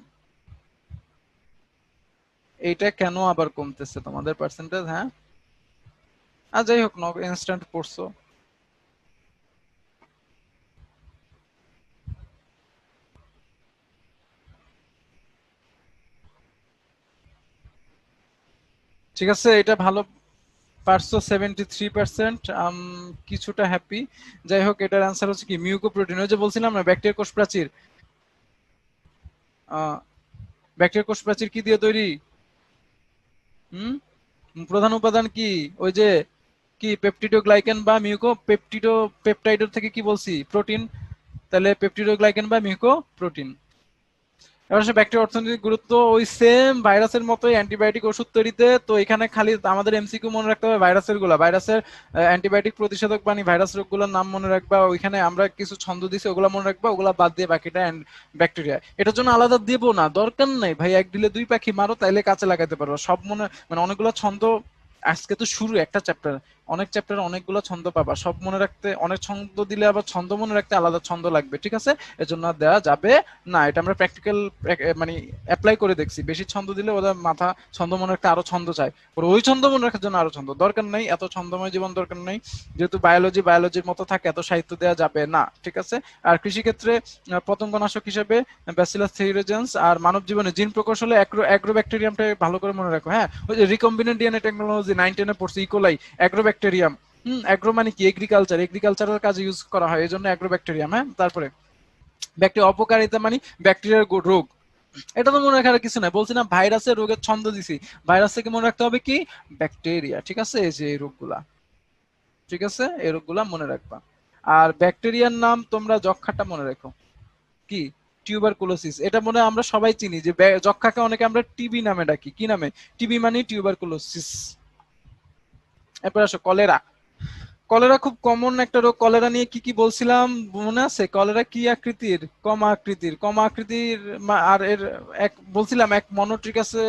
এইটা কেন আবার কমতেছে তোমাদের পার্সেন্টেজ? হ্যাঁ, আর যাই হোক, ইনস্ট্যান্ট পড়ছো। ঠিক আছে, এটা ভালো পারছো, 73%। কিছুটা হ্যাপি। যাই হোক, এটার অ্যান্সার হচ্ছে কি? মিউকোপ্রোটিন। ওই যে বলছিলাম না, ব্যাকটেরিয়া কোষ প্রাচীর। ব্যাকটেরিয়া কোষ প্রাচীর কি দিয়ে তৈরি? হুম, প্রধান উপাদান কি? ওই যে কি, পেপটিডোগ্লাইকেন বা মিউকো পেপটাইডের থেকে কি বলছি? প্রোটিন। তাহলে পেপটিডোগ্লাইকেন বা মিউকো প্রোটিন। এবার আসে ব্যাকটেরিয়া অর্থনৈতিক গুরুত্ব। ওই সেম ভাইরাসের মতোই অ্যান্টিবায়োটিক ওষুধ তৈরিতে। তো এখানে খালি আমাদের এমসিকিউ মনে রাখতে হবে ভাইরাসের গুলা, ভাইরাসের অ্যান্টিবায়োটিক প্রতিষেধক বানি ভাইরাস রোগগুলোর নাম মনে রাখবা। ওইখানে আমরা কিছু ছন্দ দিছি, ওগুলা মনে রাখবা। ওগুলা বাদ দিয়ে বাকিটা ব্যাকটেরিয়া। এটার জন্য আলাদা দেবো না, দরকার নেই ভাই। এক দিলে দুই পাখি মারো, তাইলে কাছে লাগাতে পারো সব মনে, মানে অনেকগুলো ছন্দ। আজকে তো শুরু একটা চ্যাপ্টার, অনেক চ্যাপ্টার অনেকগুলো ছন্দ পাবা। সব মনে রাখতে, অনেক ছন্দ দিলে আবার ছন্দ মনে রাখতে আলাদা ছন্দ লাগবে। ঠিক আছে? এজন্য আর দেওয়া যাবে না। এটা আমরা প্র্যাকটিক্যাল মানে অ্যাপ্লাই করে দেখছি। বেশি ছন্দ দিলে ওদের মাথা ছন্দ মনে রাখতে আরো ছন্দ চায়, ওর ওই ছন্দ মনে রাখার জন্য আরো ছন্দ দরকার নেই। এত ছন্দময় জীবন দরকার নেই। যেহেতু বায়োলজির মতো থাকে, এত সাহিত্য দেওয়া যাবে না। ঠিক আছে? আর কৃষিক্ষেত্রে পতঙ্গনাশক হিসেবে ব্যাসিলাস থিরিজেন্স, আর মানব জীবনে জিন প্রকৌশলে অ্যাগ্রোব্যাকটেরিয়ামটা ভালো করে মনে রাখো। হ্যাঁ, ওই যে রিকম্বিনেন্ট ডিএনএ টেকনোলজি 9-10 পড়ছে, ইকোলাই, অ্যাগ্রোব্যাকটেরিয়াম। অ্যাগ্রো মানে কি? এগ্রিকালচারাল কাজে ইউজ করা হয়, এই জন্য অ্যাগ্রোব্যাকটেরিয়াম। হ্যাঁ, তারপরে ব্যাকটেরিয়া অপকারিতা মানে ব্যাকটেরিয়ার রোগ। এটা তো মনে রাখার কিছু নাই, বলছি না ভাইরাসের রোগের ছন্দ দিছি। ভাইরাস থেকে মনে রাখতে হবে কি? ব্যাকটেরিয়া। ঠিক আছে? এই যে এই রোগগুলা, ঠিক আছে, এই রোগগুলা মনে রাখবা। আর ব্যাকটেরিয়ার নাম তোমরা যক্ষাটা মনে রাখো। কি? টিউবারকুলোসিস। এটা মনে হয় আমরা সবাই চিনি যে যক্ষাকে অনেকে আমরা টিবি নামে ডাকি। কি নামে? টিবি মানে টিউবারকুলোসিস। এরপর আসো কলেরা। কলেরা খুব কমন একটা রোগ। কলেরা নিয়ে কি কি বলছিলাম মনে আছে? কলেরা কি আকৃতির? কমা আকৃতির। কমা আকৃতির আর এর এক বলছিলাম, এক মনোট্রিকাসে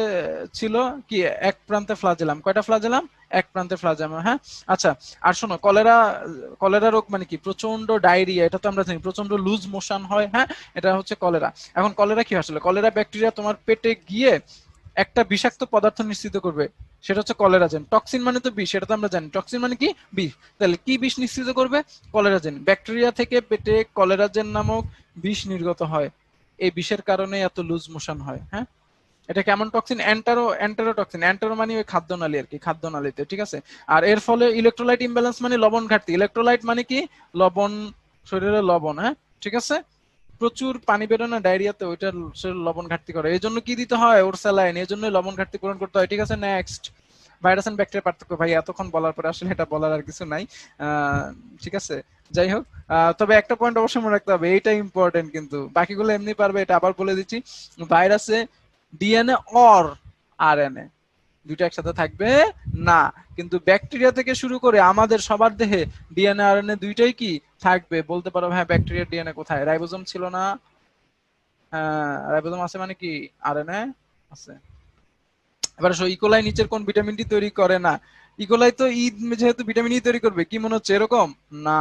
ছিল কি, এক প্রান্তে ফ্লাজেলাম। কয়টা ফ্লাজেলাম? এক প্রান্তে ফ্লাজেলাম। হ্যাঁ, আচ্ছা। আর শোনো, কলেরা রোগ মানে কি? প্রচন্ড ডায়রিয়া। এটা তো আমরা জানি, প্রচন্ড লুজ মোশন হয়। হ্যাঁ, এটা হচ্ছে কলেরা। এখন কলেরা কি আসলে? কলেরা ব্যাকটেরিয়া তোমার পেটে গিয়ে একটা বিষাক্ত পদার্থ নিঃসৃত করবে, সেটা হচ্ছে কলেরাজেন। টক্সিন মানে তো বিষ, সেটা তো আমরা জানি। টক্সিন মানে কি? বিষ। তাহলে কি বিষ নিঃসৃত করবে? কলেরাজেন। ব্যাকটেরিয়া থেকে পেটে কলেরাজেন নামক বিষ নির্গত হয়। এই বিষের কারণে এত লুজ মোশন হয়। হ্যাঁ, এটা কেমন টক্সিন? এন্টারোটক্সিন। এন্টারো মানে ওই খাদ্যনালী আর কি, খাদ্যনালীতে। ঠিক আছে? আর এর ফলে ইলেকট্রোলাইট ইমব্যালেন্স মানে লবণ ঘাটতি। ইলেকট্রোলাইট মানে কি? লবণ, শরীরে লবণ। হ্যাঁ, ঠিক আছে। প্রচুর পানি বেরোয় না ডায়রিয়াতে, ওইটা লবণ ঘাটতি করে। এই জন্য কি দিতে হয়? ওর স্যালাইন। এই জন্য লবণ ঘাটতি পূরণ করতে হয়। ঠিক আছে, নেক্সট ভাইরাস এন্ড ব্যাকটেরিয়া পার্থক্য। ভাই এতক্ষণ বলার পরে আসলে এটা বলার আর কিছু নাই। ঠিক আছে, যাই হোক, তবে একটা পয়েন্ট অবশ্যই মনে রাখতে হবে, এইটা ইম্পর্টেন্ট, কিন্তু বাকিগুলো এমনি পারবে। এটা আবার বলে দিচ্ছি, ভাইরাসে ডিএনএ অর আরএনএ দুইটা একসাথে থাকবে না, কিন্তু ব্যাকটেরিয়া থেকে শুরু করে আমাদের সবার দেহে ডিএনএ আরএনএ দুইটাই কি থাকবে। বলতে পারো হ্যাঁ ব্যাকটেরিয়ার ডিএনএ কোথায়, রাইবোজোম ছিল না? হ্যাঁ রাইবোজোম আছে মানে কি আরএনএ আছে। এবার ইকোলাই নিচের কোন ভিটামিনটি তৈরি করে না? ইকোলাই তো ই যেহেতু ভিটামিন ই তৈরি করবে, কি মনে হচ্ছে এরকম না,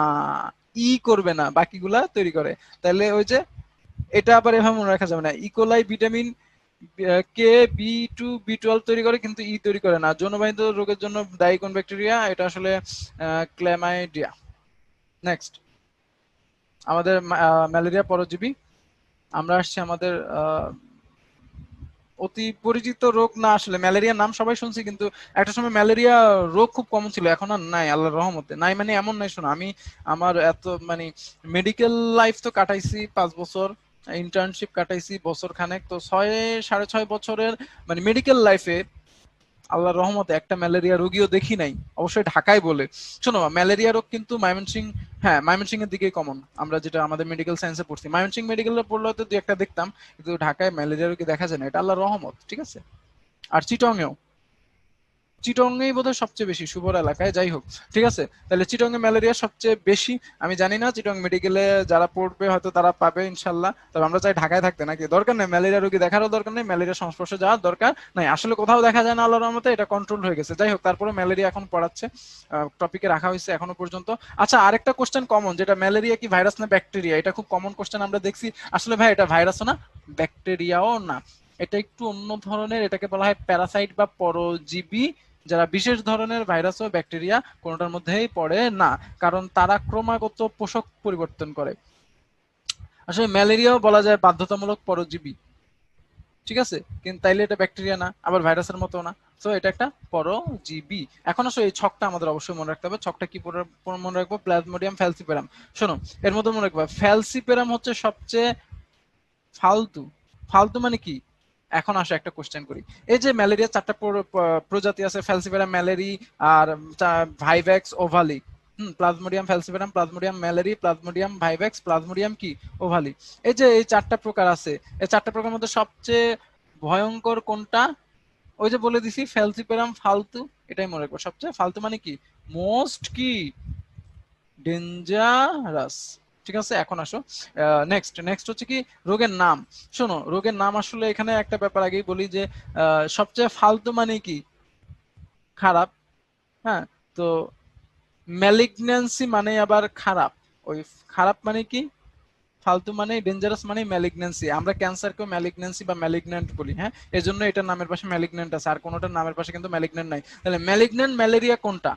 ই করবে না, বাকিগুলা তৈরি করে। তাহলে ওই যে এটা আবার এভাবে মনে রাখা যাবে না, ইকোলাই ভিটামিন কে বি12 তৈরি করে কিন্তু ই তৈরি করে না। যৌনবাহিত রোগের জন্য দায়ী কোন ব্যাকটেরিয়া? এটা আসলে ক্ল্যামাইডিয়া। নেক্সট, আমাদের ম্যালেরিয়া পরজীবী। আমরা আসছি আমাদের অতি পরিচিত রোগ না, আসলে ম্যালেরিয়ার নাম সবাই শুনছি, কিন্তু একটা সময় ম্যালেরিয়া রোগ খুব কমন ছিল, এখন আর নাই আল্লাহর রহমতে। নাই মানে এমন নাই, শোনো আমি আমার এত মানে মেডিকেল লাইফ তো কাটাইছি 5 বছর, ইন্টার্নশিপ কাটাইছি বছর খানেক, তো 6.5 বছরের মানে মেডিকেল লাইফে আল্লাহর রহমতে একটা ম্যালেরিয়া রোগীও দেখি নাই, অবশ্যই ঢাকায় বলে। শোনো ম্যালেরিয়া রোগ কিন্তু ময়মনসিং, হ্যাঁ ময়মনসিং এর দিকেই কমন, আমরা যেটা আমাদের মেডিকেল সায়েন্সে পড়ছি। ময়মনসিং মেডিকেলে পড়লে হয়তো দুই একটা দেখতাম, কিন্তু ঢাকায় ম্যালেরিয়া রোগী দেখা যায় না, এটা আল্লাহর রহমত, ঠিক আছে। আর চিটংয়েও, চিটংয়েই বোধহয় সবচেয়ে বেশি শুভর এলাকায়, যাই হোক ঠিক আছে। তাহলে চিটংয়ে ম্যালেরিয়া সবচেয়ে বেশি। আমি জানি না চিটং মেডিকেলে যারা পড়বে হয়তো তারা পাবে ইনশাল্লাহ, তবে আমরা চাই ঢাকায় থাকতে, নাকি দরকার নেই ম্যালেরিয়া রোগী দেখারও দরকার নেই, ম্যালেরিয়া সংস্পর্শে যাওয়ার দরকার নাই, আসলে কোথাও দেখা যায় না আল্লাহর রহমতে, এটা কন্ট্রোল হয়ে গেছে। যাই হোক, তারপরে ম্যালেরিয়া এখন পড়াচ্ছে, টপিকে রাখা হয়েছে এখনো পর্যন্ত। আচ্ছা আরেকটা কোশ্চেন কমন, যেটা ম্যালেরিয়া কি ভাইরাস না ব্যাকটেরিয়া, এটা খুব কমন কোশ্চেন আমরা দেখছি। আসলে ভাই এটা ভাইরাসও না ব্যাকটেরিয়াও না, এটা একটু অন্য ধরনের, এটাকে বলা হয় প্যারাসাইট বা পরজীবী, যারা বিশেষ ধরনের ভাইরাস ও ব্যাকটেরিয়া কোনটার মধ্যেই পড়ে না, কারণ তারা ক্রমাগত পোষক পরিবর্তন করে। আসলে ম্যালেরিয়াও বলা যায় বাধ্যতামূলক পরজীবী, ঠিক আছে, কিন্তু তাইলে এটা ব্যাকটেরিয়া না, আবার ভাইরাসের মতো না, তো এটা একটা পরজীবী। এখন আসলে এই ছকটা আমাদের অবশ্যই মনে রাখতে হবে। ছকটা কি মনে রাখবো? Plasmodium falciparum. শোনো এর মধ্যে মনে রাখবা ফ্যালসিপেরাম হচ্ছে সবচেয়ে ফালতু। ফালতু মানে কি? এখন আসো একটা কোশ্চেন করি। এই যে ম্যালেরিয়া 4টা প্রজাতি আছে, ফ্যালসিপেরাম, ম্যালেরি আর vivax, ovale. Plasmodium falciparum, Plasmodium malariae, Plasmodium vivax, Plasmodium কি ওভালি। এই যে এই 4টা প্রকার আছে, এই 4টা প্রকারের মধ্যে সবচেয়ে ভয়ঙ্কর কোনটা? ওই যে বলে দিছি ফ্যালসিপেরাম ফালতু, এটাই মনে রাখবো। সবচেয়ে ফালতু মানে কি? মোস্ট কি ডেঞ্জারাস, ঠিক আছে। এখন আসো নেক্সট, নেক্সট হচ্ছে কি রোগের নাম। শোনো রোগের নাম আসলে এখানে একটা ব্যাপার আগেই বলি যে সবচেয়ে ফালতু মানে কি? খারাপ, হ্যাঁ। তো ম্যালিগন্যান্সি মানে আবার খারাপ, ওই খারাপ মানে কি? ফালতু মানে ডেঞ্জারাস মানে ম্যালিগন্যান্সি। আমরা ক্যান্সারকেও ম্যালিগন্যান্সি বা ম্যালিগন্যান্ট বলি, হ্যাঁ, এই জন্য এটার নামের পাশে ম্যালিগন্যান্ট আছে, আর কোনোটার নামের পাশে কিন্তু ম্যালিগন্যান্ট নাই। তাহলে ম্যালিগন্যান্ট ম্যালেরিয়া কোনটা?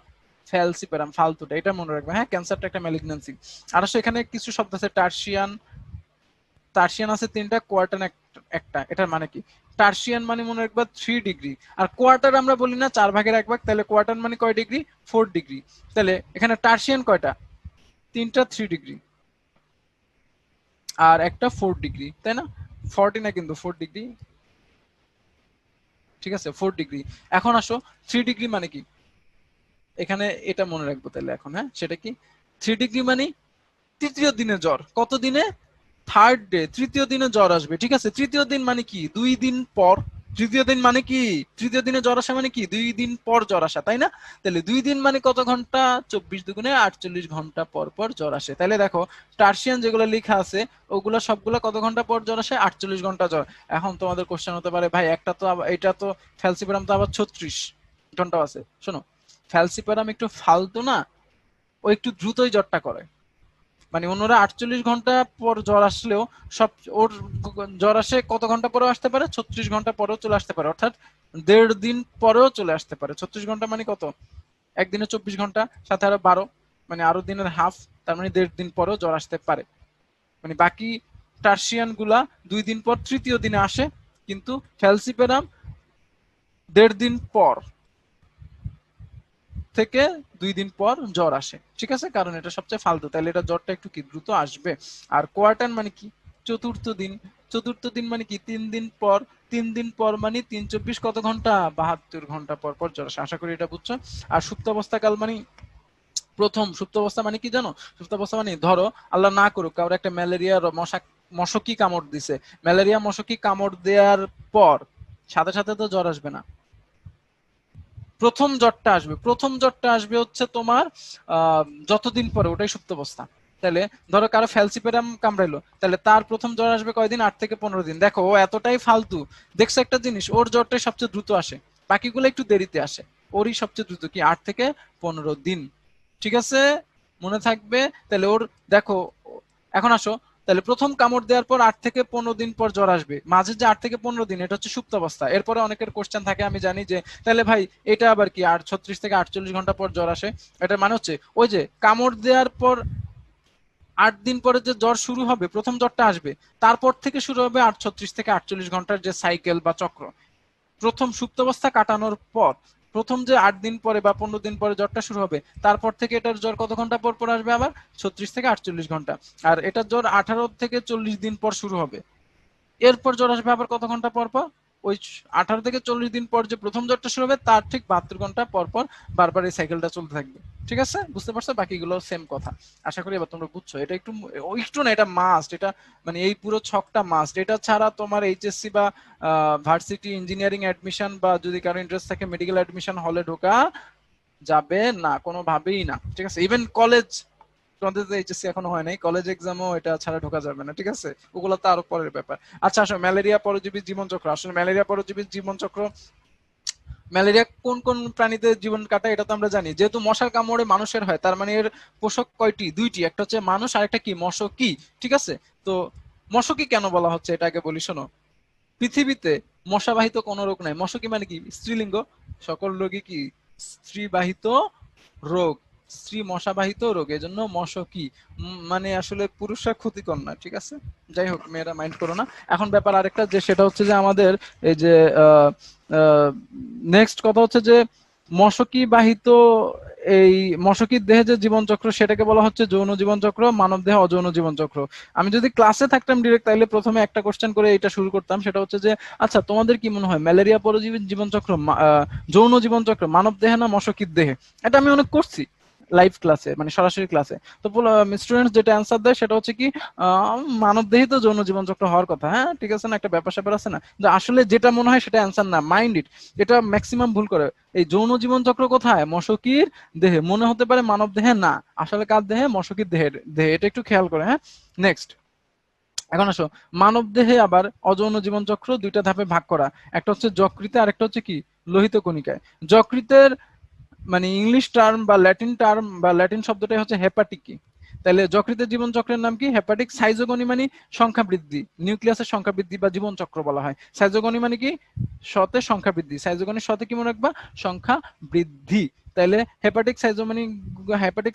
ফ্যালসিপেরাম ফালতুটা, এটা মনে রাখবে। হ্যাঁ ক্যান্সারটা একটা ম্যালিগন্যান্সি। আর এখানে কিছু শব্দ আছে, টার্সিয়ান, টার্সিয়ান আছে 3টা, কোয়ার্টার একটা, এটার মানে কি? টার্সিয়ান মানে মনে রাখবা 3 ডিগ্রি, আর কোয়ার্টার আমরা বলি না 4 ভাগের 1 ভাগ, তাহলে কোয়ার্টার মানে কয় ডিগ্রি? 4 ডিগ্রি। তাহলে এখানে টার্সিয়ান কয়টা? 3টা 3 ডিগ্রি, আর একটা 4 ডিগ্রি, তাই না? 40 না কিন্তু 4 ডিগ্রি, ঠিক আছে 4 ডিগ্রি। এখন আসো 3 ডিগ্রি মানে কি? এখানে এটা মনে রাখবো তাহলে এখন, হ্যাঁ সেটা কি? 3 ডিগ্রি মানে তৃতীয় দিনে জ্বর। কত দিনে? থার্ড ডে, তৃতীয় দিনে জ্বর আসবে, ঠিক আছে। তৃতীয় দিন মানে কি? 2 দিন পর। তৃতীয় দিন মানে কি? তৃতীয় দিনে জ্বর আসা মানে কি? 2 দিন পর জ্বর আসা, তাই না? তাহলে 2 দিন মানে কত ঘন্টা? 24 দুগুণে 48 ঘন্টা পর পর জ্বর আসে। তাহলে দেখো টার্সিয়ান যেগুলো লেখা আছে ওগুলো সবগুলো কত ঘন্টা পর জ্বর আসে? 48 ঘন্টা জ্বর। এখন তোমাদের কোশ্চেন হতে পারে ভাই একটা তো এটা তো ফ্যালসিপারাম তো আবার 36 ঘন্টা আছে। শোনো ফ্যালসিপারাম একটু ফালতু না, ও একটু দ্রুতই জ্বরটা করে, মানে অন্যরা 48 ঘন্টা পর জ্বর আসলেও সব ওর জ্বর আসে কত ঘন্টা পরেও আসতে পারে? 36 ঘন্টা পরেও চলে আসতে পারে, অর্থাৎ 1.5 দিন পরেও চলে আসতে পারে। 36 ঘন্টা মানে কত? একদিনে 24 ঘন্টা, সাথে আরো 12, মানে আরো দিনের হাফ, তার মানে 1.5 দিন পরেও জ্বর আসতে পারে। মানে বাকি টার্সিয়ান গুলা 2 দিন পর তৃতীয় দিনে আসে, কিন্তু ফ্যালসিপেরাম 1.5 দিন পর থেকে 2 দিন পর জ্বর আসে, ঠিক আছে, কারণ এটা সবচেয়ে ফালতু, তাহলে এটা জ্বরটা একটু কি দ্রুত আসবে। আর কোয়ার্টার মানে কি? চতুর্থ দিন। চতুর্থ দিন মানে কি? 3 দিন পর। 3 দিন পর মানে 3 24 কত ঘন্টা? 72 ঘন্টা পর পর জ্বর আসে। আশা করি এটা বুঝছো। আর সুপ্ত অবস্থাকাল মানে প্রথম সুপ্তাবস্থা মানে কি জানো? সুপ্তাবস্থা মানে ধরো আল্লাহ না করুক কারোর একটা ম্যালেরিয়া মশকি কামড় দিছে, ম্যালেরিয়া মশকি কামড় দেওয়ার পর সাথে সাথে তো জ্বর আসবে না, প্রথম জ্বরটা আসবে হচ্ছে তোমার যতদিন পরে, ওটাই সুপ্তাবস্থা। তাহলে ধরো কারো ফ্যালসিপেরাম কামড়াইলো, তাহলে তার প্রথম জ্বর আসবে কয়দিন? 8 থেকে 15 দিন। দেখো ও এতটাই ফালতু, দেখছো একটা জিনিস, ওর জ্বরটাই সবচেয়ে দ্রুত আসে, বাকিগুলো একটু দেরিতে আসে, ওরই সবচেয়ে দ্রুত কি 8 থেকে 15 দিন। ঠিক আছে, মনে থাকবে। তাহলে ওর দেখো, এখন আসো, তাহলে প্রথম কামড় দেওয়ার পর 8 থেকে 15 দিন পর জ্বর আসবে, মাঝে যে 8 থেকে 15 দিন এটা হচ্ছে সুপ্তাবস্থা। এরপরে অনেকের কোশ্চেন থাকে আমি জানি যে তাহলে ভাই এটা আবার কি 36 থেকে 48 ঘন্টা পর জ্বর আসে? এটা মানে হচ্ছে ওই যে কামড় দেওয়ার পর 8 দিন পরে যে জ্বর শুরু হবে, প্রথম জ্বরটা আসবে, তারপর থেকে শুরু হবে 36 থেকে 48 ঘন্টার যে সাইকেল বা চক্র। প্রথম সুপ্তাবস্থা কাটানোর পর প্রথম যে 8 দিন পরে বা 15 দিন পরে জ্বরটা শুরু হবে, তারপর থেকে এটার জ্বর কত ঘন্টা পর পর আসবে? আবার 36 থেকে 48 ঘন্টা। আর এটার জ্বর 18 থেকে 40 দিন পর শুরু হবে, এরপর জ্বর আসবে আবার কত ঘন্টা পর পর? ওই 18 থেকে 40 দিন পর যে প্রথম জ্বরটা শুরু হবে তার ঠিক 72 ঘন্টা পর পর বারবার এই সাইকেলটা চলতে থাকবে। ঠিক আছে, বুঝতে পারছো? বাকিগুলো সেম কথা। আশা করি এবার তোমরা বুঝছো। এটা একটু একটু না, এটা মাস্ট, এটা মানে এই পুরো ছকটা মাস্ট। এটা ছাড়া তোমার এইচএসসি বা ভার্সিটি ইঞ্জিনিয়ারিং অ্যাডমিশন বা যদি কারো ইন্টারেস্ট থাকে মেডিকেল অ্যাডমিশন হলে ঢোকা যাবে না, কোনোভাবেই না। ঠিক আছে, ইভেন কলেজ, তোমাদের তো এইচএসসি এখনো হয় নাই, কলেজ এক্সামও এটা ছাড়া ঢোকা যাবে না। ঠিক আছে, ওগুলো তো আরো পরের ব্যাপার। আচ্ছা আসো, ম্যালেরিয়া পরজীবী জীবনচক্র। আসলে ম্যালেরিয়া পরজীবী জীবনচক্র, ম্যালেরিয়া কোন কোন প্রাণীতে জীবন কাটায় এটা তো আমরা জানি। যেহেতু মশার কামড়ে মানুষের হয়, তার মানে এর পোষক কয়টি? দুইটি, একটা হচ্ছে মানুষ আর একটা কি? মশকি। ঠিক আছে, তো মশকি কেন বলা হচ্ছে এটা আগে বলি, শোনো। পৃথিবীতে মশাবাহিত কোনো রোগ নাই। মশকি মানে কি? স্ত্রীলিঙ্গ, সকল রোগী কি স্ত্রীবাহিত রোগ, স্ত্রী মশাবাহিত রোগ, এজন্য মশকি। মানে আসলে পুরুষরা ক্ষতিকর না। ঠিক আছে, যাই হোক, মেয়েরা মাইন্ড করো না। এখন ব্যাপার আরেকটা, যে সেটা হচ্ছে যে আমাদের এই যে নেক্সট কথা হচ্ছে যে মশকি বাহিত এই মশকির দেহে যে জীবনচক্র সেটাকে বলা হচ্ছে যৌন জীবনচক্র, মানব দেহে অযৌন জীবনচক্র। আমি যদি ক্লাসে থাকতাম ডিরেক্ট, তাইলে প্রথমে একটা কোশ্চেন করে এটা শুরু করতাম, সেটা হচ্ছে যে আচ্ছা তোমাদের কি মনে হয় ম্যালেরিয়া পরজীবী জীবনচক্র যৌন জীবনচক্র মানব দেহে না মশকির দেহে? এটা আমি অনেক করছি লাইভ ক্লাসে, মানে সরাসরি ক্লাসে। তো স্টুডেন্টস যেটা অ্যান্সার দেয় সেটা হচ্ছে কি মানব দেহে তো যৌন জীবনচক্র হওয়ার কথা। হ্যাঁ ঠিক আছে, না একটা ব্যাপার স্যাপার আছে না, কিন্তু আসলে যেটা মনে হয় সেটা অ্যান্সার না, মাইন্ড ইট। এটা ম্যাক্সিমাম ভুল করে। এই যৌন জীবনচক্র কোথায়? মশকির দেহে। মনে হতে পারে মানব দেহে, না, আসলে কার দেহে? মশকির দেহের দেহে। এটা একটু খেয়াল করে। হ্যাঁ, নেক্সট। এখন আসো, মানব দেহে আবার অযৌন জীবনচক্র দুইটা ধাপে ভাগ করা। একটা হচ্ছে যকৃতে আর একটা হচ্ছে কি লোহিত কণিকায়। যকৃতের মানে ইংলিশ টার্ম বা ল্যাটিন টার্ম বা ল্যাটিন শব্দটাই হচ্ছে হেপাটিকি। তাহলে যকৃতের জীবনচক্রের নাম কি? হেপাটিক সাইজোগনি, মানে সংখ্যা বৃদ্ধি, নিউক্লিয়াসের সংখ্যা বৃদ্ধি বা জীবনচক্র বলা হয়। সাইজোগনি মানে কি? শতে সংখ্যা বৃদ্ধি। সাইজোগনির শতে কি মনে রাখবা? সংখ্যা বৃদ্ধি। তাহলে হেপাটিক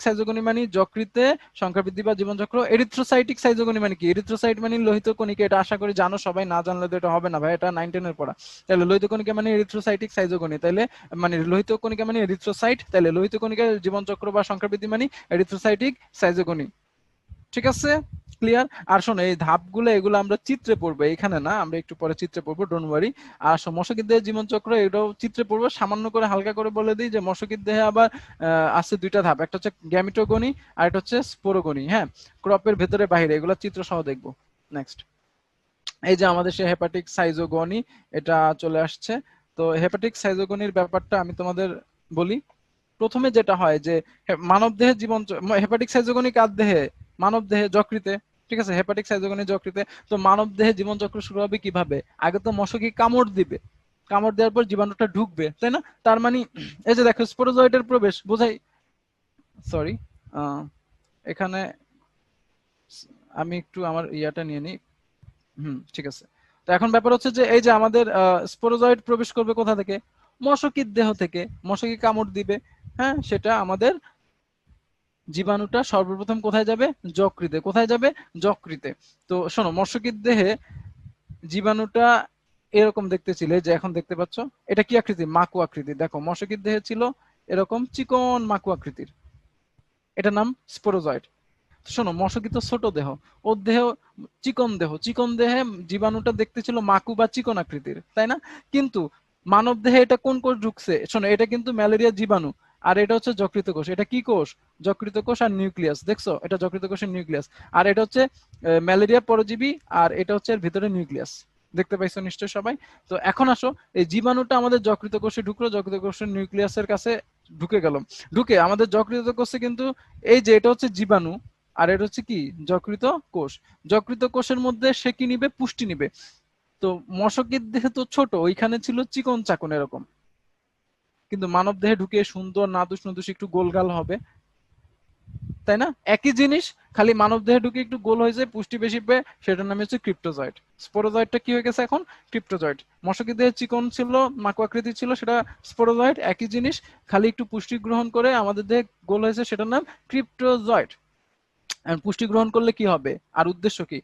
সাইজোগনি মানে যকৃতে সংখ্যা বৃদ্ধি বা জীবনচক্র। এরিথ্রোসাইটিক সাইজোগনি মানে কি? এরিথ্রোসাইট মানে লোহিত কণিকা। এটা আশা করি জানো সবাই, না জানলে তো এটা হবে না ভাই, এটা 9-10 এর পড়া। তাহলে লোহিত কণিকা মানে এরিথ্রোসাইটিক সাইজোগনি। তাহলে মানে লোহিত কণিকা মানে এরিথ্রোসাইট, তাহলে লোহিত কণিকার জীবনচক্র বা সংখ্যা বৃদ্ধি মানে এরিথ্রোসাইটিক সাইজোগনি। ঠিক আছে, ক্লিয়ার? আর শোনো, এই ধাপগুলো এগুলো আমরা চিত্রে পড়বো, এখানে না, আমরা একটু পরে চিত্রে পড়বো, ডোন্ট ওয়ারি। আর মশকির দেহের জীবনচক্র এটাও চিত্রে পড়বো। সামান্য করে হালকা করে বলে দিই যে মশকির দেহে আবার আছে দুইটা ধাপ, একটা হচ্ছে গ্যামিটোগনি আর একটা হচ্ছে স্পোরোগনি। হ্যাঁ, ক্রপের ভেতরে বাইরে, এগুলো চিত্র সহ দেখবো। নেক্সট, এই যে আমাদের সে হেপাটিক সাইজোগনি, এটা চলে আসছে। তো হেপাটিক সাইজোগনির ব্যাপারটা আমি তোমাদের বলি। প্রথমে যেটা হয় যে মানব দেহে জীবন, হেপাটিক সাইজোগনি কার দেহে? মানব দেহে, যকৃতে। ঠিক আছে, হেপাটিক সাইজোগনি যকৃতে। তো মানব দেহে জীবন চক্র শুরু হবে কিভাবে? আগে তো মশকি কামড় দিবে, কামড় দেওয়ার পর জীবাণুটা ঢুকবে, তাই না? তার মানে এই যে দেখো স্পোরোজয়েডের প্রবেশ বোঝাই, সরি, এখানে আমি একটু আমার ইয়াটা নিয়ে নিই। ঠিক আছে। তো এখন ব্যাপার হচ্ছে যে এই যে আমাদের স্পোরোজয়েড প্রবেশ করবে কোথা থেকে? মশকির দেহ থেকে। মশকি কামড় দিবে, হ্যাঁ, সেটা আমাদের জীবাণুটা সর্বপ্রথম কোথায় যাবে? যকৃতে। কোথায় যাবে? যকৃতে। তো শোনো, মশকির দেহে জীবাণুটা এরকম দেখতে ছিল, যে এখন দেখতে পাচ্ছ, এটা কি আকৃতি? মাকু আকৃতি। দেখো মশকির দেহে ছিল এরকম চিকন মাকু আকৃতির, এটা নাম স্পোরোজয়েড। শোনো, মশকি তো ছোট দেহ, ওর দেহ চিকন দেহ, চিকন দেহে জীবাণুটা দেখতে ছিল মাকু বা চিকন আকৃতির, তাই না? কিন্তু মানব দেহে এটা কোন কোষ ঢুকছে? শোনো, এটা কিন্তু ম্যালেরিয়া জীবাণু। আর এটা হচ্ছে যকৃত কোষ। এটা কি কোষ? যকৃত কোষ আর নিউক্লিয়াস। দেখছো, এটা যকৃত কোষের নিউক্লিয়াস। আর এটা হচ্ছে ম্যালেরিয়া পরজীবী, আর এটা হচ্ছে এর ভিতরে নিউক্লিয়াস। দেখতে পাইছো নিশ্চয় সবাই। তো এখন আসো, এই জীবাণুটা আমাদের যকৃত কোষে ঢুকলো, যকৃত কোষের নিউক্লিয়াসের কাছে ঢুকে গেল। ঢুকে আমাদের যকৃত কোষে কিন্তু এই যে এটা হচ্ছে জীবাণু, আর এটা হচ্ছে কি যকৃত কোষ। যকৃত কোষের মধ্যে সে কি নিবে? পুষ্টি নিবে। তো মশকের দেহে তো ছোট, ওইখানে ছিল চিকন চাকন এরকম, কিন্তু মানব দেহে ঢুকে সুন্দর নাদুস নুদুস একটু গোলগাল হবে, তাই না? একই জিনিস, খালি মানব দেহে ঢুকে একটু গোল হয়ে যায়, পুষ্টি বেশি পেয়ে, সেটার নাম হচ্ছে ক্রিপ্টোজয়েড। স্পোরোজয়েডটা কি হয়ে গেছে এখন? ক্রিপ্টোজয়েড। মশকের দেহে চিকন ছিল, মাকু আকৃতি ছিল, সেটা স্পোরোজয়েড। একই জিনিস, খালি একটু পুষ্টি গ্রহণ করে আমাদের দেহে গোল হয়েছে, সেটার নাম ক্রিপ্টোজয়েড। পুষ্টি গ্রহণ করলে কি হবে, আর উদ্দেশ্য কি?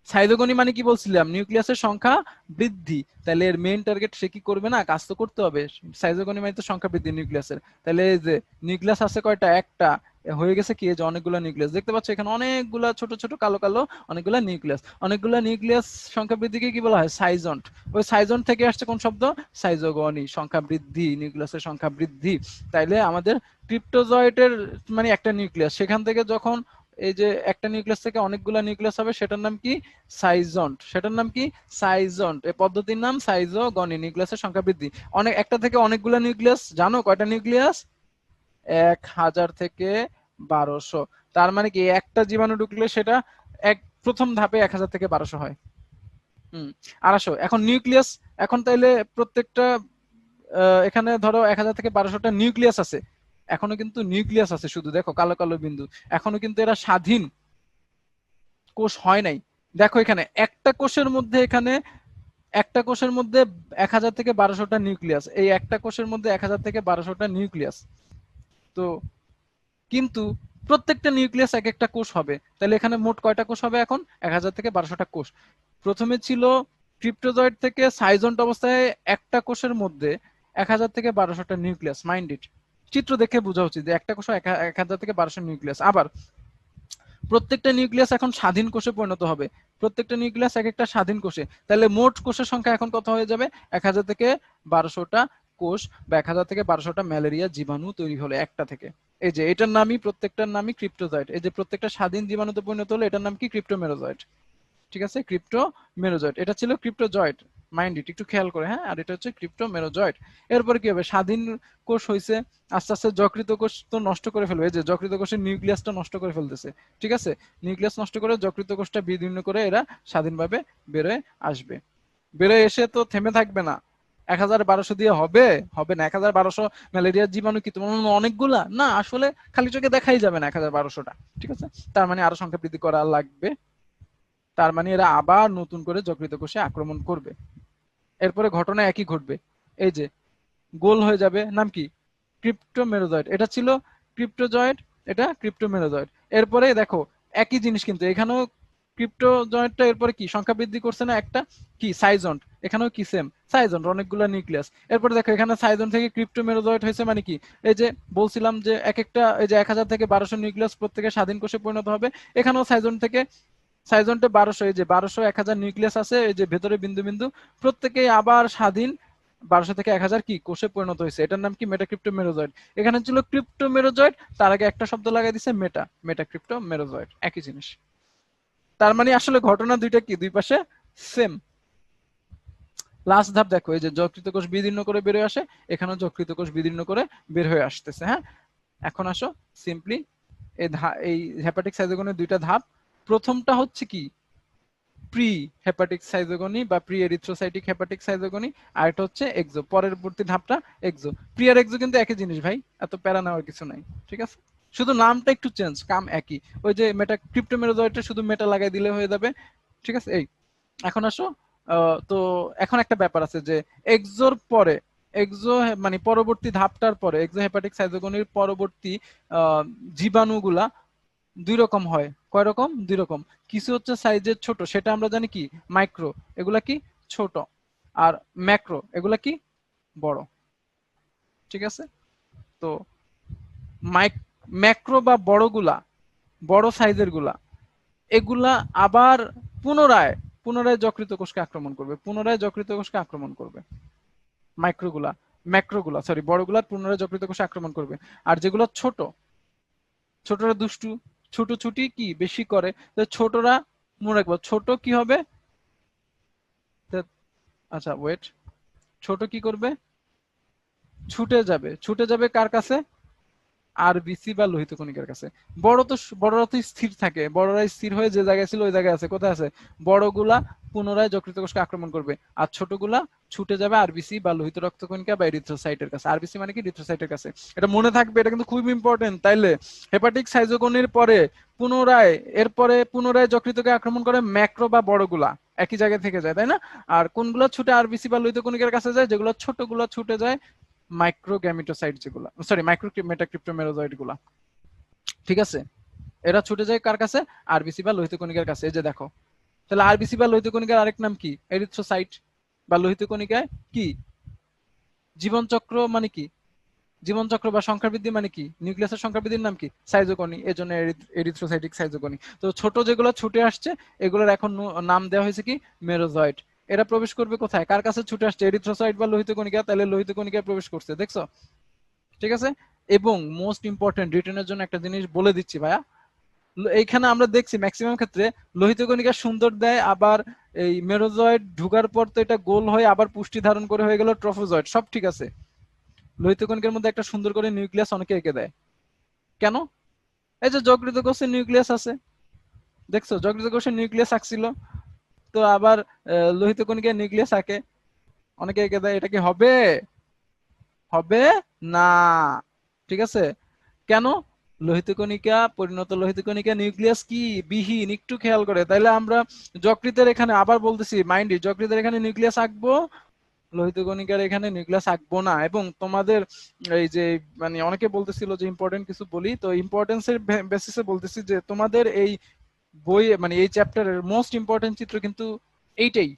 সাইজোগনি মানে কি বলছিলাম? নিউক্লিয়াসের সংখ্যা বৃদ্ধি। তাহলে এর মেইন টার্গেট সে কি করবে? না, কাজ তো করতে হবে। সাইজোগনি মানে তো সংখ্যা বৃদ্ধি নিউক্লিয়াসের। তাহলে এই যে নিউক্লিয়াস আছে কয়টা? একটা। হয়ে গেছে কি, যে অনেকগুলো নিউক্লিয়াস দেখতে পাচ্ছ এখানে, অনেকগুলা ছোট ছোট কালো কালো অনেকগুলা নিউক্লিয়াস। অনেকগুলা নিউক্লিয়াস সংখ্যা বৃদ্ধিকে কি বলা হয়? সাইজন্ট। ওই সাইজন্ট থেকে আসছে কোন শব্দ? সাইজোগনি, সংখ্যা বৃদ্ধি, নিউক্লিয়াসের সংখ্যা বৃদ্ধি। তাইলে আমাদের ক্রিপ্টোজয়েটের মানে একটা নিউক্লিয়াস, সেখান থেকে যখন এই যে একটা নিউক্লিয়াস থেকে অনেকগুলা নিউক্লিয়াস হবে, সেটার নাম কি? সাইজন্ট। সেটার নাম কি? সাইজন্ট। এই পদ্ধতির নাম সাইজোগনি, নিউক্লিয়াসের সংখ্যা বৃদ্ধি। অনেক একটা থেকে অনেকগুলা নিউক্লিয়াস, জানো কয়টা নিউক্লিয়াস? 1000 থেকে 1200। তার মানে কি, একটা জীবাণু ঢুকলে সেটা এক প্রথম ধাপে 1000 থেকে 1200 হয়। আর আসো এখন নিউক্লিয়াস, এখন তাইলে প্রত্যেকটা এখানে ধরো 1000 থেকে 1200টা নিউক্লিয়াস আছে, এখনো কিন্তু নিউক্লিয়াস আছে শুধু, দেখো কালো কালো বিন্দু, এখনো কিন্তু এরা স্বাধীন কোষ হয় নাই। দেখো এখানে একটা কোষের মধ্যে, এখানে একটা কোষের মধ্যে 1000 থেকে 1200টা নিউক্লিয়াস, এই একটা কোষের মধ্যে 1000 থেকে 1200টা নিউক্লিয়াস। তো কিন্তু প্রত্যেকটা নিউক্লিয়াস এক একটা কোষ হবে, তাহলে এখানে মোট কয়টা কোষ হবে এখন? 1000 থেকে 1200টা কোষ। প্রথমে ছিল ক্রিপ্টোজয়েড থেকে সাইজন্ট অবস্থায় একটা কোষের মধ্যে 1000 থেকে 1200টা নিউক্লিয়াস। মাইন্ড ইট, চিত্র দেখে বোঝা উচিত যে একটা কোষ 1000 থেকে 1200 নিউক্লিয়াস। আবার প্রত্যেকটা নিউক্লিয়াস এখন স্বাধীন কোষে পরিণত হবে, প্রত্যেকটা নিউক্লিয়াস এক একটা স্বাধীন কোষে। তাহলে মোট কোষের সংখ্যা এখন কত হয়ে যাবে? 1000 থেকে 1200টা কোষ, বা 1000 থেকে 1200টা ম্যালেরিয়া জীবাণু তৈরি হলো একটা থেকে। এই যে এটার নামই, প্রত্যেকটার নামই ক্রিপ্টোজয়েড। এই যে প্রত্যেকটা স্বাধীন জীবাণুতে পরিণত হলো, এটার নাম কি? ক্রিপ্টোমেরোজয়েড। ঠিক আছে, ক্রিপ্টোমেরোজয়েড। এটা ছিল ক্রিপ্টোজয়েড, মাইন্ড ইট, একটু খেয়াল করে, হ্যাঁ। আর এটা হচ্ছে ক্রিপ্টোমেরোজয়েড। এরপরে কি হবে? স্বাধীন কোষ হইছে, আস্তে আস্তে যকৃত কোষ তো নষ্ট করে ফেলবে, এই যে যকৃত কোষের নিউক্লিয়াসটা নষ্ট করে ফেলতেছে। ঠিক আছে, নিউক্লিয়াস নষ্ট করে যকৃত কোষটা বিদীর্ণ করে এরা স্বাধীনভাবে বেরোয় আসবে। বেরোয় এসে তো থেমে থাকবে না। 1000-1200 দিয়ে হবে? হবে না। 1000-1200 ম্যালেরিয়ার জীবাণু কি তোমার অনেকগুলা? না, আসলে খালি চোখে দেখাই যাবে না 1000-1200টা। ঠিক আছে, তার মানে আরো সংখ্যা বৃদ্ধি করা লাগবে। তার মানে এরা আবার নতুন করে যকৃত কোষে আক্রমণ করবে। এরপরে ঘটনা একই ঘটবে, এই যে গোল হয়ে যাবে, নাম কি? ক্রিপ্টোমেরোজয়েড। এটা ছিল ক্রিপ্টোজয়েড, এটা ক্রিপ্টোমেরোজয়েড। এরপরে দেখো একই জিনিস, কিন্তু এখানেও ক্রিপ্টোজয়েডটা এরপরে কি সংখ্যা বৃদ্ধি করছে না একটা, কি? সাইজন্ট। এখানেও কি? সেম সাইজন্ট, অনেকগুলো নিউক্লিয়াস। এরপরে দেখো এখানে সাইজন্ট থেকে ক্রিপ্টোমেরোজয়েড হয়েছে, মানে কি? এই যে বলছিলাম যে এক একটা, এই যে 1000 থেকে 1200 নিউক্লিয়াস প্রত্যেকে স্বাধীন কোষে পরিণত হবে, এখানেও সাইজন্ট থেকে, সাইজন্টে 1200, এই যে 1200 1000 নিউক্লিয়াস আছে, এই যে ভেতরে বিন্দু বিন্দু, প্রত্যেকেই আবার স্বাধীন 1200 থেকে 1000 কি কোষে পরিণত হয়েছে। এটার নাম কি? মেটাক্রিপ্টোমেরোজয়েড। এখানে ছিল ক্রিপ্টোমেরোজয়েড, তার আগে একটা শব্দ লাগাই দিছে মেটা, মেটাক্রিপ্টোমেরোজয়েড, একই জিনিস। তার মানে আসলে ঘটনা দুইটা কি, দুই পাশে সেম। লাস্ট ধাপ দেখো, এই যে যকৃত কোষ বিদীর্ণ করে বের হয়ে আসে, এখানেও যকৃত কোষ বিদীর্ণ করে বের হয়ে আসতেছে। হ্যাঁ, এখন আসো সিম্পলি এই হেপাটিক সাইজোগনের দুইটা ধাপ। প্রথমটা হচ্ছে কি? প্রি হেপাটিক সাইজোগনি বা প্রি এরিথ্রোসাইটিক হেপাটিক সাইজোগনি, আর এটা হচ্ছে এক্সো, পরবর্তী ধাপটা এক্সো। প্রি আর এক্সো কিন্তু একই জিনিস ভাই, এত প্যারা নেওয়ার কিছু নাই। ঠিক আছে, শুধু নামটা একটু চেঞ্জ, কাম একই। ওই যে মেটা ক্রিপ্টোমেরোজয়েডটা শুধু মেটা লাগাই দিলে হয়ে যাবে। ঠিক আছে, এই এখন আসো, তো এখন একটা ব্যাপার আছে যে এক্সোর পরে, এক্সো মানে পরবর্তী ধাপটার পরে, এক্সো হেপাটিক সাইজোগনির পরবর্তী জীবাণুগুলা দুই রকম হয়। কয় রকম? দুই রকম। কিছু হচ্ছে সাইজের ছোট, সেটা আমরা জানি কি? মাইক্রো, এগুলা কি? ছোট। আর ম্যাক্রো, এগুলা কি? বড়। ঠিক আছে, তো ম্যাক্রো বা বড়গুলা, বড় সাইজের গুলা, এগুলা আবার পুনরায় পুনরায় যকৃত কোষকে আক্রমণ করবে, পুনরায় যকৃত কোষকে আক্রমণ করবে। মাইক্রোগুলা, ম্যাক্রোগুলা সরি বড়গুলা পুনরায় যকৃত কোষে আক্রমণ করবে। আর যেগুলো ছোট, ছোটরা দুষ্টু, ছোট ছুটি কি বেশি করে, তো ছোটরা মনে রাখবো ছোট কি হবে, আচ্ছা ওয়েট, ছোট কি করবে, ছুটে যাবে, ছুটে যাবে কার কাছে, আরবিসি বা লোহিত কণিকার কাছে। বড়রা তো স্থির থাকে, বড়রা স্থির হয়ে যে জায়গায় ছিল ওই জায়গায় আছে, কোথায় আছে, বড়গুলা পুনরায় যকৃত কোষকে আক্রমণ করবে, আর ছোটগুলা ছুটে যাবে আরবিসি বা লোহিত রক্তকণিকা বা এরিথ্রোসাইটের কাছে। আরবিসি মানে কি, এরিথ্রোসাইটের কাছে। এটা মনে থাকবে, এটা কিন্তু খুব ইম্পর্টেন্ট। তাইলে হেপাটিক সাইজোগনির পরে পুনরায় যকৃতকে আক্রমণ করে ম্যাক্রো বা বড়গুলা একই জায়গায় থেকে যায়, তাই না? আর কোনগুলো ছুটে আরবিসি বা লোহিত কণিকার কাছে যায়, যেগুলো ছোটগুলো ছুটে যায় মাইক্রোগ্যামিটোসাইট, যেগুলো সরি মাইক্রো মেটাক্রিপ্টোমেরোজয়েড গুলা, ঠিক আছে? এরা ছুটে যায় কার কাছে, আরবিসি বা লোহিত কণিকার কাছে। এই যে দেখো, তাহলে আরবিসি বা লোহিত কণিকার আরেক নাম কি, এরিথ্রোসাইট বা লোহিত কণিকায় কি জীবনচক্র মানে কি, জীবনচক্র বা সংখ্যা বৃদ্ধি মানে কি, নিউক্লিয়াসের সংখ্যা বৃদ্ধির নাম কি, সাইজোকনি, এজন্য এরিথ্রোসাইটিক সাইজোকনি। তো ছোট যেগুলো ছুটে আসছে এগুলোর এখন নাম দেওয়া হয়েছে কি, মেরোজয়েড। এরা প্রবেশ করবে কোথায়, কার কাছে ছুটে আসছে, এরিথ্রোসাইট বা লোহিত কণিকা, তাহলে লোহিত কণিকায় প্রবেশ করছে, দেখছো? ঠিক আছে। এবং মোস্ট ইম্পর্টেন্ট, রিটেনের জন্য একটা জিনিস বলে দিচ্ছি ভাইয়া, এইখানে আমরা দেখছি ম্যাক্সিমাম ক্ষেত্রে লোহিত কণিকা সুন্দর দেয়, আবার এই মেরোজয়েড ঢুকার পর তো এটা গোল হয়ে আবার পুষ্টি ধারণ করে হয়ে গেল ট্রফোজয়েড, সব ঠিক আছে। লোহিত কণিকার মধ্যে একটা সুন্দর করে নিউক্লিয়াস অনেকে এঁকে দেয়, কেন? এই যে যকৃত কোষের নিউক্লিয়াস আছে, দেখছো যকৃত কোষের নিউক্লিয়াস আঁকছিল, তো আবার লোহিত কণিকার নিউক্লিয়াস আঁকে, অনেকে এঁকে দেয়, এটা কি হবে? হবে না, ঠিক আছে। কেন? লোহিত কণিকা, পরিণত লোহিত কণিকা নিউক্লিয়াস কি বিহীন, একটু খেয়াল করে। তাইলে আমরা যকৃতের এখানে আবার বলতেছি মাইন্ড, যকৃতের এখানে নিউক্লিয়াস আঁকবো, লোহিত কণিকার এখানে নিউক্লিয়াস আঁকবো না। এবং তোমাদের এই যে মানে অনেকে বলতেছিল যে ইম্পর্টেন্ট কিছু বলি, তো ইম্পর্টেন্সের বেসিসে বলতেছি যে তোমাদের এই বই মানে এই চ্যাপ্টারের মোস্ট ইম্পর্টেন্ট চিত্র কিন্তু এইটাই,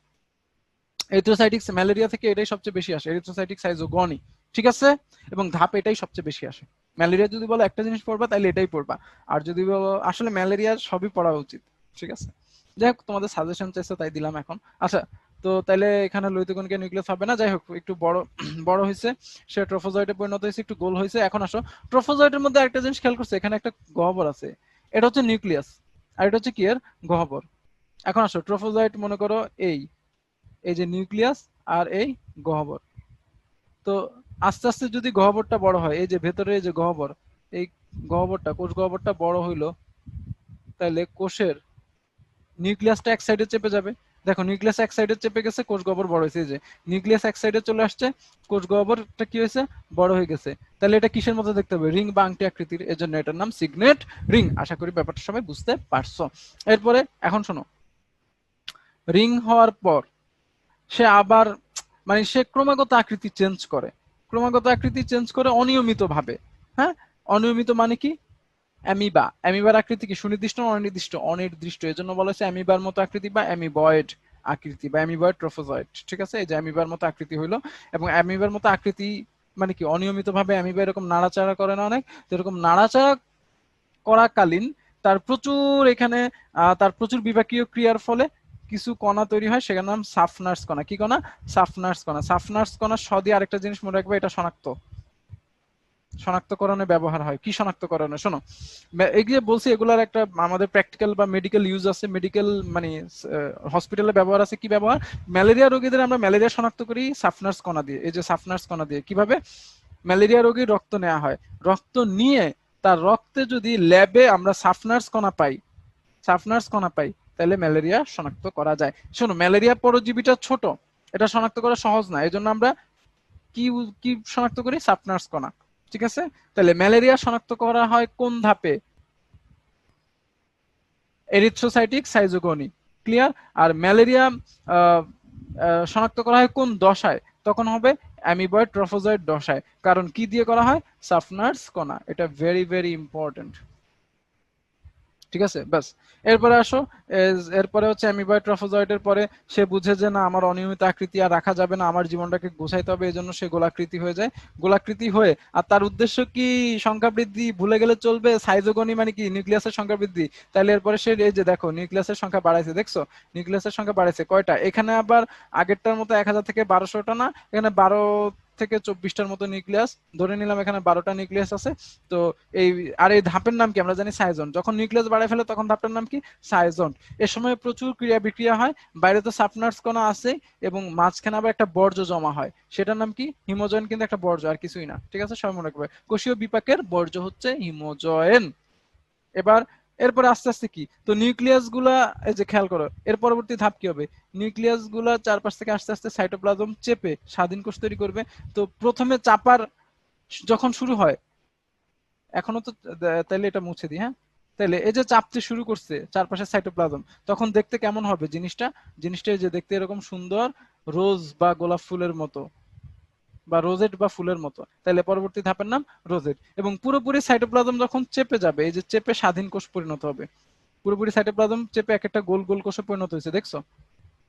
এরিথ্রোসাইটিক ম্যালেরিয়া থেকে এটাই সবচেয়ে বেশি আসে, এরিথ্রোসাইটিক সাইজোগনি, ঠিক আছে। এবং ধাপ এটাই সবচেয়ে বেশি আসে। ম্যালেরিয়া যদি বলো একটা জিনিস পড়বা তাহলে এটাই পড়বা, আর যদি বলো আসলে ম্যালেরিয়া সবই পড়া উচিত, ঠিক আছে। যাই হোক, তোমাদের সাজেশন চাইছো তাই দিলাম এখন। আচ্ছা, তো তাইলে এখানে লোহিত কণিকা নিউক্লিয়াস হবে না, যাই হোক একটু বড় বড় হয়েছে, সে ট্রফোজয়েডে পরিণত হয়েছে, একটু গোল হয়েছে। এখন আসো, ট্রফোজয়েডের মধ্যে একটা জিনিস খেয়াল করছে, এখানে একটা গহ্বর আছে, এটা হচ্ছে নিউক্লিয়াস, আর এটা হচ্ছে কি এর গহ্বর। এখন আসো, ট্রফোজয়েড মনে করো এই এই যে নিউক্লিয়াস আর এই গহ্বর, তো আস্তে আস্তে যদি গহ্বরটা বড় হয়, এই যে ভেতরে এই যে গহ্বর, এই গহ্বরটা কোষ গহ্বরটা বড় হইলো, তাহলে কোষের নিউক্লিয়াসটা এক সাইডে চেপে যাবে। দেখো নিউক্লিয়াস এক সাইডে চেপে গেছে, কোষ গহ্বর বড় হয়েছে, এই যে নিউক্লিয়াস এক সাইডে চলে আসছে, কোষ গহ্বরটা কি হয়েছে, বড় হয়ে গেছে। তাহলে এটা কিসের মতো দেখতে হবে, রিং বা আংটি আকৃতির, এর জন্য এটার নাম সিগনেট রিং। আশা করি ব্যাপারটা সবাই বুঝতে পারছো। এরপরে এখন শোনো, রিং হওয়ার পর সে আবার মানে সে ক্রমাগত আকৃতি চেঞ্জ করে, ক্রমাগত আকৃতি চেঞ্জ করে অনিয়মিত ভাবে। হ্যাঁ, অনিয়মিত মানে কি, অ্যামিবার আকৃতি কি সুনির্দিষ্ট না অনির্দিষ্ট, অনির্দিষ্ট, এজন্য বলা হয়েছে অ্যামিবার মতো আকৃতি বা অ্যামিবয়েড আকৃতি বা অ্যামিবয়েড ট্রফোজয়েড, ঠিক আছে। এই যে অ্যামিবার মতো আকৃতি হইলো, এবং অ্যামিবার মতো আকৃতি মানে কি, অনিয়মিত ভাবে অ্যামিবা এরকম নাড়াচাড়া করে না অনেক, এরকম নাড়াচাড়া করাকালীন তার প্রচুর বিপাকীয় ক্রিয়ার ফলে কিছু কণা তৈরি হয়, সেখানে নাম সাফনার্স কণা। কি কণা? সাফনার্স কণা। সাফনার্স কণা স দিয়ে আরেকটা জিনিস মনে রাখবে, এটা শনাক্তকরণে ব্যবহার হয়। কি শনাক্তকরণে? শোনো, এই যে বলছি এগুলার একটা আমাদের প্র্যাকটিক্যাল বা মেডিকেল ইউজ আছে, মেডিকেল মানে হসপিটালে ব্যবহার আছে। কি ব্যবহার? ম্যালেরিয়া রোগীদের আমরা ম্যালেরিয়া শনাক্ত করি সাফনার্স কণা দিয়ে। এই যে সাফনার্স কণা দিয়ে কিভাবে? ম্যালেরিয়া রোগীর রক্ত নেওয়া হয়, রক্ত নিয়ে তার রক্তে যদি ল্যাবে আমরা সাফনার্স কণা পাই তাহলে ম্যালেরিয়া শনাক্ত করা যায়। শোনো, ম্যালেরিয়া পরজীবীটা ছোট, এটা শনাক্ত করা সহজ না, এই জন্য আমরা কি কি শনাক্ত করি? সাফনার্স কণা, ঠিক আছে। তাহলে ম্যালেরিয়া শনাক্ত করা হয় কোন ধাপে? Erythrocytic schizogony, clear. আর ম্যালেরিয়া শনাক্ত করা হয় কোন দশায়? তখন হবে অ্যামিবয়েড ট্রফোজয়েড দশায়। কারণ কি দিয়ে করা হয়? সাফনার্স কণা। এটা ভেরি ভেরি ইম্পর্টেন্ট, ঠিক আছে। ব্যাস, এরপরে আসো, এরপরে হচ্ছে অ্যামিবয়েড ট্রফোজয়েডের পরে সে বুঝে যে না, আমার অনিয়মিত আকৃতি আর রাখা যাবে না, আমার জীবনটাকে গোছাইতে হবে, এই জন্য সে গোলাকৃতি হয়ে যায়। গোলাকৃতি হয়ে, আর তার উদ্দেশ্য কি? সংখ্যা বৃদ্ধি। ভুলে গেলে চলবে, সাইজোগনি মানে কি? নিউক্লিয়াসের সংখ্যা বৃদ্ধি। তাহলে এরপরে সে এই যে দেখো নিউক্লিয়াসের সংখ্যা বাড়াইছে, দেখছো নিউক্লিয়াসের সংখ্যা বাড়াইছে কয়টা? এখানে আবার আগেরটার মতো 1000 থেকে 1200টা না, এখানে 12 থেকে 24টার মতো নিউক্লিয়াস, ধরে নিলাম এখানে 12টা নিউক্লিয়াস আছে। তো এই আর এই ধাপের নাম কি আমরা জানি সাইজন। যখন নিউক্লিয়াস বাড়ায় ফেলে তখন ধাপটার নাম কি সাইজন। এ সময় প্রচুর ক্রিয়া বিক্রিয়া হয়, বাইরে তো সাবনার্স কণা আছে এবং মাঝখানে আবার একটা বর্জ্য জমা হয়, সেটার নাম কি হিমোজয়েন, কিন্তু একটা বর্জ্য আর কিছুই না। ঠিক আছে, সবাই মনে রাখবে কোষীয় বিপাকের বর্জ্য হচ্ছে হিমোজয়েন। এবার এরপরে আস্তে আস্তে কি, তো নিউক্লিয়াস গুলা এই যে খেয়াল করো এর পরবর্তী ধাপ কি হবে, নিউক্লিয়াস গুলা চারপাশ থেকে আস্তে আস্তে সাইটোপ্লাজম চেপে স্বাধীন কোষ তৈরি করবে। তো প্রথমে চাপার যখন শুরু হয়, এখনো তো তাইলে এটা মুছে দিই, হ্যাঁ, তাইলে এই যে চাপতে শুরু করছে চারপাশে সাইটোপ্লাজম, তখন দেখতে কেমন হবে জিনিসটা, জিনিসটা এই যে দেখতে এরকম সুন্দর রোজ বা গোলাপ ফুলের মতো বা রোজেট বা ফুলের মতো, তাহলে পরবর্তী ধাপের নাম রোজেট। এবং পুরোপুরি সাইটোপ্লাজম যখন চেপে যাবে, এই যে চেপে স্বাধীন কোষ পরিণত হবে, পুরোপুরি সাইটোপ্লাজম চেপে এক একটা গোল গোল কোষে পরিণত হয়েছে, দেখছো,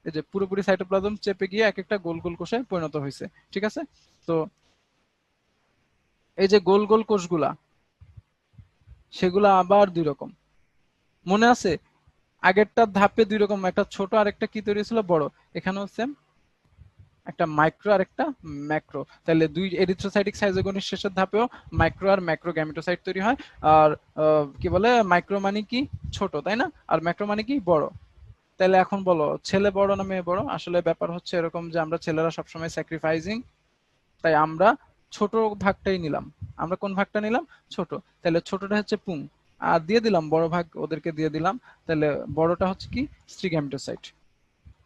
এই যে পুরোপুরি সাইটোপ্লাজম চেপে গিয়ে এক একটা গোল গোল কোষে পরিণত হয়েছে। ঠিক আছে, তো এই যে গোল গোল কোষগুলা, সেগুলা আবার দুই রকম, মনে আছে আগেরটা ধাপে দুই রকম, একটা ছোট আর একটা কি তৈরি ছিল বড়, এখানেও সেম, একটা মাইক্রো আর একটা ম্যাক্রো। তাহলে দুই এরিথ্রোসাইটিক সাইজোগনিস শেষের ধাপেও মাইক্রো আর ম্যাক্রো গ্যামেটোসাইট তৈরি হয়। আর কি বলে মাইক্রো মানে কি ছোট, তাই না, আর ম্যাক্রো মানে কি বড়। তাহলে এখন বলো ছেলে বড় না মেয়ে বড়? আসলে ব্যাপার হচ্ছে এরকম যে আমরা ছেলেরা সবসময় স্যাক্রিফাইসিং, তাই আমরা ছোট ভাগটাই নিলাম। আমরা কোন ভাগটা নিলাম? ছোট। তাহলে ছোটটা হচ্ছে পুং, আর দিয়ে দিলাম বড় ভাগ ওদেরকে দিয়ে দিলাম। তাহলে বড়টা হচ্ছে কি স্ত্রী গ্যামেটোসাইট।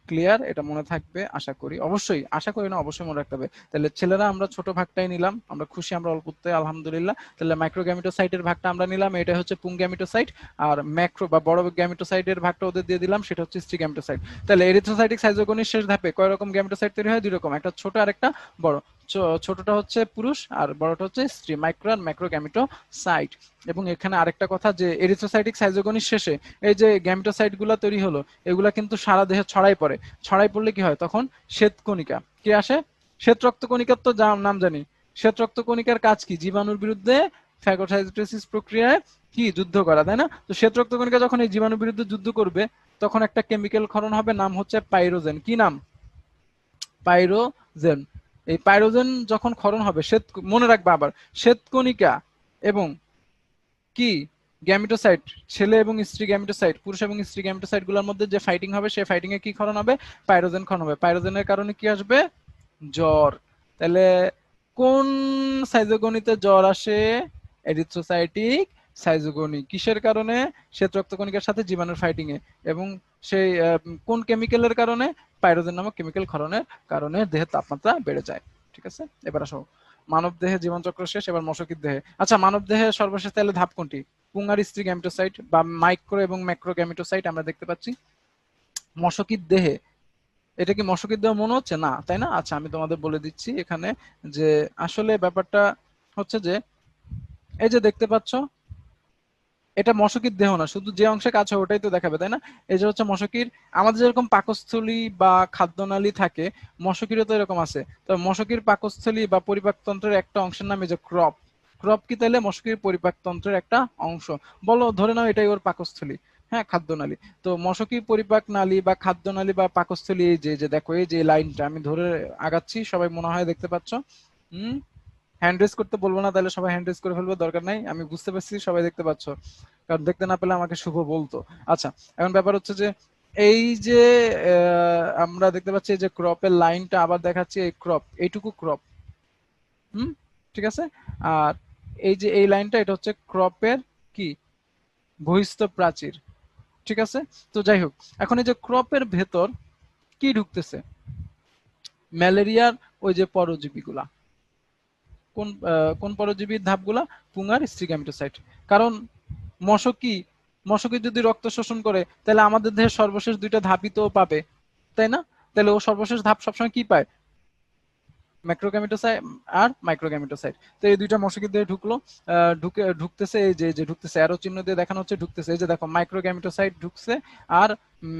ক্লিয়ার? এটা মনে থাকবে আশা করি, অবশ্যই আশা করি না, অবশ্যই মনে রাখতে হবে। তাহলে ছেলেরা আমরা ছোট ভাগটাই নিলাম, আমরা খুশি, আমরা অল্পতে আলহামদুলিল্লাহ। তাহলে মাইক্রোগ্যামিটোসাইটের ভাগটা আমরা নিলাম, এটা হচ্ছে পুং গ্যামিটোসাইট। আর ম্যাক্রো বা বড় গ্যামিটোসাইটের ভাগটা ওদের দিয়ে দিলাম, সেটা হচ্ছে স্ত্রী গ্যামিটোসাইট। তাহলে এরিথ্রোসাইটিক সাইজোগনিস শেষ ধাপে কয় রকম গ্যামিটোসাইট তৈরি হয়? দুই রকম, একটা ছোট আর একটা বড়। ছোটটা হচ্ছে পুরুষ আর বড়টা হচ্ছে স্ত্রী, মাইক্রো আর ম্যাক্রো গ্যামিটোসাইট। এবং এখানে আরেকটা কথা যে এরিথ্রোসাইটিক সাইজোগনিস শেষে এই যে গ্যামিটোসাইট গুলা তৈরি হলো, এগুলা কিন্তু সারা দেহে ছড়াই পড়ে। ছড়াই পড়লে কি হয় তখন? শ্বেত কণিকা কি আসে? শ্বেত রক্ত কণিকার তো নাম জানি। শ্বেত রক্ত কণিকার কাজ কি? জীবাণুর বিরুদ্ধে ফ্যাগোসাইটোসিস প্রক্রিয়ায় কি যুদ্ধ করা, তাই না? তো শ্বেত রক্ত কণিকা যখন এই জীবাণুর বিরুদ্ধে যুদ্ধ করবে, তখন একটা কেমিক্যাল ক্ষরণ হবে, নাম হচ্ছে পাইরোজেন। কি নাম? পাইরোজেন। এই পাইরোজেন যখন ক্ষরণ হবে, শ্বেত, মনে রাখবে আবার, শ্বেত কণিকা এবং কি গ্যামিটোসাইট, ছেলে এবং স্ত্রী গ্যামিটোসাইট, পুরুষ এবং স্ত্রী গ্যামিটোসাইট গুলোর মধ্যে যে ফাইটিং হবে, সেই ফাইটিং এ কি ক্ষরণ হবে? পাইরোজেন ক্ষরণ হবে। পাইরোজেনের কারণে কি আসবে? জ্বর। তাহলে কোন সাইজোগনিতে জ্বর আসে? Erythrocytic schizogony. কিসের কারণে? শ্বেত রক্তকণিকার সাথে জীবাণুর ফাইটিং এ। এবং সেই কোন কেমিক্যালের কারণে? পাইরোজেন নামক কেমিক্যাল ক্ষরণের কারণে দেহের তাপমাত্রা বেড়ে যায়। ঠিক আছে, এবার আসো মানব দেহে জীবনচক্র শেষ, এবার মশকির দেহে। আচ্ছা, মানব দেহে সর্বশেষ তাহলে ধাপ কোনটি? পুঙ্গার স্ত্রী গ্যামিটোসাইট বা মাইক্রো এবং ম্যাক্রো গ্যামিটোসাইট আমরা দেখতে পাচ্ছি। মশকির দেহে, এটা কি মশকির দেহ মনে হচ্ছে না, তাই না? আচ্ছা, আমি তোমাদের বলে দিচ্ছি এখানে যে আসলে ব্যাপারটা হচ্ছে যে এই যে দেখতে পাচ্ছ, এটা মশকির দেহ না, শুধু যে অংশে কাজ হয় ওটাই তো দেখাবে, তাই না? এই যে হচ্ছে মশকির। আমাদের যেরকম পাকস্থলী বা খাদ্যনালী থাকে, মশকিরও তো এরকম আছে। তো মশকির পাকস্থলী বা পরিপাকতন্ত্রের একটা অংশের নাম এই যে ক্রপ। ক্রপ কি তাহলে মশকির পরিপাকতন্ত্রের একটা অংশ? বলো, ধরে নাও এটাই ওর পাকস্থলী, হ্যাঁ, খাদ্যনালী। তো মশকির পরিপাক নালী বা খাদ্যনালী বা পাকস্থলী, এই যে যে দেখো এই যে লাইনটা আমি ধরে আগাচ্ছি, সবাই মনে হয় দেখতে পাচ্ছ। হুম, হ্যান্ড রেজ করতে বলবো না, তাহলে সবাই হ্যান্ড রেজ করে ফেলবো, দরকার নাই, আমি বুঝতে পারছি সবাই দেখতে পাচ্ছ, কারণ দেখতে না পেলে আমাকে শুভ বলতো। আচ্ছা, এখন ব্যাপার হচ্ছে যে এই যে আমরা দেখতে পাচ্ছি যে ক্রপের লাইনটা আবার দেখাচ্ছি, এই ক্রপ, এইটুকু ক্রপ। হুম, ঠিক আছে। আর এই যে এই লাইনটা, এটা হচ্ছে ক্রপের কি বহিস্থ প্রাচীর। ঠিক আছে, তো যাই হোক, এখন এই যে ক্রপের ভেতর কি ঢুকতেছে? ম্যালেরিয়ার ওই যে পরজীবীগুলা। কোন কোন পরজীবীর ধাপগুলা? পুঙ্গার স্ত্রী গ্যামেটোসাইট। কারণ মশকি, মশকি যদি রক্ত শোষণ করে, তাহলে আমাদের দেহের সর্বশেষ দুইটা ধাপই তো পাবে, তাই না? তাহলে ও সর্বশেষ ধাপ সবসময় কি পায়? ম্যাক্রোগ্যামেটোসাইট আর মাইক্রোগ্যামেটোসাইট। তো এই দুইটা মশকির দেহে ঢুকলো, ঢুকতেছে, এই যে যে ঢুকতেছে, অ্যারো চিহ্ন দিয়ে দেখানো হচ্ছে ঢুকতেছে। এই যে দেখো মাইক্রোগ্যামেটোসাইট ঢুকছে, আর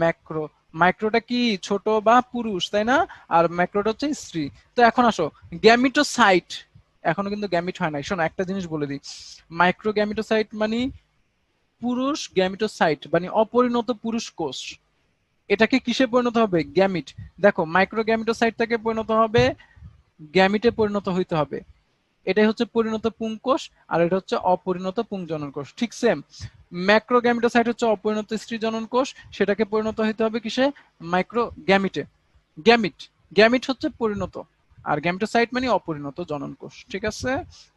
ম্যাক্রো, মাইক্রোটা কি ছোট বা পুরুষ, তাই না? আর ম্যাক্রোটা হচ্ছে স্ত্রী। তো এখন আসো গ্যামিটোসাইট, এখনো কিন্তু গ্যামিট হয় নাই। শোনো একটা জিনিস বলে দিই, মাইক্রোগ্যামিটোসাইট মানে পুরুষ, গ্যামিটোসাইট মানে অপরিণত পুরুষ কোষ। এটাকে কিসে পরিণত হবে? গ্যামিট। দেখো মাইক্রোগ্যামিটোসাইট থেকে পরিণত হবে গ্যামিটে পরিণত হইতে হবে। এটাই হচ্ছে পরিণত পুংকোষ, আর এটা হচ্ছে অপরিণত পুংজনন কোষ। ঠিক সেম, ম্যাক্রোগ্যামিটোসাইট হচ্ছে অপরিণত স্ত্রী জনন কোষ, সেটাকে পরিণত হইতে হবে কিসে? মাইক্রোগ্যামিটে। গ্যামিট, গ্যামিট হচ্ছে পরিণত, আর গ্যামিটোসাইট মানে অপরিণত জনন কোষ। ঠিক আছে,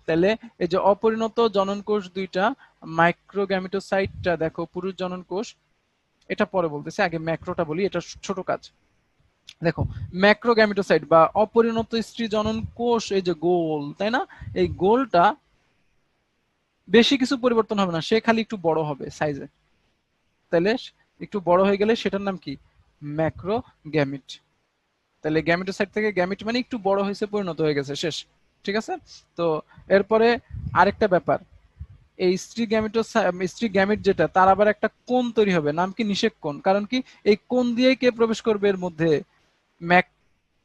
তাহলে এই যে অপরিণত জনন কোষ দুইটা, মাইক্রোগ্যামিটোসাইটটা দেখো পুরুষ জনন কোষ, এটা পরে বলতেছি, আগে ম্যাক্রোটা বলি, এটা ছোট কাজ। দেখো, ম্যাক্রোগ্যামিটোসাইট বা অপরিণত স্ত্রী জনন কোষ, এই যে গোল, তাই না? এই গোলটা বেশি কিছু পরিবর্তন হবে না, সে খালি একটু বড় হবে সাইজে। তাহলে একটু বড় হয়ে গেলে সেটার নাম কি? ম্যাক্রোগ্যামিট। তাহলে গ্যামিটোসাইট থেকে গ্যামিট মানে একটু বড় হয়েছে, পরিণত হয়ে গেছে, শেষ। ঠিক আছে, তো এরপরে আরেকটা ব্যাপার, এই স্ত্রী গ্যামিট যেটা, তার আবার একটা কোণ তৈরি হবে, নাম কি? নিষেক কোণ। কারণ কি? এই কোণ দিয়েই কে প্রবেশ করবে এর মধ্যে?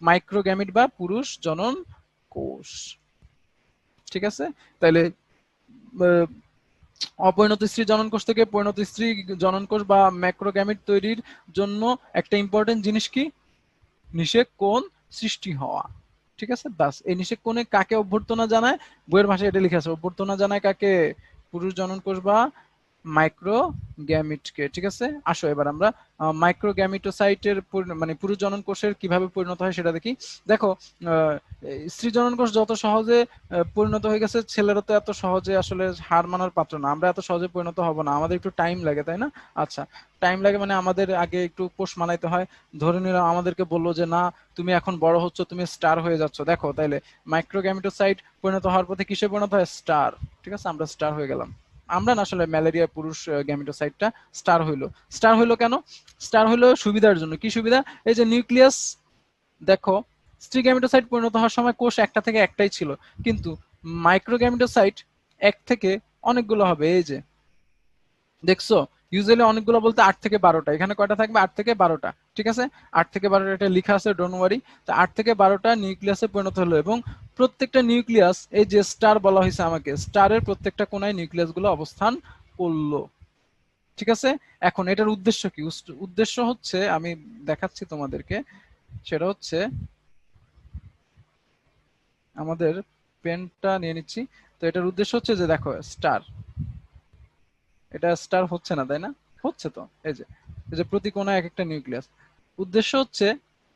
মাইক্রোগ্যামিট বা পুরুষ জনন কোষ। ঠিক আছে, তাহলে অপরিণত স্ত্রী জনন কোষ থেকে পরিণত স্ত্রী জনন কোষ বা ম্যাক্রোগ্যামিট তৈরির জন্য একটা ইম্পর্টেন্ট জিনিস কি? নিষেক কোণ সৃষ্টি হওয়া। ঠিক আছে, বাস। এই নিষেক কোণে কাকে অভ্যর্থনা জানায়? বইয়ের ভাষায় এটা লিখে আছে, অভ্যর্থনা জানায় কাকে? পুরুষ জনন কোষ বা মাইক্রোগ্যামিটকে। ঠিক আছে, আসো এবার আমরা মাইক্রোগ্যামিটোসাইটের মানে পুরুষ জনন কোষের কিভাবে পরিণত হয় সেটা দেখি। দেখো, স্ত্রী জনন কোষ যত সহজে পরিণত হয়ে গেছে, ছেলেরা তো এত সহজে আসলে হার মানার পাত্র না, আমরা এত সহজে পরিণত হব না, আমাদের একটু টাইম লাগে, তাই না? আচ্ছা, টাইম লাগে মানে আমাদের আগে একটু কোষ মানাইতে হয়। ধরে নিলাম আমাদেরকে বললো যে না, তুমি এখন বড় হচ্ছ, তুমি স্টার হয়ে যাচ্ছ। দেখো, তাইলে মাইক্রোগ্যামিটোসাইট পরিণত হওয়ার পথে কিসে পরিণত হয়? স্টার। ঠিক আছে, আমরা স্টার হয়ে গেলাম। আমরা না, আসলে ম্যালেরিয়া পুরুষ গ্যামিটোসাইটটা স্টার হইলো। স্টার হইলো কেন? স্টার হইলো সুবিধার জন্য। কি সুবিধা? এই যে নিউক্লিয়াস, দেখো, স্ত্রী গ্যামিটোসাইট পরিণত হওয়ার সময় কোষ একটা থেকে একটাই ছিল, কিন্তু মাইক্রোগ্যামিটোসাইট এক থেকে অনেকগুলো হবে। এই যে দেখছো, ইউজুয়ালি অনেকগুলো বলতে 8 থেকে 12টা। এখানে কয়টা থাকবে? 8 থেকে 12টা। ঠিক আছে, 8 থেকে 12টা, এটা লেখা আছে, ডোন্ট ওয়ারি। তো 8 থেকে 12টা নিউক্লিয়াসে পরিণত হলো, এবং প্রত্যেকটা নিউক্লিয়াস, এই যে স্টার বলা হয়েছে আমাকে, স্টারের প্রত্যেকটা কোণায় নিউক্লিয়াস গুলো অবস্থান করলো। ঠিক আছে, এখন এটার উদ্দেশ্য কি? উদ্দেশ্য হচ্ছে, আমি দেখাচ্ছি তোমাদেরকে, সেটা হচ্ছে, আমাদের পেনটা নিয়ে নিচ্ছি। তো এটার উদ্দেশ্য হচ্ছে যে, দেখো, স্টার, এটা স্টার হচ্ছে না, তাই না? হচ্ছে তো, এই যে প্রতি কোণায় এক একটা নিউক্লিয়াস। উদ্দেশ্য হচ্ছে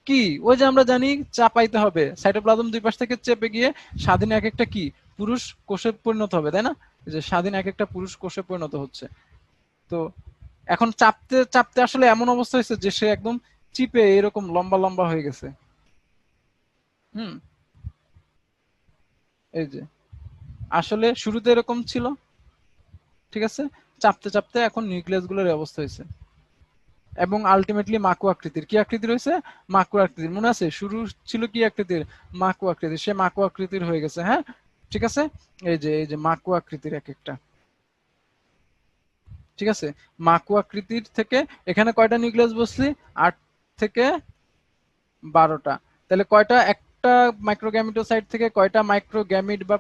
কি? ওই যে আমরা জানি, চাপাইতে হবে, সাইটোপ্লাজম দুই পাশ থেকে চেপে গিয়ে স্বাধীন এক একটা কি পুরুষ কোষে পরিণত হবে, তাই না? এই যে স্বাধীন এক একটা পুরুষ কোষে পরিণত হচ্ছে। তো এখন চাপতে চাপতে আসলে এমন অবস্থা হয়েছে যে সে একদম চিপে এরকম লম্বা লম্বা হয়ে গেছে। হুম, এই যে আসলে শুরুতে এরকম ছিল। ঠিক আছে, চাপতে চাপতে এখন নিউক্লিয়াস গুলোর অবস্থা হয়েছে, এবং আলটিমেটলি মাকু আকৃতির। কি আকৃতির হয়েছে? মাকু আকৃতির। মনে আছে শুরু ছিল কি আকৃতির? মাকু আকৃতির। সে মাকু আকৃতির হয়ে গেছে। হ্যাঁ, ঠিক আছে, এই যে মাকু আকৃতির এক একটা। ঠিক আছে, মাকু আকৃতির থেকে এখানে কয়টা নিউক্লিয়াস বসলি? 8 থেকে 12টা। তাহলে কয়টা, একটা মাইক্রোগ্যামিটোসাইট থেকে কয়টা মাইক্রোগ্যামিট বা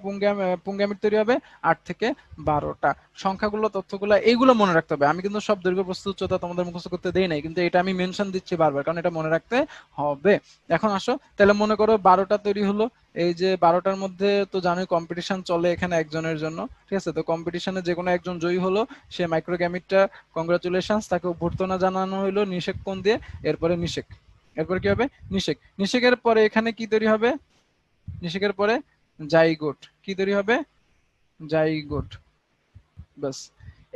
পুংগ্যামিট তৈরি হবে? 8 থেকে 12টা। সংখ্যাগুলো, তথ্যগুলো, এইগুলো মনে রাখতে হবে। আমি কিন্তু সব দৈর্ঘ্য প্রস্থ উচ্চতা তোমাদের মুখস্থ করতে দেই নাই, কিন্তু এটা আমি মেনশন দিচ্ছি বারবার, কারণ এটা মনে রাখতে হবে। এখন আসো, তাহলে মনে করো 12টা তৈরি হলো। এই যে 12টার মধ্যে তো জানোই কম্পিটিশন চলে এখানে একজনের জন্য। ঠিক আছে, তো কম্পিটিশনে যে কোনো একজন জয়ী হলো, সে মাইক্রোগ্যামিটটা, কংগ্রাচুলেশনস, তাকে অভ্যর্থনা জানানো হলো নিষেক কোণ দিয়ে। এরপরে নিষেক, এরপর কি হবে? নিষেক। নিষেকের পরে এখানে কি তৈরি হবে? নিষেকের পরে জাইগোট। কি তৈরি হবে? জাইগোট। বাস,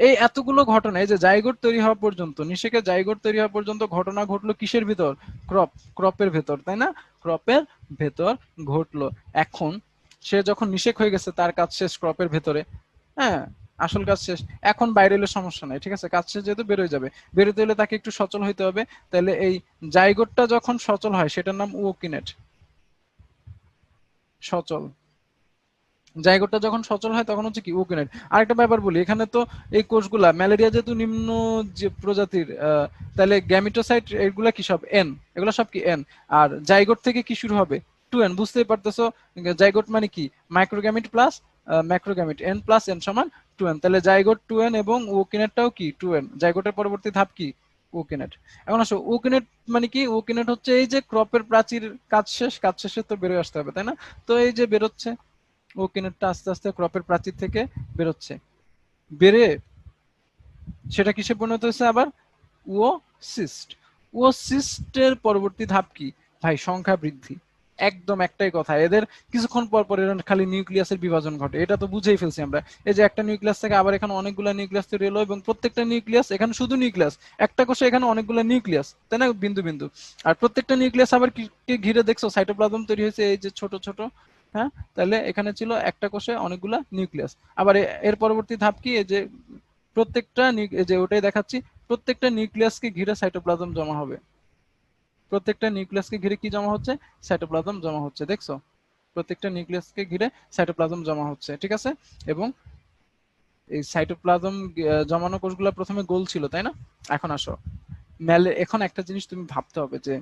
এই এতগুলো ঘটনা, এই যে জাইগোট তৈরি হওয়া পর্যন্ত, নিষেকের জাইগোট তৈরি হওয়া পর্যন্ত ঘটনা ঘটলো কিসের ভিতর? ক্রপের ভেতর, তাই না? ক্রপের ভেতর ঘটলো। এখন সে যখন নিষেক হয়ে গেছে, তার কাজ শেষ ক্রপের ভেতরে। হ্যাঁ, আসল কাজ শেষ। এখন বাইরে এলে সমস্যা নাই। ঠিক আছে, কাজ শেষ যেহেতু বেরোয় যাবে, বেরোতে হলে তাকে একটু সচল হইতে হবে। তাহলে এই জাইগোটটা যখন সচল হয়, সেটার নাম ওকিনেট, সচল। জাইগোটটা যখন সচল হয় তখন হচ্ছে কি? ওকিনেট। আরেকটা ব্যাপার বলি, এখানে তো এই কোষগুলা, ম্যালেরিয়া যেহেতু নিম্ন যে প্রজাতির, তাহলে গ্যামিটোসাইট এগুলা কি সব এন, এগুলা সব কি এন। আর জাইগোট থেকে কি শুরু হবে? 2n। বুঝতেই পারতেছো, জাইগোট মানে কি? মাইক্রোগ্যামিট প্লাস ম্যাক্রোগ্যামিট, n প্লাস n সমান 2n। তাহলে জাইগোট 2n এবং ওকিনেটটাও কি 2n। জাইগোটের পরবর্তী ধাপ কি? ওকেনেট। এখন আসো ওকেনেট মানে কি? ওকেনেট হচ্ছে এই যে ক্রপের প্রাচীর কাজ শেষ, কাজ শেষে তো বেরোয় আসতে হবে তাই না? তো এই যে বেরোচ্ছে ওকেনেটটা আস্তে আস্তে ক্রপের প্রাচীর থেকে বেরোচ্ছে, বেরে সেটা কিসে পরিণত হয়েছে আবার? ও সিস্ট। ও সিস্টের পরবর্তী ধাপ কি ভাই? সংখ্যা বৃদ্ধি। একদম একটাই কথা, এদের কিছুক্ষণ পর পর এর খালি নিউক্লিয়াসের বিভাজন ঘটে, এটা তো বুঝেই ফেলছি আমরা। এই যে একটা নিউক্লিয়াস থেকে আবার এখানে অনেকগুলো নিউক্লিয়াস তৈরি হলো, এবং প্রত্যেকটা নিউক্লিয়াস, এখানে শুধু নিউক্লিয়াস, একটা কোষে এখানে অনেকগুলো নিউক্লিয়াস তাই না, বিন্দু বিন্দু। আর প্রত্যেকটা নিউক্লিয়াস আবার কি ঘিরে দেখছো সাইটোপ্লাজম তৈরি হয়েছে, এই যে ছোট ছোট। হ্যাঁ, তাহলে এখানে ছিল একটা কোষে অনেকগুলা নিউক্লিয়াস। আবার এর পরবর্তী ধাপ কি? এই যে প্রত্যেকটা এই যে ওটাই দেখাচ্ছি, প্রত্যেকটা নিউক্লিয়াসকে ঘিরে সাইটোপ্লাজম জমা হবে। প্রত্যেকটা নিউক্লিয়াসকে ঘিরে কি জমা হচ্ছে? সাইটোপ্লাজম জমা হচ্ছে, দেখছো? প্রত্যেকটা নিউক্লিয়াসকে ঘিরে সাইটোপ্লাজম জমা হচ্ছে, ঠিক আছে? এবং এই সাইটোপ্লাজম জমানো কোষগুলো প্রথমে গোল ছিল তাই না? এখন আসো, এখন একটা জিনিস তুমি ভাবতে হবে যে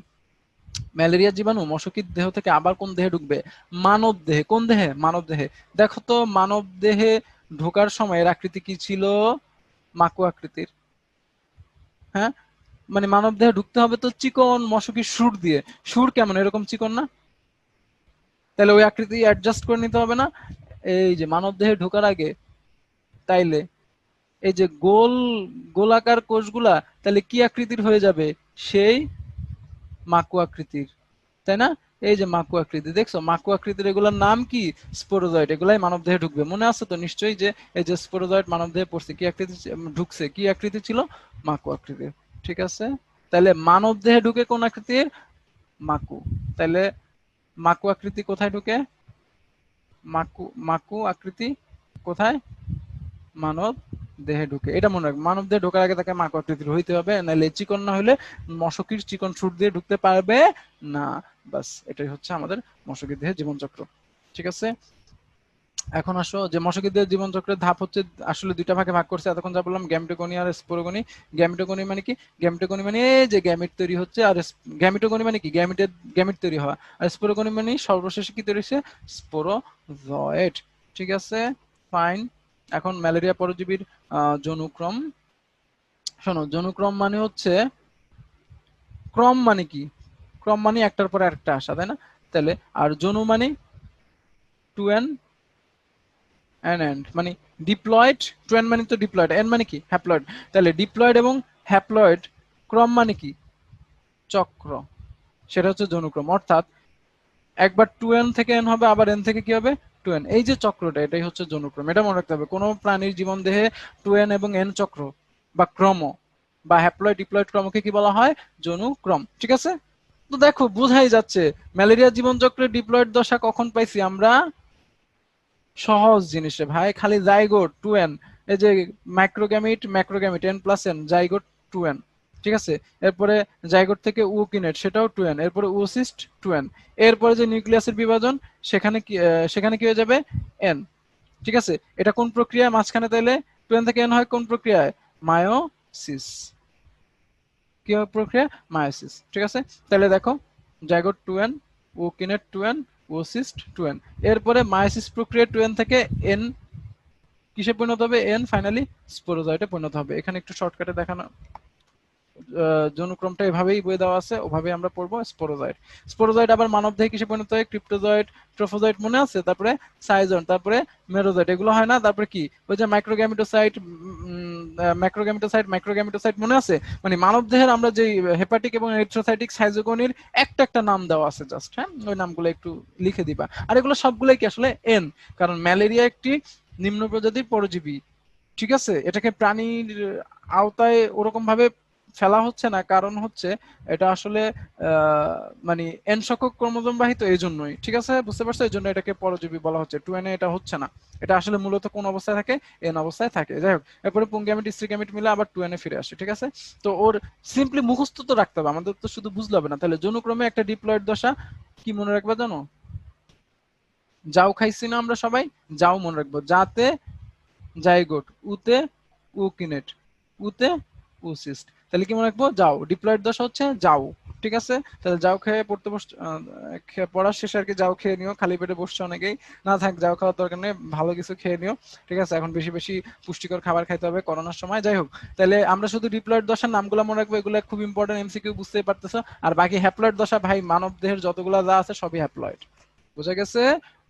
ম্যালেরিয়া জীবাণু মশকির দেহ থেকে আবার কোন দেহে ঢুকবে? মানব দেহে। কোন দেহে? মানব দেহে। দেখো তো মানব দেহে ঢোকার সময় এর আকৃতি কি ছিল? মাকু আকৃতির। হ্যাঁ, মানে মানব দেহে ঢুকতে হবে তো চিকন মশকির সুর দিয়ে। সুর কেমন? এরকম চিকন না? তাহলে ওই আকৃতি অ্যাডজাস্ট করে নিতে হবে না? এই যে মানব দেহে ঢোকার আগে, তাইলে এই যে গোলাকার কোষগুলা তাহলে কি আকৃতির হয়ে যাবে? সেই মাকু আকৃতির, তাই না? এই যে মাকু আকৃতি, দেখছো মাকু আকৃতির, এগুলোর নাম কি? স্পোরোজয়েড। এগুলাই মানব দেহে ঢুকবে। মনে আছে তো নিশ্চয়ই যে এই যে স্পোরোজয়েড মানব দেহে পড়ছে, কি আকৃতি ঢুকছে? কি আকৃতি ছিল? মাকু আকৃতির, ঠিক আছে? তাহলে মানব দেহে ঢুকে কোন আকৃতির? মাকু। তাহলে মাকু আকৃতি কোথায় ঢুকে? মাকু মাকু আকৃতি কোথায়? মানব দেহে ঢুকে। এটা মনে রাখবে, মানব দেহে ঢোকার আগে তাকে মাকু আকৃতির হইতে হবে, নাহলে চিকন না হলে মশকির চিকন সুর দিয়ে ঢুকতে পারবে না। বাস, এটাই হচ্ছে আমাদের মশকির দেহের জীবনচক্র, ঠিক আছে? এখন আসো, যে মশকির দেহের জীবনচক্রের ধাপ হচ্ছে আসলে দুইটা ভাগে ভাগ করছে এতক্ষণ যা বললাম, গ্যামেটোগনি আর স্পোরোগনি। গ্যামেটোগনি মানে কি? গ্যামেটোগনি মানে এই যে গ্যামেট তৈরি হচ্ছে, আর গ্যামেটোগনি মানে কি? গ্যামেট তৈরি হওয়া। আর স্পোরোগনি মানে সর্বশেষে কি তৈরি হচ্ছে? স্পোরোজয়েট, ঠিক আছে? ফাইন। এখন ম্যালেরিয়া পরজীবীর জনুক্রম। শোনো, জনুক্রম মানে হচ্ছে, ক্রম মানে কি? ক্রম মানে একটার পর একটা আসা, তাই না? তাহলে আর জনু মানে টু এন, এন্ড মানে ডিপ্লয়েড। টু এন মানে তো ডিপ্লয়েড, এন মানে কি? হ্যাপ্লয়েড। তাহলে ডিপ্লয়েড এবং হ্যাপ্লয়েড ক্রম মানে কি? চক্র। সেটা হচ্ছে জনুক্রম। অর্থাৎ একবার টু এন থেকে এন হবে, আবার এন থেকে কি হবে? Two N. এই যে চক্রটা, এটাই হচ্ছে জনুক্রম। এটা মনে রাখতে হবে, কোনো প্রাণীর জীবন দেহে টু এন এবং এন চক্র বা ক্রম বা হ্যাপ্লয়েড ডিপ্লয়েড ক্রমকে কি বলা হয়? জনুক্রম, ঠিক আছে? তো দেখো বোঝাই যাচ্ছে ম্যালেরিয়া জীবন চক্রের ডিপ্লয়েড দশা কখন পাইছি আমরা? সহজ জিনিসে ভাই, খালি জাইগোট টু এন। এই যে macrogamete N plus N, zygote two N, ঠিক আছে? এরপরে জাইগোট থেকে উকিনেট, সেটাও টু এন। এরপরে ওসিস্ট টু এন। এরপরে যে নিউক্লিয়াসের বিভাজন, সেখানে কি হয়ে যাবে? এন, ঠিক আছে? এটা কোন প্রক্রিয়া মাঝখানে? তাইলে টু এন থেকে এন হয় কোন প্রক্রিয়ায়? মায়োসিস। কি প্রক্রিয়া? মায়োসিস, ঠিক আছে? তাহলে দেখো, zygote two N, ookinete two N, oocyst two N. এরপরে মায়োসিস প্রক্রিয়া টু এন থেকে এন কিসে পরিণত হবে? এন ফাইনালি স্পোরোজয়েটে পরিণত হবে। এখানে একটু শর্টকাটে দেখানো জনুক্রমটা এভাবেই বই দেওয়া আছে, ওভাবেই আমরা পড়বো। স্পোরোজয়েট। স্পোরোজয়েট আবার মানব দেহে কিসে পরিণত হয়? ক্রিপ্টোজয়েট, ট্রোফোজয়েট, মনে আছে? তারপরে সাইজন, তারপরে মেরোজয়েট, এগুলো হয় না? তারপরে কি ওই যে মাইক্রোগ্যামিটোসাইট, মাইক্রোগ্যামিটোসাইট মনে আছে? মানে মানব দেহের আমরা যে হেপাটিক এবং এরিথ্রোসাইটিক সাইজোগনির একটা একটা নাম দেওয়া আছে জাস্ট, হ্যাঁ, ওই নামগুলো একটু লিখে দিবা। আর এগুলো সবগুলোই কি আসলে এন, কারণ ম্যালেরিয়া একটি নিম্ন প্রজাতির পরজীবী, ঠিক আছে? এটাকে প্রাণীর আওতায় ওরকম ভাবে ফেলা হচ্ছে না, কারণ হচ্ছে এটা আসলে মানে এন সংখ্যক ক্রোমোজোম বাহিত, এই জন্যই, ঠিক আছে? বুঝতে পারছো? এই জন্য এটাকে পরজীবী বলা হচ্ছে। টু এনে এটা হচ্ছে না, এটা আসলে মূলত কোন অবস্থায় থাকে? এন অবস্থায় থাকে। যাই হোক, এরপরে পুংগ্যামিট স্ত্রীগ্যামিট মিলে আবার টু এনে ফিরে আসে, ঠিক আছে? তো ওর সিম্পলি মুখস্থ তো রাখতে হবে, আমাদের তো শুধু বুঝলে হবে না। তাহলে জনুক্রমে একটা ডিপ্লয়েড দশা কি মনে রাখবা জানো? যাও খাইছি না আমরা সবাই? যাও মনে রাখবো। যাতে জাইগোট, উতে উকিনেট, উতে উসিস্ট। তাহলে কি মনে রাখবো? যাও। ডিপ্লয়েড দশা হচ্ছে যাও। ঠিক আছে? তাহলে যাও খেয়ে পড়তে বস, পড়ার শেষে আর কি যাও খেয়ে নিও, খালি পেটে বসছো অনেকেই, না থাক যাও খাওয়ার দরকার নেই, ভালো কিছু খেয়ে নিও। ঠিক আছে, এখন বেশি বেশি পুষ্টিকর খাবার খাইতে হবে করোনার সময়। যাই হোক, তাহলে আমরা শুধু ডিপ্লয়েড দশার নামগুলো মনে রাখবো, এগুলো খুব ইম্পর্টেন্ট, এমসিকিউ বুঝতেই পারতেছো। আর বাকি হ্যাপ্লয়েড দশা ভাই মানব দেহের যতগুলো যা আছে সবই হ্যাপ্লয়েড, বুঝা গেছে?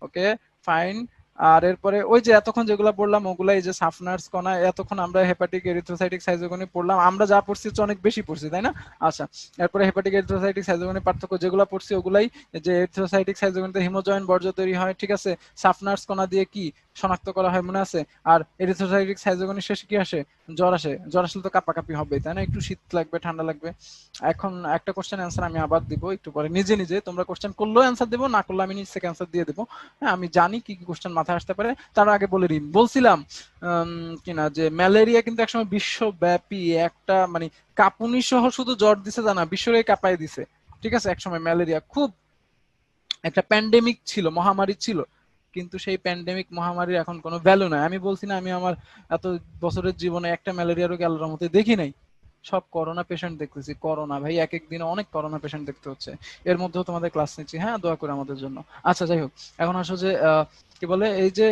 ওকে, ফাইন। আর এরপরে ওই যে এতক্ষণ যেগুলো পড়লাম ওগুলা, এই যে সাফনার্স কণা, এতক্ষণ আমরা হেপাটিক এরিথ্রোসাইটিক সাইজোগনি পড়লাম, আমরা যা পড়ছি হচ্ছে অনেক বেশি পড়ছি, তাই না? আচ্ছা, এরপরে হেপাটিক এরিথ্রোসাইটিক সাইজোগনি পার্থক্য যেগুলো পড়ছি ওগুলাই, যে এরিথ্রোসাইটিক সাইজোগনিতে হিমোজয়েন্ট বর্জ্য তৈরি হয়, ঠিক আছে? সাফনার্স কণা দিয়ে কি শনাক্ত করা হয় মনে আছে? আর এরিথ্রোসাইটিক সাইজোগনি শেষে কি আসে? জ্বর আসে। জ্বর আসলে তো কাঁপাকাঁপি হবে, তাই না? একটু শীত লাগবে, ঠান্ডা লাগবে। এখন একটা কোশ্চেন অ্যান্সার আমি আবার দিব একটু পরে, নিজে নিজে তোমরা কোশ্চেন করলেও অ্যান্সার দেবো, না করলে আমি নিজ থেকে অ্যান্সার দিয়ে দেবো। হ্যাঁ, আমি জানি কি কি কোশ্চেন মাথায় আসতে পারে। তার আগে বলে দিই, বলছিলাম কিনা যে ম্যালেরিয়া কিন্তু একসময় বিশ্বব্যাপী একটা মানে কাঁপুনি সহ শুধু জ্বর দিছে জানা, বিশ্বরে কাঁপাই দিছে। ঠিক আছে, একসময় ম্যালেরিয়া খুব একটা প্যান্ডেমিক ছিল, মহামারী ছিল। কিন্তু সেই প্যান্ডেমিক মহামারীর এখন কোনো ভ্যালু নাই। আমি বলছি না, আমি আমার এত বছরের জীবনে একটা ম্যালেরিয়া রোগী আল্লাহর মধ্যে দেখি নাই, সব করোনা পেশেন্ট দেখতেছি। করোনা ভাই এক এক দিনে অনেক করোনা পেশেন্ট দেখতে হচ্ছে, এর মধ্যেও তোমাদের ক্লাস নিচ্ছি। হ্যাঁ, দোয়া করে আমাদের জন্য। আচ্ছা, যাই হোক, এখন আসো যে কি বলে এই যে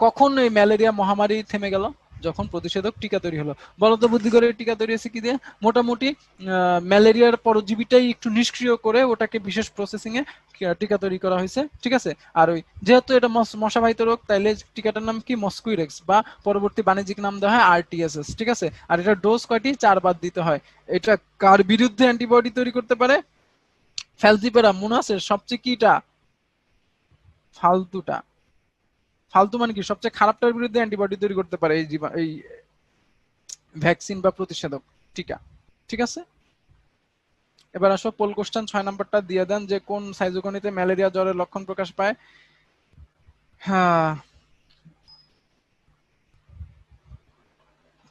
কখন এই ম্যালেরিয়া মহামারী থেমে গেল? যখন প্রতিষেধক টিকা তৈরি হলো। বলতো বুদ্ধি করে টিকা তৈরি হয়েছে কি দিয়ে? মোটামুটি ম্যালেরিয়ার পরজীবীটাই একটু নিষ্ক্রিয় করে ওটাকে বিশেষ প্রসেসিং এ টিকা তৈরি করা হয়েছে। ঠিক আছে, আর ওই যেহেতু এটা মশাবাহিত রোগ, তাইলে টিকাটার নাম কি? মস্কুইরেক্স, বা পরবর্তী বাণিজ্যিক নাম দেওয়া হয় আরটিএসএস। ঠিক আছে, আর এটা ডোজ কয়টি? 4 বার দিতে হয়। এটা কার বিরুদ্ধে অ্যান্টিবডি তৈরি করতে পারে? ফ্যালসিপেরাম, মনে আছে? সবচেয়ে কিটা? ফালতুটা। ফালতু মানে কি? সবচেয়ে খারাপটার বিরুদ্ধে অ্যান্টিবডি তৈরি করতে পারে এই ভ্যাকসিন বা প্রতিষেধক, টিকা। ঠিক আছে, এবার আসো পোল কোশ্চেন 6 নম্বরটা দিয়ে দেন, যে কোন সাইজোগনিতে ম্যালেরিয়া জ্বরের লক্ষণ প্রকাশ পায়? হ্যাঁ,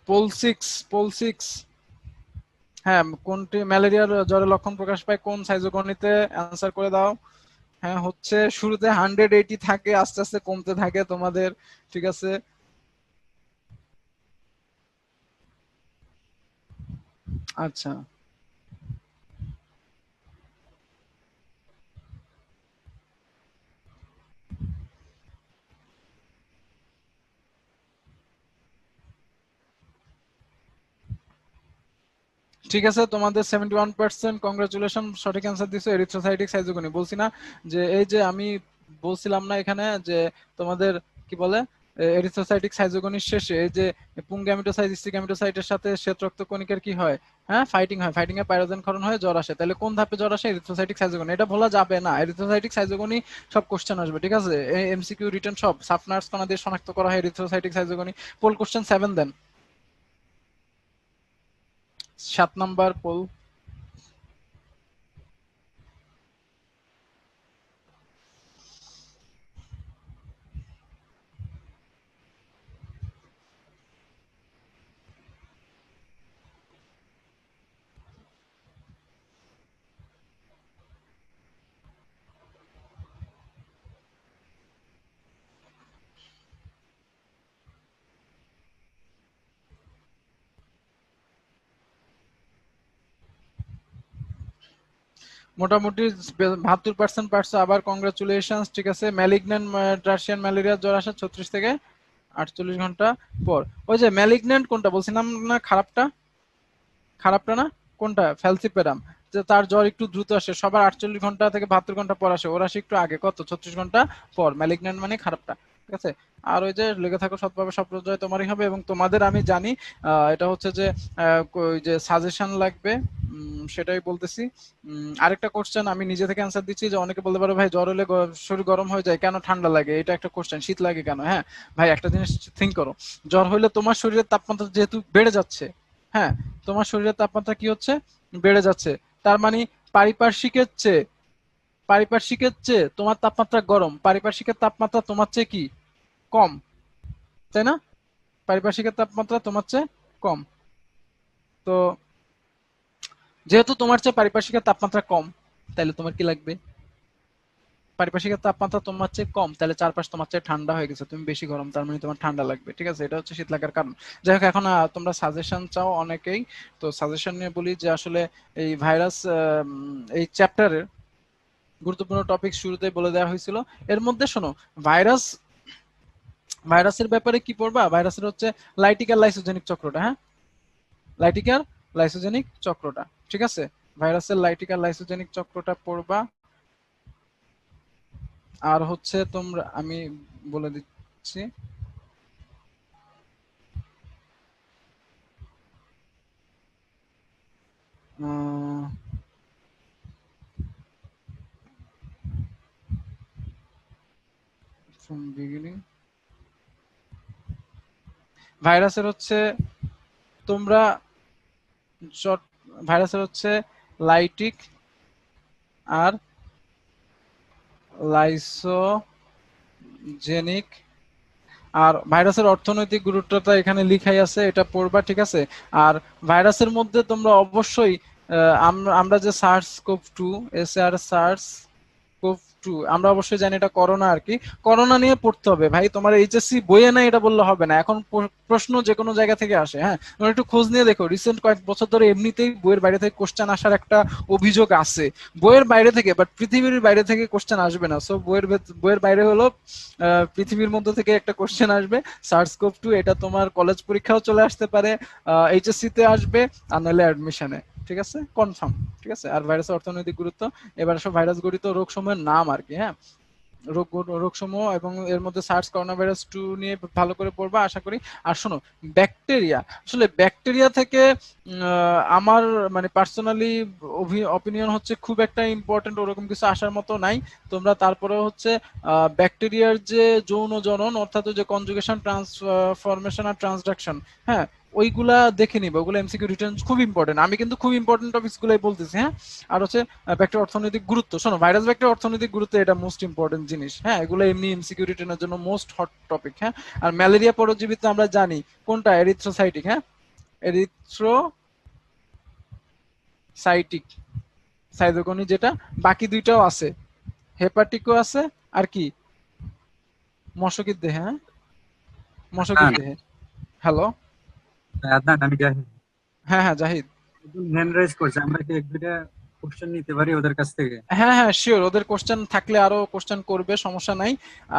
পোল 6। হ্যাঁ, কোনটি ম্যালেরিয়ার জ্বরের লক্ষণ প্রকাশ পায় কোন সাইজোগনিতে? অ্যান্সার করে দাও। হ্যাঁ, হচ্ছে শুরুতে 180 থাকে, আস্তে আস্তে কমতে থাকে তোমাদের। ঠিক আছে, আচ্ছা, ঠিক আছে, তোমাদের 71%, কংগ্রাচুলেশন, সঠিক অ্যান্সার দিছো এরিথ্রোসাইটিক সাইজোগনি। বলছি না যে এই যে আমি বলছিলাম না এখানে যে তোমাদের কি বলে এরিথ্রোসাইটিক সাইজোগনির শেষে এই যে পুংগ্যামিটোসাইট স্টিগ্যামিটোসাইটের সাথে শ্বেত রক্তকণিকার কি হয়? হ্যাঁ, ফাইটিং হয়, ফাইটিং এ পাইরোজেন ক্ষরণ হয়ে জ্বর আসে। তাহলে কোন ধাপে জ্বর আসে? Erythrocytic schizogony. এটা ভোলা যাবে না, এরিথ্রোসাইটিক সাইজোগনি সব কোশ্চেন আসবে। ঠিক আছে, এমসিকিউ রিটার্ন সব সাফনার্স কণা দিয়ে শনাক্ত করা হয় এরিথ্রোসাইটিক সাইজোগনি। পোল কোশ্চেন 7 দেন, 7 নাম্বার পোল। মোটামুটি 72% পারছো, আবার কংগ্রাচুলেশন। ঠিক আছে, ম্যালিগন্যান্ট টার্সিয়ান ম্যালেরিয়া জ্বর আসে 36 থেকে 48 ঘন্টা পর। ওই যে ম্যালিগন্যান্ট কোনটা বলছিলাম না? খারাপটা, খারাপটা না? কোনটা? ফ্যালসিপেরাম। যে তার জ্বর একটু দ্রুত আসে, সবার 48 ঘন্টা থেকে 72 ঘন্টা পর আসে, ওর আসে একটু আগে, কত? 36 ঘন্টা পর। ম্যালিগন্যান্ট মানে খারাপটা। ঠিক আছে, আর ওই যে লেগে থাকো সৎভাবে, সব পর্যায়ে তোমারই হবে। এবং তোমাদের আমি জানি এটা হচ্ছে যে ওই যে সাজেশন লাগবে, সেটাই বলতেছি। আরেকটা কোশ্চেন আমি নিজে থেকে অ্যান্সার দিচ্ছি, যে অনেকে বলতে পারো ভাই জ্বর হলে শরীর গরম হয়ে যায় কেন, ঠান্ডা লাগে, এটা একটা কোশ্চেন। শীত লাগে কেন? হ্যাঁ ভাই, একটা জিনিস থিঙ্ক করো, জ্বর হইলে তোমার শরীরের তাপমাত্রা যেহেতু বেড়ে যাচ্ছে, হ্যাঁ, তোমার শরীরের তাপমাত্রা কি হচ্ছে? বেড়ে যাচ্ছে। তার মানে পারিপার্শ্বিকের চেয়ে পারিপার্শ্বিকের চেয়ে তোমার তাপমাত্রা গরম, পারিপার্শ্বিকের তাপমাত্রা তোমার চেয়ে কি কম, তাই না? পারিপার্শ্বিকের তাপমাত্রা তোমার চেয়ে কম। তো যেহেতু তোমার চেয়ে পারিপার্শ্বিকের তাপমাত্রা কম, তাহলে তোমার কি লাগবে? পারিপার্শ্বিক তাপমাত্রা তোমার চেয়ে কম, তাহলে চারপাশ তোমার চেয়ে ঠান্ডা হয়ে গেছে, তুমি বেশি গরম, তার মানে তোমার ঠান্ডা লাগবে। ঠিক আছে, এটা হচ্ছে শীত লাগার কারণ। যাই হোক, এখন তোমরা সাজেশন চাও অনেকেই, তো সাজেশন নিয়ে বলি যে আসলে এই ভাইরাস, এই চ্যাপ্টারের গুরুত্বপূর্ণ টপিক শুরুতেই বলে দেওয়া হয়েছিল। এর মধ্যে শোনো, ভাইরাস, ভাইরাসের ব্যাপারে কি পড়বা, ভাইরাসের হচ্ছে লাইটিক আর লাইসোজেনিক চক্রটা। হ্যাঁ, লাইটিক আর লাইসোজেনিক চক্রটা, ঠিক আছে, ভাইরাসের লাইটিক আর লাইসোজেনিক চক্রটা পড়বা। আর হচ্ছে তোমরা, আমি বলে দিচ্ছি, ফ্রম বিগিনিং ভাইরাসের হচ্ছে তোমরা ভাইরাসের হচ্ছে লাইটিক আর লাইসোজেনিক, আর ভাইরাসের অর্থনৈতিক গুরুত্বটা এখানে লিখাই আছে, এটা পড়বা। ঠিক আছে, আর ভাইরাসের মধ্যে তোমরা অবশ্যই আমরা যে SARS CoV two, SARS CoV two, আমরা অবশ্যই জানি এটা করোনা আর কি, করোনা নিয়ে পড়তে হবে ভাই। তোমার এইচএসসি বইয়ে না এটা বললে হবে না, এখন প্রশ্ন যে কোনো জায়গা থেকে আসে। হ্যাঁ, তোমরা একটু খোঁজ নিয়ে দেখো, রিসেন্ট কয়েক বছর ধরে এমনিতেই বইয়ের বাইরে থেকে কোশ্চেন আসার একটা অভিযোগ আছে, বইয়ের বাইরে থেকে, বাট পৃথিবীর বাইরে থেকে কোশ্চেন আসবে না। সো বইয়ের বাইরে হলো পৃথিবীর মধ্যে থেকে একটা কোশ্চেন আসবে, সার্স কোভ টু, এটা তোমার কলেজ পরীক্ষাও চলে আসতে পারে, এইচএসসি তে আসবে, আর নাহলে অ্যাডমিশনে। ঠিক আছে, কনফার্ম। ঠিক আছে, আর ভাইরাসের অর্থনৈতিক গুরুত্ব, এবার সব ভাইরাস গঠিত রোগ সমূহের নাম আর কি। হ্যাঁ, রোগসমূহ, এবং এর মধ্যে সার্স করোনা ভাইরাস 2 নিয়ে ভালো করে পড়বা আশা করি। আর শোনো, ব্যাকটেরিয়া, আসলে ব্যাকটেরিয়া থেকে আমার মানে পার্সোনালি অপিনিয়ন হচ্ছে খুব একটা ইম্পর্টেন্ট ওরকম কিছু আসার মতো নাই। তোমরা তারপরেও হচ্ছে ব্যাকটেরিয়ার যে যৌন জনন, অর্থাৎ যে কনজুগেশন, ট্রান্সফরমেশন আর ট্রান্সডাকশন, হ্যাঁ, ওইগুলা দেখে নিবে, ওগুলো এমসিকিউ রিটার্ন খুব ইম্পর্টেন্ট। আমি কিন্তু খুব ইম্পর্টেন্ট টপিকস গুলাই বলতেছি। হ্যাঁ, আর হচ্ছে ব্যাকটেরিয়া অর্থনৈতিক গুরুত্ব, শোনো, ভাইরাস ব্যাকটেরিয়া অর্থনৈতিক গুরুত্ব এটা মোস্ট ইম্পর্টেন্ট জিনিস। হ্যাঁ, এগুলো এমনি এমসিকিউ রিটার্নের জন্য মোস্ট হট টপিক। হ্যাঁ, আর ম্যালেরিয়া পরজীবী তো আমরা জানি কোনটা, এরিথ্রোসাইটিক। হ্যাঁ, এরিথ্রোসাইটিক সাইটোকনি, যেটা, বাকি দুইটাও আছে, হেপাটিকও আছে, আর কি, মশকির দেহে। হ্যাঁ, মশকির আদনান, দেহে। হ্যালো, আদনান, আমি জাহিদ। হ্যাঁ হ্যাঁ জাহিদ। হ্যান্ড রাইজ করছে, আমরা কি এক দুইটা কোশ্চেন নিতে পারি ওদের কাছ থেকে? হ্যাঁ হ্যাঁ শিওর, ওদের কোশ্চেন থাকলে আরো কোশ্চেন করবে, সমস্যা নাই।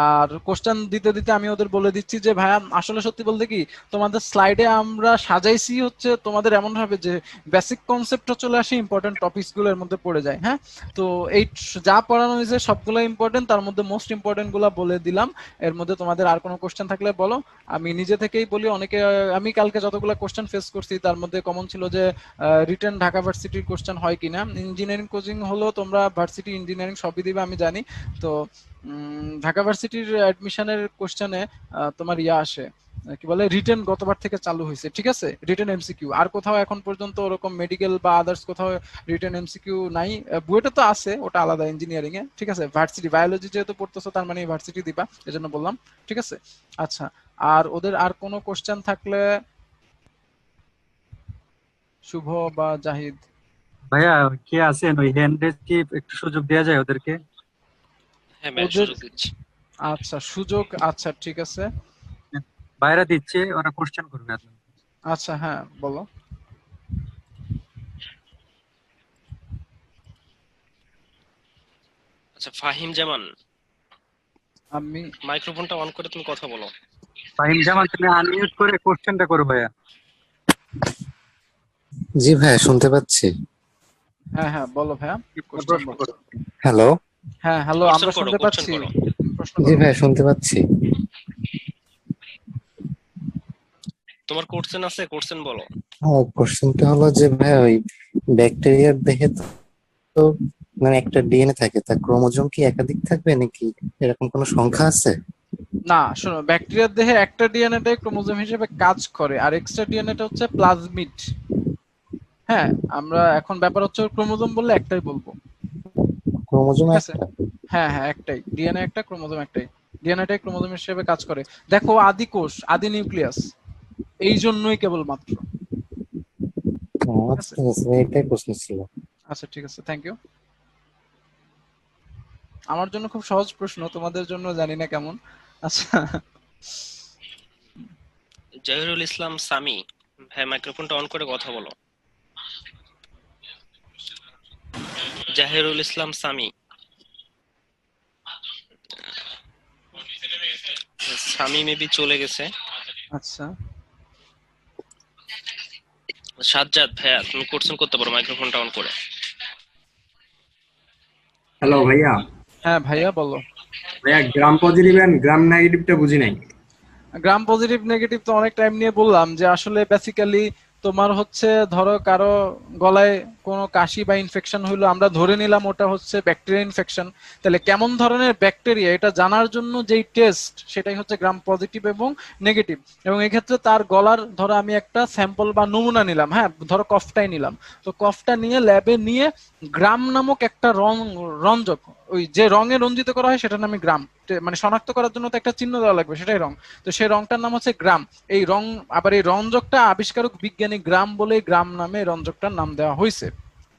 আর কোশ্চেন দিতে দিতে আমি ওদের বলে দিচ্ছি যে ভাইয়া, আসলে সত্যি বলতে কি, তোমাদের স্লাইডে আমরা সাজাইছি হচ্ছে তোমাদের এমন ভাবে যে বেসিক কনসেপ্টটা চলে আসে, ইম্পর্টেন্ট টপিকস গুলো এর মধ্যে পড়ে যায়। হ্যাঁ, তো এই যা পড়ানো হয়েছে সবগুলো ইম্পর্টেন্ট, তার মধ্যে মোস্ট ইম্পর্টেন্ট গুলা বলে দিলাম। এর মধ্যে তোমাদের আর কোনো কোশ্চেন থাকলে বলো। আমি নিজে থেকেই বলি, অনেকে, আমি কালকে যতগুলো কোশ্চেন ফেস করছি তার মধ্যে কমন ছিল যে রিটেন ঢাকা ভার্সিটির কোশ্চেন হয় কিনা। ইঞ্জিনিয়ারিং কোচিং হলো, তোমরা ভার্সিটি ইঞ্জিনিয়ারিং সবই দিবে আমি জানি। তো ঢাকা ভার্সিটির অ্যাডমিশনের কোশ্চেনে তোমার ইয়া আসে, কি বলে, রিটেন গতবার থেকে চালু হয়েছে। ঠিক আছে, রিটেন এমসিকিউ, আর কোথাও এখন পর্যন্ত ওরকম মেডিকেল বা আদার্স কোথাও রিটেন এমসিকিউ নাই। বুয়েটে তো আছে, ওটা আলাদা ইঞ্জিনিয়ারিং এ। ঠিক আছে, ভার্সিটি বায়োলজি যেহেতু পড়তেছো তার মানে ভার্সিটি দিবা, এজন্য বললাম। ঠিক আছে, আচ্ছা, আর ওদের আর কোনো কোশ্চেন থাকলে, শুভ বা জাহিদ। ভাইয়া, কে আছেন? ওই হ্যান্ড রাইজ কি একটু সুযোগ দেওয়া যায় ওদেরকে? হ্যাঁ ভাই, ওদের, সুযোগ দিচ্ছি। আচ্ছা সুযোগ, আচ্ছা ঠিক আছে। বাইরে দিচ্ছে, ওরা কোশ্চেন করবে আদনান। আচ্ছা হ্যাঁ বলো। আচ্ছা ফাহিম জামান, আমি, মাইক্রোফোনটা অন করে তুমি কথা বলো। ফাহিম জামান, তুমি আনমিউট করে কোশ্চেনটা করো ভাইয়া। জি ভাইয়া, শুনতে পাচ্ছি। হ্যাঁ হ্যাঁ বলো ভাইয়া, কোশ্চেন প্রশ্ন বলো। করো। হ্যালো। হ্যাঁ হ্যালো, কোশ্চেন আমরা করো, শুনতে কোশ্চেন পাচ্ছি, করো। প্রশ্ন জি করো। ভাইয়া, শুনতে পাচ্ছি। তোমার কোশ্চেন আছে, কোশ্চেন বলো। কোশ্চেনটা হলো যে ভাইয়া, ওই ব্যাকটেরিয়ার দেহে তো মানে একটা ডিএনএ থাকে, তা ক্রোমোজোম কি একাধিক থাকবে নাকি এরকম কোনো সংখ্যা আছে? না শোনো, ব্যাকটেরিয়ার দেহে একটা ডিএনএটাই ক্রোমোজোম হিসেবে কাজ করে, আর এক্সট্রা ডিএনএটা হচ্ছে প্লাজমিড। হ্যাঁ, আমরা এখন ব্যাপার হচ্ছে ক্রোমোজোম বললে একটাই বলবো। ক্রোমোজোম ঠিক আছে, একটা? হ্যাঁ হ্যাঁ একটাই, ডিএনএ একটা, ক্রোমোজোম একটাই। ডিএনএটাই ক্রোমোজোম হিসেবে কাজ করে। দেখো, আদি কোষ, আদি নিউক্লিয়াস, এই জন্যই কেবলমাত্র। ঠিক আচ্ছা আছে, ঠিক আছে, এটাই প্রশ্ন ছিল। আচ্ছা ঠিক আছে, থ্যাংক ইউ। আমার জন্য খুব সহজ প্রশ্ন, তোমাদের জন্য জানি না কেমন। আচ্ছা, জহিরুল ইসলাম সামি, হ্যাঁ মাইক্রোফোনটা অন করে কথা বলো। জাহিরুল ইসলাম সামি, সামি মেবি চলে গেছে। আচ্ছা, সাজ্জাদ ভাইয়া তুমি কোশ্চেন করতে পারো মাইক্রোফোনটা অন করে। হ্যালো ভাইয়া। হ্যাঁ ভাইয়া বলো। ভাইয়া গ্রাম পজিটিভ এন্ড গ্রাম নেগেটিভটা বুঝি নাই। গ্রাম পজিটিভ নেগেটিভ তো অনেক টাইম নিয়ে বললাম যে আসলে বেসিক্যালি তোমার হচ্ছে ধরো কারো গলায় কোনো কাশি বা ইনফেকশন হইলো, আমরা ধরে নিলাম ওটা হচ্ছে ব্যাকটেরিয়া ইনফেকশন, তাহলে কেমন ধরনের ব্যাকটেরিয়া এটা জানার জন্য যেই টেস্ট সেটাই হচ্ছে গ্রাম পজিটিভ এবং নেগেটিভ। এবং এক্ষেত্রে তার গলার ধরো আমি একটা স্যাম্পল বা নমুনা নিলাম, হ্যাঁ ধরো কফটাই নিলাম, তো কফটা নিয়ে ল্যাবে নিয়ে গ্রাম নামক একটা রঞ্জক, ওই যে রঙে রঞ্জিত করা হয় সেটার নামে গ্রাম, মানে শনাক্ত করার জন্য তো একটা চিহ্ন দেওয়া লাগবে, সেটাই রং। তো সেই রংটার নাম হচ্ছে গ্রাম। এই রং আবার এই রঞ্জকটা আবিষ্কারক বিজ্ঞানী গ্রাম বলে গ্রাম নামে রঞ্জকটার নাম দেওয়া হয়েছে,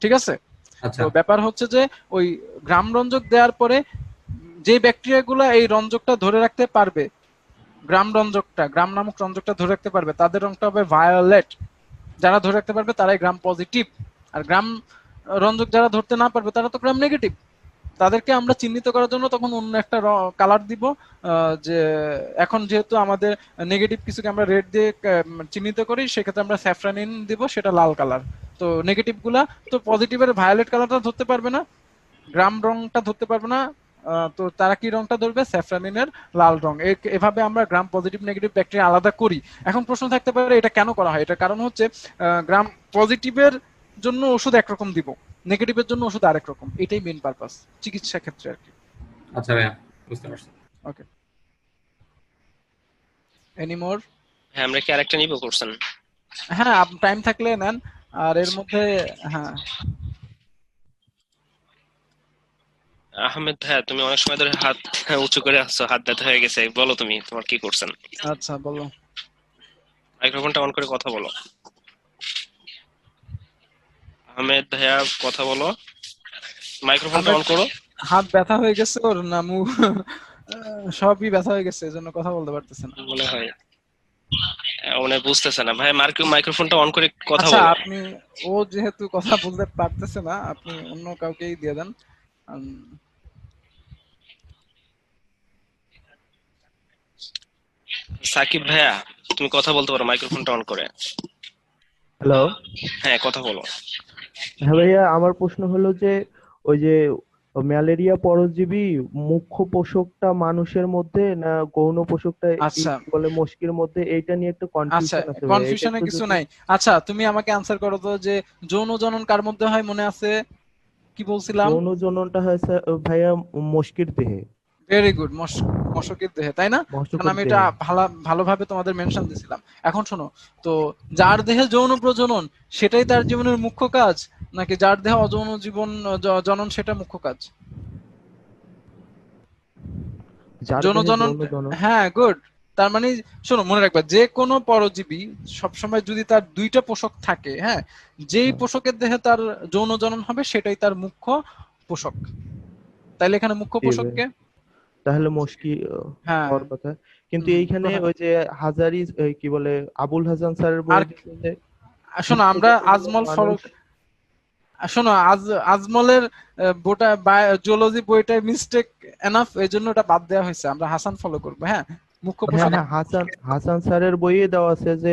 ঠিক আছে? আচ্ছা তো ব্যাপার হচ্ছে যে ওই গ্রাম রঞ্জক দেওয়ার পরে যে ব্যাকটেরিয়া গুলা এই রঞ্জকটা ধরে রাখতে পারবে, গ্রাম নামক রঞ্জকটা ধরে রাখতে পারবে, তাদের রংটা হবে ভায়োলেট। যারা ধরে রাখতে পারবে তারাই গ্রাম পজিটিভ, আর গ্রাম রঞ্জক যারা ধরতে না পারবে তারা তো গ্রাম নেগেটিভ। তাদেরকে আমরা চিহ্নিত করার জন্য তখন অন্য একটা কালার দিব, যে এখন যেহেতু আমাদের নেগেটিভ কিছুকে আমরা রেড দিয়ে চিহ্নিত করি, সেক্ষেত্রে আমরা স্যাফরানিন দিব, সেটা লাল কালার। তো নেগেটিভ গুলা তো পজিটিভের ভায়োলেট কালারটা ধরতে পারবে না, গ্রাম রংটা ধরতে পারবে না, তো তারা কি রংটা ধরবে? স্যাফরানিনের লাল রং। এভাবে আমরা গ্রাম পজিটিভ নেগেটিভ ব্যাকটেরিয়া আলাদা করি। এখন প্রশ্ন থাকতে পারে এটা কেন করা হয়? এটার কারণ হচ্ছে গ্রাম পজিটিভের জন্য ওষুধ একরকম দিব, নেগেটিভের জন্য ওষুধ আরেক রকম, এটাই মেইন পারপাস চিকিৎসা ক্ষেত্রে আর কি। আচ্ছা ভাইয়া বুঝতে পারছি। ওকে, এনি মোর? হ্যাঁ আমরা কি আরেকটা নিব কোশ্চেন? হ্যাঁ টাইম থাকলে নেন, আর এর মধ্যে হ্যাঁ আহমেদ ভাইয়া তুমি অনেক সময় ধরে হাত উঁচু করে আসছো, হাত ব্যথা হয়ে গেছে, বলো তুমি তোমার কি করছেন। আচ্ছা বলো। মাইক্রোফোনটা অন করে কথা বলো। আহমেদ ভাইয়া কথা বলো, মাইক্রোফোনটা অন করো। হাত ব্যথা হয়ে গেছে ওর, না মুখ সবই ব্যথা হয়ে গেছে, এজন্য কথা বলতে পারতেছে না মনে হয় মনে বুঝতেছে না ভাই, মাইক্রোফোনটা অন করে কথা আচ্ছা বলো। আপনি, ও যেহেতু কথা বলতে পারতেছে না, আপনি অন্য কাউকেই দিয়ে দেন। সাকিব ভাইয়া তুমি কথা বলতে পারো মাইক্রোফোনটা অন করে। হ্যালো। হ্যাঁ কথা বলো। হ্যাঁ ভাইয়া, আমার প্রশ্ন হলো যে ওই যে ম্যালেরিয়া পরজীবী মুখ্য পোষকটা মানুষের মধ্যে না গৌণ পোষকটা আচ্ছা কি বলে মস্কির মধ্যে, এইটা নিয়ে একটু আচ্ছা, কনফিউশন আছে ভাইয়া, এটা কনফিউশনের একটু কিছু যদি। নাই। আচ্ছা তুমি আমাকে আনসার করো তো, যে যৌন জনন কার মধ্যে হয় মনে আছে? কি বলছিলাম? যৌন জননটা হয়েছে ভাইয়া মস্কির দেহে, ভেরি গুড, মশকের দেহে, তাই না? কারণ মশকের আমি এটা দেহে। ভালোভাবে তোমাদের মেনশন দিছিলাম। এখন শোনো, তো যার দেহে যৌন প্রজনন সেটাই তার জীবনের মুখ্য কাজ, নাকি যার দেহে অযৌন জনন সেটা মুখ্য কাজ? যার যৌন দেহে জনন, যৌন জনন। হ্যাঁ গুড। তার মানে শোনো, মনে রাখবা যে কোনো পরজীবী সবসময় যদি তার দুইটা পোষক থাকে, হ্যাঁ, যেই হ্যাঁ, পোষকের দেহে তার যৌন জনন হবে সেটাই তার মুখ্য পোষক। তাইলে এখানে মুখ্য জি ভাই, পোষককে, তাহলে মস্কি হ্যাঁ হওয়ার কথা। কিন্তু এইখানে কথা। ওই যে হাজারি কি বলে আবুল হাসান স্যারের আর বইয়ে দিচ্ছে যে শোনো, মুখ্য আমরা পোষক হলো আজমল মানুষ। ফরক, শোনো আজমলের বোটা জুলজি বইটায় মিস্টেক এনাফ, এই জন্য ওটা বাদ দেওয়া হয়েছে, আমরা হাসান ফলো করবো। হ্যাঁ, মুখ্য হ্যাঁ পোষক। হ্যাঁ, হাসান হাসান স্যারের বইয়ে দেওয়া আছে যে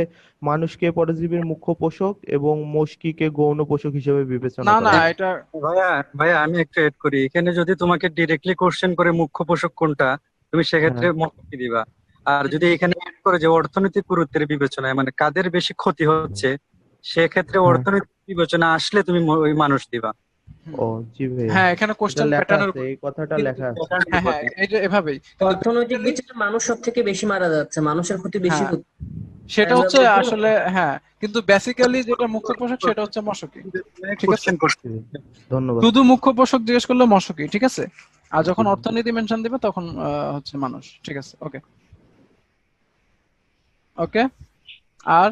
মানুষকে পরজীবীর মুখ্য পোষক এবং মস্কিকে গৌণ পোষক হিসেবে বিবেচনা না করা না, হয়। এটা ভাইয়া ভাইয়া আমি একটু এড করি এখানে, যদি তোমাকে ডিরেক্টলি কোশ্চেন করে মুখ্য পোষক কোনটা, তুমি হ্যাঁ সেক্ষেত্রে মস্কি দিবা। আর যদি এখানে এড করে যে অর্থনৈতিক গুরুত্বের বিবেচনায় মানে কাদের বেশি ক্ষতি হচ্ছে, সেক্ষেত্রে হ্যাঁ। অর্থনৈতিক বিবেচনা আসলে তুমি ওই মানুষ দিবা। হুম, ও জি ভাইয়া, হ্যাঁ এখানে এটা কোশ্চেন লেখা প্যাটার্নের আছে, উপর, এই কথাটা কিন্তু লেখা আছে। হ্যাঁ হ্যাঁ এটা এভাবেই, কিন্তু অর্থনৈতিক basically বিচারে মানুষ সব থেকে বেশি মারা যাচ্ছে, মানুষের ক্ষতি বেশি হ্যাঁ হচ্ছে। তাই সেটা আমরা হচ্ছে বলবো আসলে, হ্যাঁ কিন্তু বেসিক্যালি যেটা মুখ্য পোষক সেটা হচ্ছে মশকি, ঠিক আছে? কোশ্চেন করছে। জি, ধন্যবাদ। শুধু মুখ্য পোষক জিজ্ঞেস করলে মশকি, ঠিক আছে? আর যখন জি। অর্থনীতি মেনশন দিবে তখন হচ্ছে মানুষ, ঠিক আছে? ওকে ওকে। আর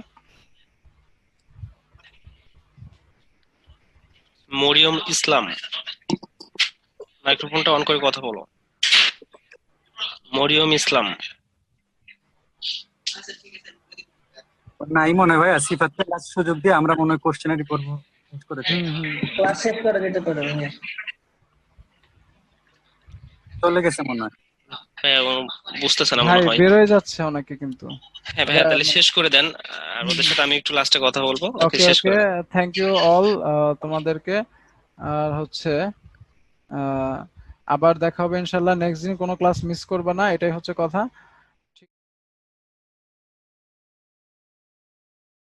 মরিয়ম ইসলাম, মাইক্রোফোনটা অন করে কথা বলো। মরিয়ম ইসলাম। নাই মনে হয় ভাইয়া, সিফাতকে লাস্ট সুযোগ দিয়ে আমরা মনে হয় কোশ্চেনারি করবো করে দিই। ক্লাস শেষ করা যেতে পারে ভাইয়া। চলে গেছে মনে হয়। হ্যাঁ, ও বুঝতেছে না ভাই মনে হয়। বের হয়ে যাচ্ছে অনেকে কিন্তু। হ্যাঁ ভাইয়া, তাহলে শেষ করে দেন, আর ওদের সাথে আমি একটু লাস্টে কথা বলবো। ওকে, ওকে শেষ ওকে, করে দেন। থ্যাংক ইউ অল তোমাদেরকে। আর হচ্ছে আবার দেখা হবে ইনশাল্লাহ, নেক্সট দিন কোনো ক্লাস মিস করবে না, এটাই হচ্ছে কথা।